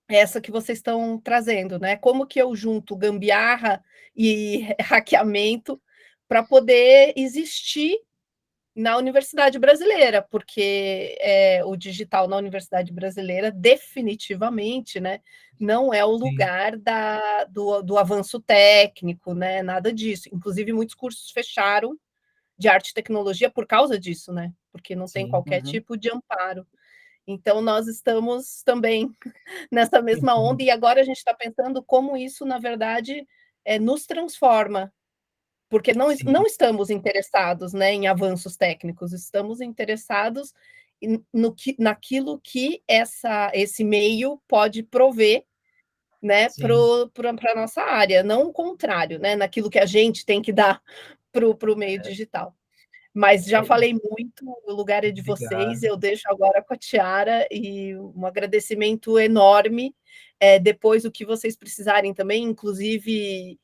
essa que vocês estão trazendo, né? Como que eu junto gambiarra e hackeamento para poder existir na universidade brasileira, porque o digital na universidade brasileira definitivamente, né, não é o lugar do avanço técnico, né? Nada disso. Inclusive, muitos cursos fecharam de arte e tecnologia por causa disso, né? Porque não tem qualquer tipo de amparo. Então, nós estamos também nessa mesma onda, e agora a gente está pensando como isso, na verdade, nos transforma, porque não estamos interessados, né, em avanços técnicos, estamos interessados naquilo que esse meio pode prover, né, para a nossa área, não o contrário, né, naquilo que a gente tem que dar para o meio digital. Mas já falei muito, o lugar é de vocês, eu deixo agora com a Tiara, e um agradecimento enorme. Depois, o que vocês precisarem também, inclusive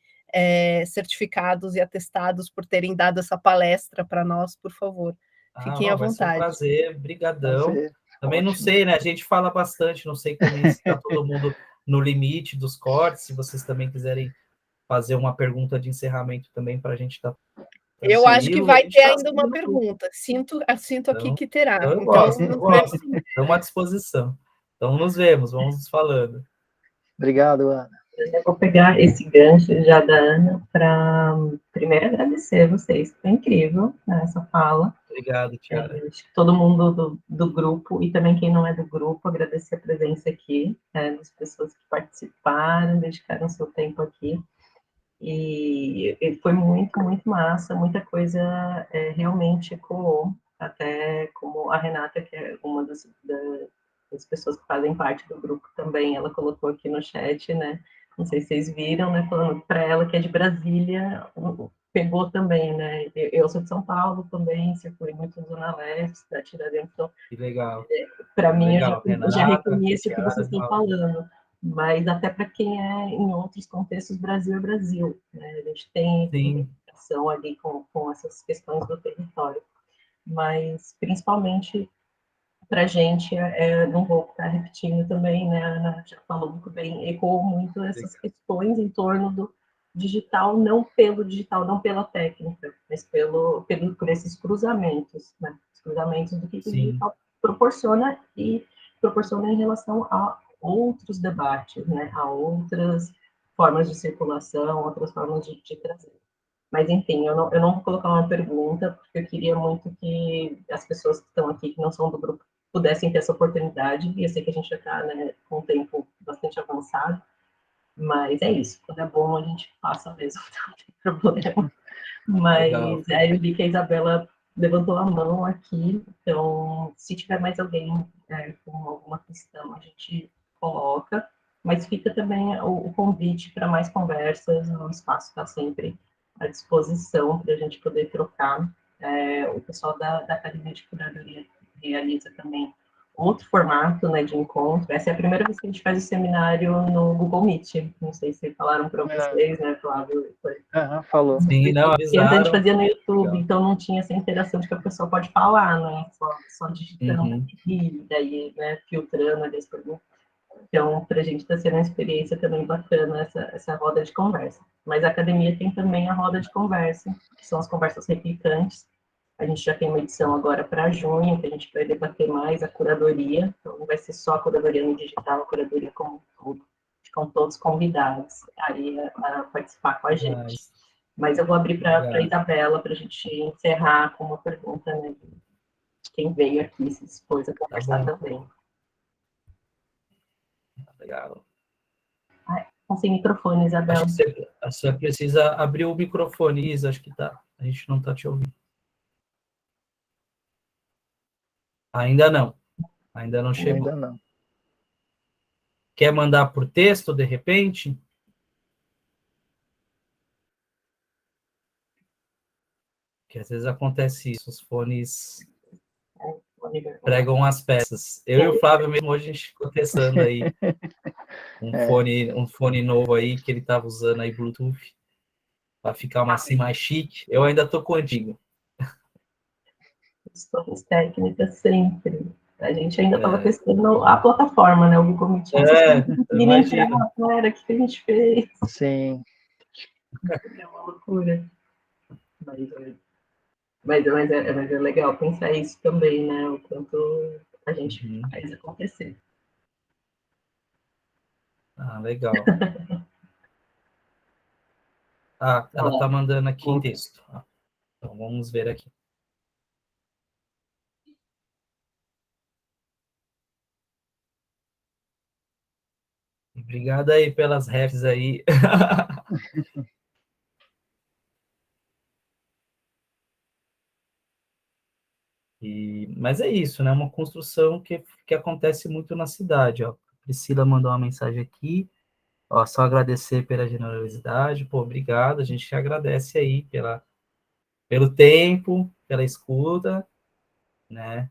certificados e atestados por terem dado essa palestra para nós, por favor, fiquem à vontade. Vai ser um prazer, brigadão. Também Ótimo. não sei, né? A gente fala bastante, não sei também se está todo mundo no limite dos cortes, se vocês também quiserem fazer uma pergunta de encerramento também para a gente estar... Eu acho que vai ter ainda uma pergunta. Sinto aqui que terá. Eu gosto. Estamos à disposição. Então, nos vemos, vamos nos falando. Obrigado, Ana. Eu vou pegar esse gancho já da Ana para primeiro agradecer a vocês, foi incrível, né, essa fala. Obrigado, Tiara. Acho que todo mundo do grupo, e também quem não é do grupo, agradecer a presença aqui, das pessoas que participaram, dedicaram seu tempo aqui. E foi muito, muito massa, muita coisa realmente ecoou, até como a Renata, que é uma das pessoas que fazem parte do grupo também, ela colocou aqui no chat, né, não sei se vocês viram, né, falando para ela que é de Brasília, pegou também, né, eu sou de São Paulo também, circulei muito na Zona Leste, da Tiradentes, então, que legal. Para mim, legal, eu já reconheço o que vocês estão falando, mas até para quem é em outros contextos, Brasil é Brasil, né? A gente tem identificação ali com essas questões do território, mas principalmente para a gente, não vou ficar repetindo também, né? A Ana já falou muito bem, ecoou muito essas questões em torno do digital, não pelo digital, não pela técnica, mas por esses cruzamentos, né? Os cruzamentos do que o digital proporciona em relação a outros debates, né? A outras formas de circulação, outras formas de trazer. Mas, enfim, eu não vou colocar uma pergunta, porque eu queria muito que as pessoas que estão aqui, que não são do grupo, pudessem ter essa oportunidade, e eu sei que a gente já está, né, com um tempo bastante avançado, mas é isso, quando é bom a gente passa mesmo, não tem problema. Mas aí eu vi que a Isabela levantou a mão aqui, então se tiver mais alguém com alguma questão, a gente coloca, mas fica também o convite para mais conversas, o espaço está sempre à disposição para a gente poder trocar. O pessoal da Academia de Curadoria realiza também outro formato, né, de encontro. Essa é a primeira vez que a gente faz o seminário no Google Meet. Não sei se falaram para vocês, né, Flávio? Falou. Sim, não, avisaram. E a gente fazia no YouTube, então não tinha essa interação de que a pessoa pode falar, né, só digitando e daí, né, filtrando ali as perguntas. Então, para a gente está sendo uma experiência também bacana essa roda de conversa. Mas a academia tem também a roda de conversa, que são as conversas replicantes. A gente já tem uma edição agora para junho, que a gente vai debater mais a curadoria. Então, não vai ser só a curadoria no digital, a curadoria como um todo. Ficam todos convidados aí a participar com a gente. Mas eu vou abrir para a Isabela, para a gente encerrar com uma pergunta, né, de quem veio aqui se dispôs a conversar também. Legal. Com sem microfone, Isabela. Acho que você precisa abrir o microfone, Isa, acho que tá. A gente não está te ouvindo. Ainda não. Ainda não chegou. Ainda não. Quer mandar por texto, de repente? Que às vezes acontece isso, os fones pregam as peças. Eu e o Flávio mesmo, hoje a gente ficou testando aí um fone novo aí, que ele estava usando aí Bluetooth, para ficar assim mais chique. Eu ainda tô com o antigo. Questões técnicas sempre. A gente ainda estava testando a plataforma, né? O Google Meet. Imagina. Cara, o que a gente fez? Sim. É uma loucura. Mas é legal pensar isso também, né? O quanto a gente faz acontecer. Ah, legal. Ah, ela está mandando aqui em texto. Então, vamos ver aqui. Obrigado aí pelas refs aí. Mas é isso, né? Uma construção que acontece muito na cidade, ó. Priscila mandou uma mensagem aqui. Ó, só agradecer pela generosidade. Pô, obrigado. A gente agradece aí pelo tempo, pela escuta, né?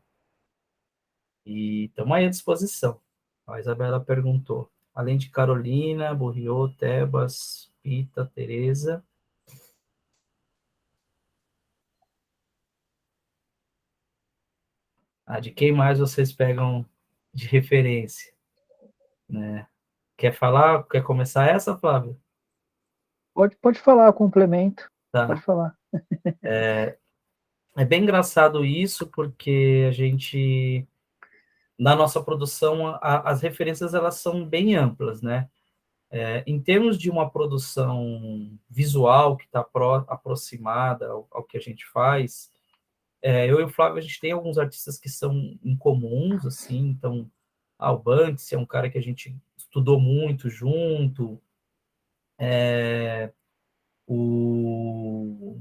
E estamos aí à disposição. A Isabela perguntou. Além de Carolina, Burriô, Tebas, Pita, Tereza. De quem mais vocês pegam de referência, né? Quer falar? Quer começar essa, Flávio? Pode falar, complemento. Tá. Pode falar. É bem engraçado isso, porque a gente, na nossa produção, as referências elas são bem amplas, né? Em termos de uma produção visual que está aproximada ao que a gente faz, eu e o Flávio, a gente tem alguns artistas que são incomuns, assim, então, o Banksy é um cara que a gente estudou muito junto, o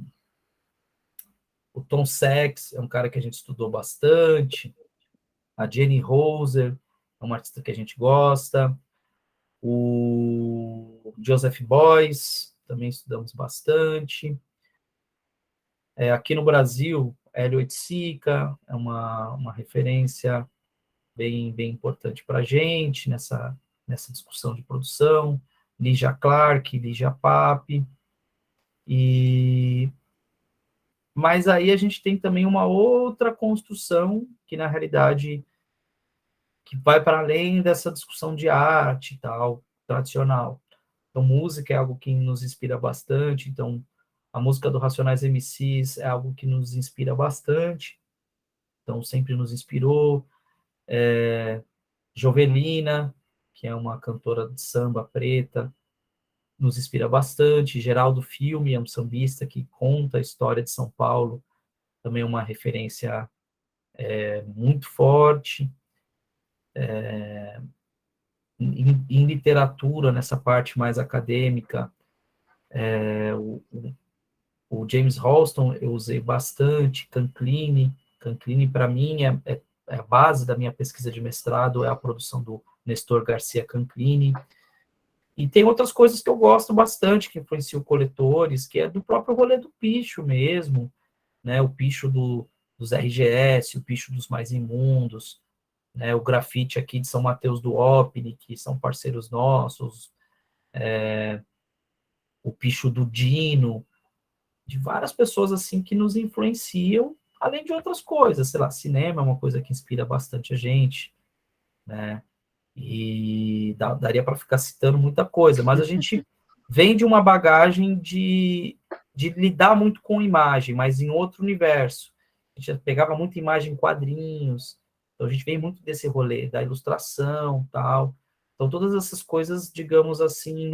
Tom Sachs é um cara que a gente estudou bastante, a Jenny Roser é uma artista que a gente gosta, o Joseph Beuys também estudamos bastante. Aqui no Brasil, Hélio Oiticica é uma referência bem importante para a gente nessa discussão de produção, Lígia Clark, Lígia Pape, mas aí a gente tem também uma outra construção que, na realidade, que vai para além dessa discussão de arte e tal, tradicional. Então, música é algo que nos inspira bastante, então, a música do Racionais MCs é algo que nos inspira bastante, então, sempre nos inspirou. Jovelina, que é uma cantora de samba preta, nos inspira bastante. Geraldo Filme é um sambista que conta a história de São Paulo, também é uma referência muito forte. Em literatura, nessa parte mais acadêmica, o James Halston eu usei bastante, Canclini para mim é a base da minha pesquisa de mestrado, é a produção do Nestor Garcia Canclini. E tem outras coisas que eu gosto bastante, que influenciam coletores, que é do próprio rolê do picho mesmo, né? O picho dos RGS, o picho dos Mais Imundos, né? O grafite aqui de São Mateus do Opini, que são parceiros nossos, o picho do Dino, de várias pessoas assim que nos influenciam, além de outras coisas, sei lá, cinema é uma coisa que inspira bastante a gente, né? E daria para ficar citando muita coisa, mas a gente vem de uma bagagem de lidar muito com imagem, mas em outro universo. A gente pegava muita imagem em quadrinhos, então a gente vem muito desse rolê, da ilustração, tal. Então todas essas coisas, digamos assim,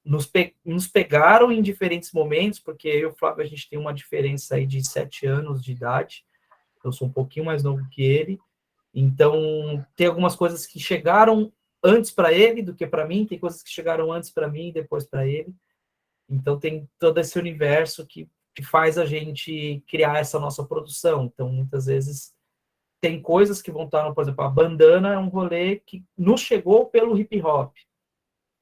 nos pegaram em diferentes momentos, porque eu e o Flávio, a gente tem uma diferença aí de 7 anos de idade, eu sou um pouquinho mais novo que ele, então tem algumas coisas que chegaram antes para ele do que para mim, tem coisas que chegaram antes para mim e depois para ele, então tem todo esse universo que faz a gente criar essa nossa produção, então muitas vezes tem coisas que vão estar, por exemplo, a bandana é um rolê que nos chegou pelo hip hop,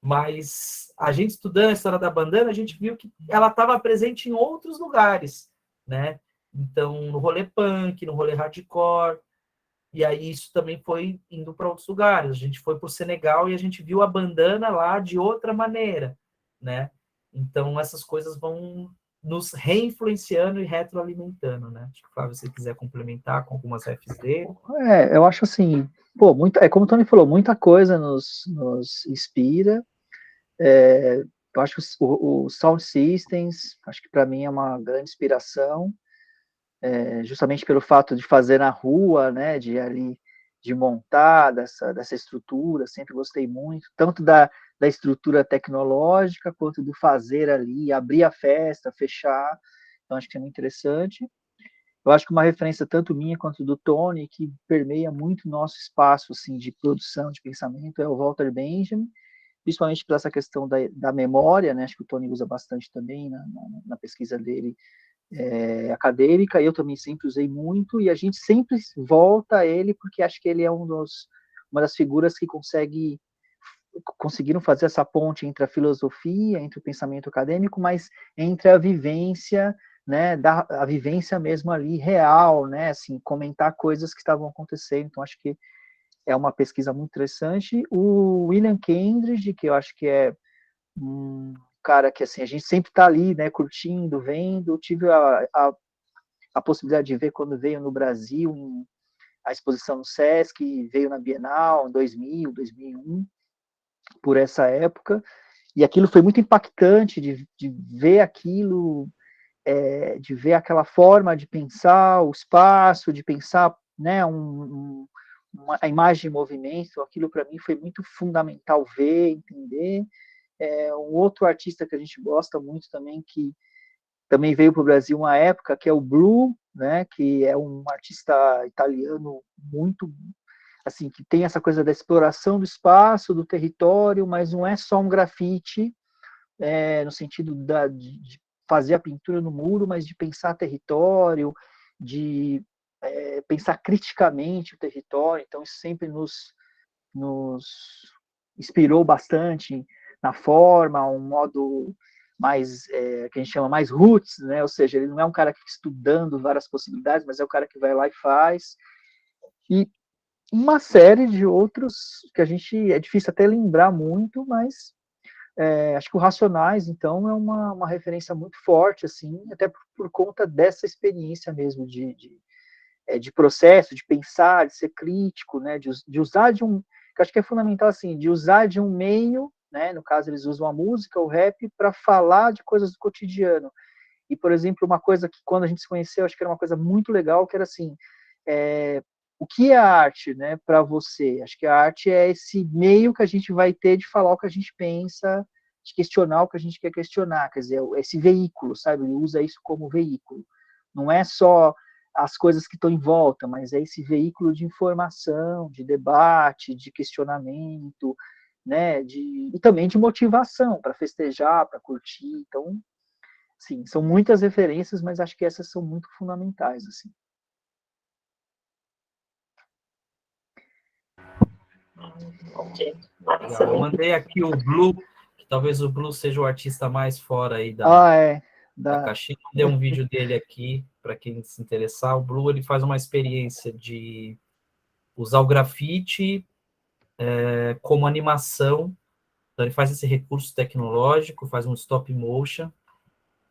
mas a gente estudando a história da bandana, a gente viu que ela estava presente em outros lugares, né? Então, no rolê punk, no rolê hardcore, e aí isso também foi indo para outros lugares. A gente foi para o Senegal e a gente viu a bandana lá de outra maneira, né? Então, essas coisas vão nos reinfluenciando e retroalimentando, né? Acho que, Flávio, se você quiser complementar com algumas refs dele. Eu acho assim, pô, como o Tony falou, muita coisa nos inspira. Eu acho que o Sound Systems, acho que para mim é uma grande inspiração, justamente pelo fato de fazer na rua, né, de montar dessa estrutura, sempre gostei muito, tanto da estrutura tecnológica, quanto do fazer ali, abrir a festa, fechar, então acho que é muito interessante. Eu acho que uma referência tanto minha quanto do Tony, que permeia muito o nosso espaço assim, de produção, de pensamento, é o Walter Benjamin, principalmente por essa questão da memória, né? Acho que o Tony usa bastante também na pesquisa dele acadêmica, eu também sempre usei muito, e a gente sempre volta a ele, porque acho que ele é uma das figuras que conseguiram fazer essa ponte entre a filosofia, entre o pensamento acadêmico, mas entre a vivência, né, a vivência mesmo ali real, né, assim, comentar coisas que estavam acontecendo. Então acho que é uma pesquisa muito interessante. O William Kendrick, que eu acho que é um cara que assim a gente sempre está ali, né, curtindo, vendo. Tive a possibilidade de ver quando veio no Brasil a exposição no Sesc, veio na Bienal em 2000, 2001, por essa época, e aquilo foi muito impactante de ver aquilo, de ver aquela forma de pensar o espaço, de pensar, né, a imagem em movimento. Aquilo para mim foi muito fundamental ver, entender. Um outro artista que a gente gosta muito também, que também veio para o Brasil uma época, que é o Blue, né, que é um artista italiano muito, assim, que tem essa coisa da exploração do espaço, do território, mas não é só um grafite, no sentido de fazer a pintura no muro, mas de pensar território, de pensar criticamente o território. Então isso sempre nos inspirou bastante na forma, um modo mais, que a gente chama mais roots, né? Ou seja, ele não é um cara que fica estudando várias possibilidades, mas é o cara que vai lá e faz. E uma série de outros que a gente, é difícil até lembrar muito, mas acho que o Racionais, então, é uma referência muito forte, assim, até por conta dessa experiência mesmo de processo, de pensar, de ser crítico, né, de usar que eu acho que é fundamental, assim, de usar de um meio, né, no caso eles usam a música, o rap, para falar de coisas do cotidiano. E, por exemplo, uma coisa que quando a gente se conheceu, acho que era uma coisa muito legal, que era assim, o que é a arte, né, para você? Acho que a arte é esse meio que a gente vai ter de falar o que a gente pensa, de questionar o que a gente quer questionar, quer dizer, esse veículo, sabe? Ele usa isso como veículo. Não é só as coisas que estão em volta, mas é esse veículo de informação, de debate, de questionamento, né? E também de motivação para festejar, para curtir. Então, sim, são muitas referências, mas acho que essas são muito fundamentais, assim. Ok. Legal. Eu mandei aqui o Blue, que talvez o Blue seja o artista mais fora aí da caixinha. Mandei um vídeo dele aqui, para quem se interessar. O Blue, ele faz uma experiência de usar o grafite como animação. Então, ele faz esse recurso tecnológico, faz um stop motion,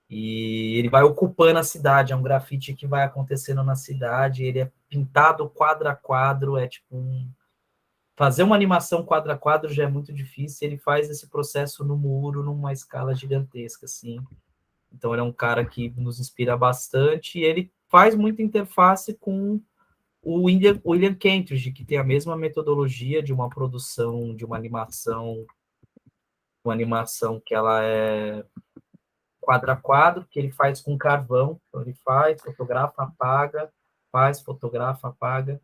e ele vai ocupando a cidade. É um grafite que vai acontecendo na cidade, ele é pintado quadro a quadro, é tipo fazer uma animação quadro a quadro já é muito difícil, ele faz esse processo no muro, numa escala gigantesca, assim. Então, ele é um cara que nos inspira bastante, e ele faz muita interface com o William Kentridge, que tem a mesma metodologia de uma produção, de uma animação que ela é quadro a quadro, que ele faz com carvão. Então, ele faz, fotografa, apaga, faz, fotografa, apaga.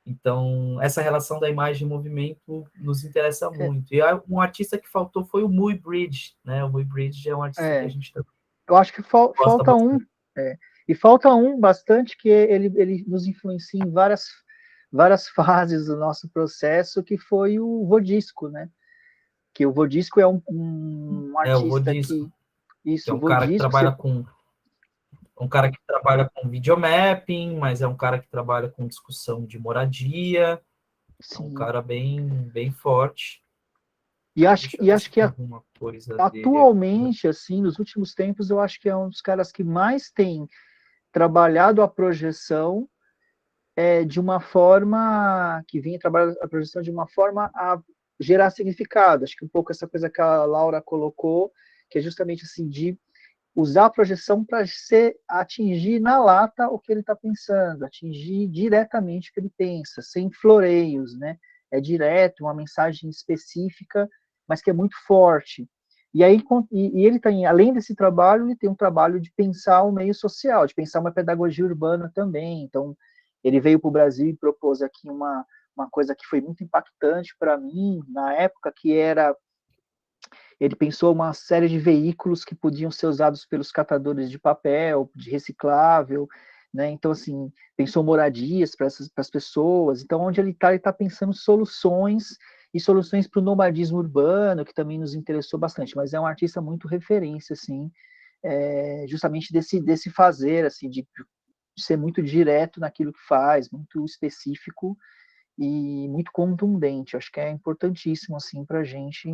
Então, essa relação da imagem e movimento nos interessa muito. E um artista que faltou foi o Muybridge, né? O Muybridge é um artista que a gente também eu acho que falta um, e falta um bastante, que ele nos influencia em várias várias fases do nosso processo, que foi o Vodisco, né? Que o Vodisco é um É o artista Vodisco, que... que é Isso, um cara que Vodisco... trabalha com... Um cara que trabalha com videomapping, mas é um cara que trabalha com discussão de moradia. É um cara bem forte. E acho que alguma coisa atualmente, assim, nos últimos tempos, eu acho que é um dos caras que mais tem trabalhado a projeção de uma forma que vinha trabalhar a projeção de uma forma a gerar significado. Acho que um pouco essa coisa que a Laura colocou, que é justamente assim, de usar a projeção para atingir na lata o que ele está pensando, atingir diretamente o que ele pensa, sem floreios, né? É direto, uma mensagem específica, mas que é muito forte. E aí, ele tem, além desse trabalho, ele tem um trabalho de pensar o meio social, de pensar uma pedagogia urbana também. Então, ele veio para o Brasil e propôs aqui uma coisa que foi muito impactante para mim, na época, que era... Ele pensou uma série de veículos que podiam ser usados pelos catadores de papel, de reciclável, né? Então, assim, pensou moradias para as pessoas. Então, onde ele está pensando soluções para o nomadismo urbano, que também nos interessou bastante. Mas é um artista muito referência, assim, justamente desse fazer, assim, de ser muito direto naquilo que faz, muito específico e muito contundente. Acho que é importantíssimo, assim, para a gente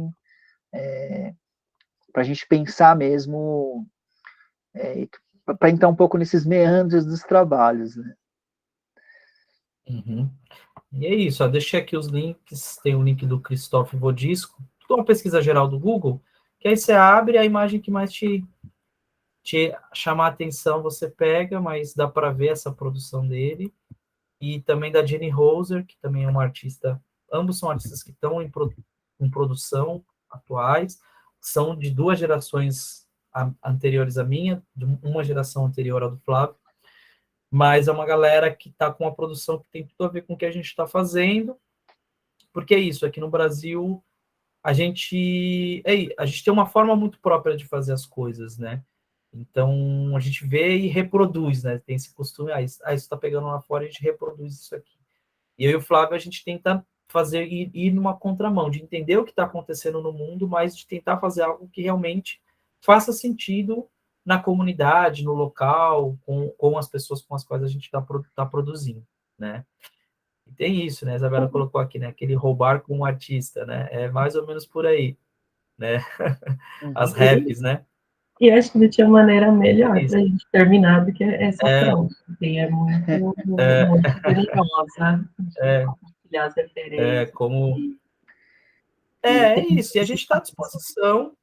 pensar mesmo, para entrar um pouco nesses meandros dos trabalhos, né? Uhum. E é isso, ó, deixei aqui os links, tem o link do Christophe Vodisco, tudo uma pesquisa geral do Google, que aí você abre a imagem que mais te chamar a atenção, você pega, mas dá para ver essa produção dele, e também da Jenny Hoser, que também é uma artista, ambos são artistas que estão em produção atuais, são de duas gerações anteriores à minha, de uma geração anterior à do Flávio, mas é uma galera que está com uma produção que tem tudo a ver com o que a gente está fazendo, porque é isso, aqui no Brasil, a gente tem uma forma muito própria de fazer as coisas, né? Então, a gente vê e reproduz, né? Tem esse costume, isso está pegando lá fora, a gente reproduz isso aqui. E eu e o Flávio, a gente tenta ir numa contramão, de entender o que está acontecendo no mundo, mas de tentar fazer algo que realmente faça sentido na comunidade, no local, com as pessoas com as quais a gente está produzindo, né? E tem isso, né? A Isabela colocou aqui, né? Aquele roubar com um artista, né? É mais ou menos por aí, né? As raps, né? E acho que não tinha maneira melhor para a gente terminar do que essa pronta. Porque é muito generosa compartilhar as referências. É isso, e a gente está à disposição.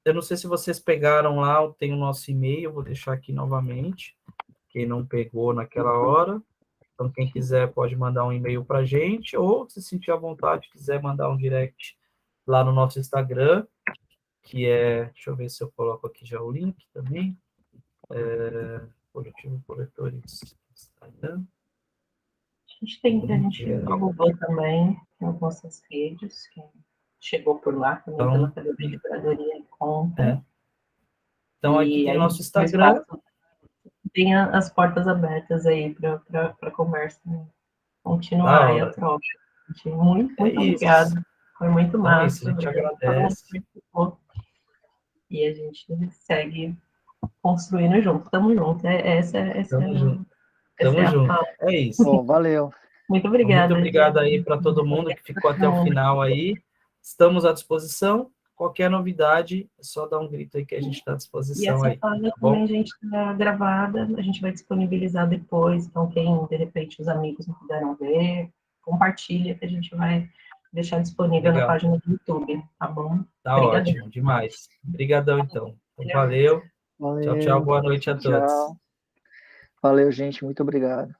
Eu não sei se vocês pegaram lá, tem o nosso e-mail, vou deixar aqui novamente, quem não pegou naquela hora. Então, quem quiser pode mandar um e-mail para a gente, ou se sentir à vontade, quiser mandar um direct lá no nosso Instagram, que é, deixa eu ver se eu coloco aqui já o link também, Coletivo Coletores Instagram. A gente divulgou também nas nossas redes, quem chegou por lá também pela Academia de Curadoria e Conta. Então, aqui tem o nosso Instagram. Tem as portas abertas aí para conversa, né? Continuar aí a troca. Muito obrigada. Foi muito massa. A gente agradece. E a gente segue construindo junto. Tamo junto. Tamo junto. É isso. Bom, valeu. Muito obrigada. Muito obrigado aí para todo mundo que ficou até o final aí. Estamos à disposição. Qualquer novidade, é só dar um grito aí que a gente está à disposição. E essa fala também, a gente está gravada, a gente vai disponibilizar depois. Então, quem, de repente, os amigos não puderam ver, compartilha, que a gente vai deixar disponível na página do YouTube, tá bom? Tá ótimo, demais. Obrigadão, então. Valeu. Tchau, tchau. Boa noite a todos. Valeu, gente. Muito obrigado.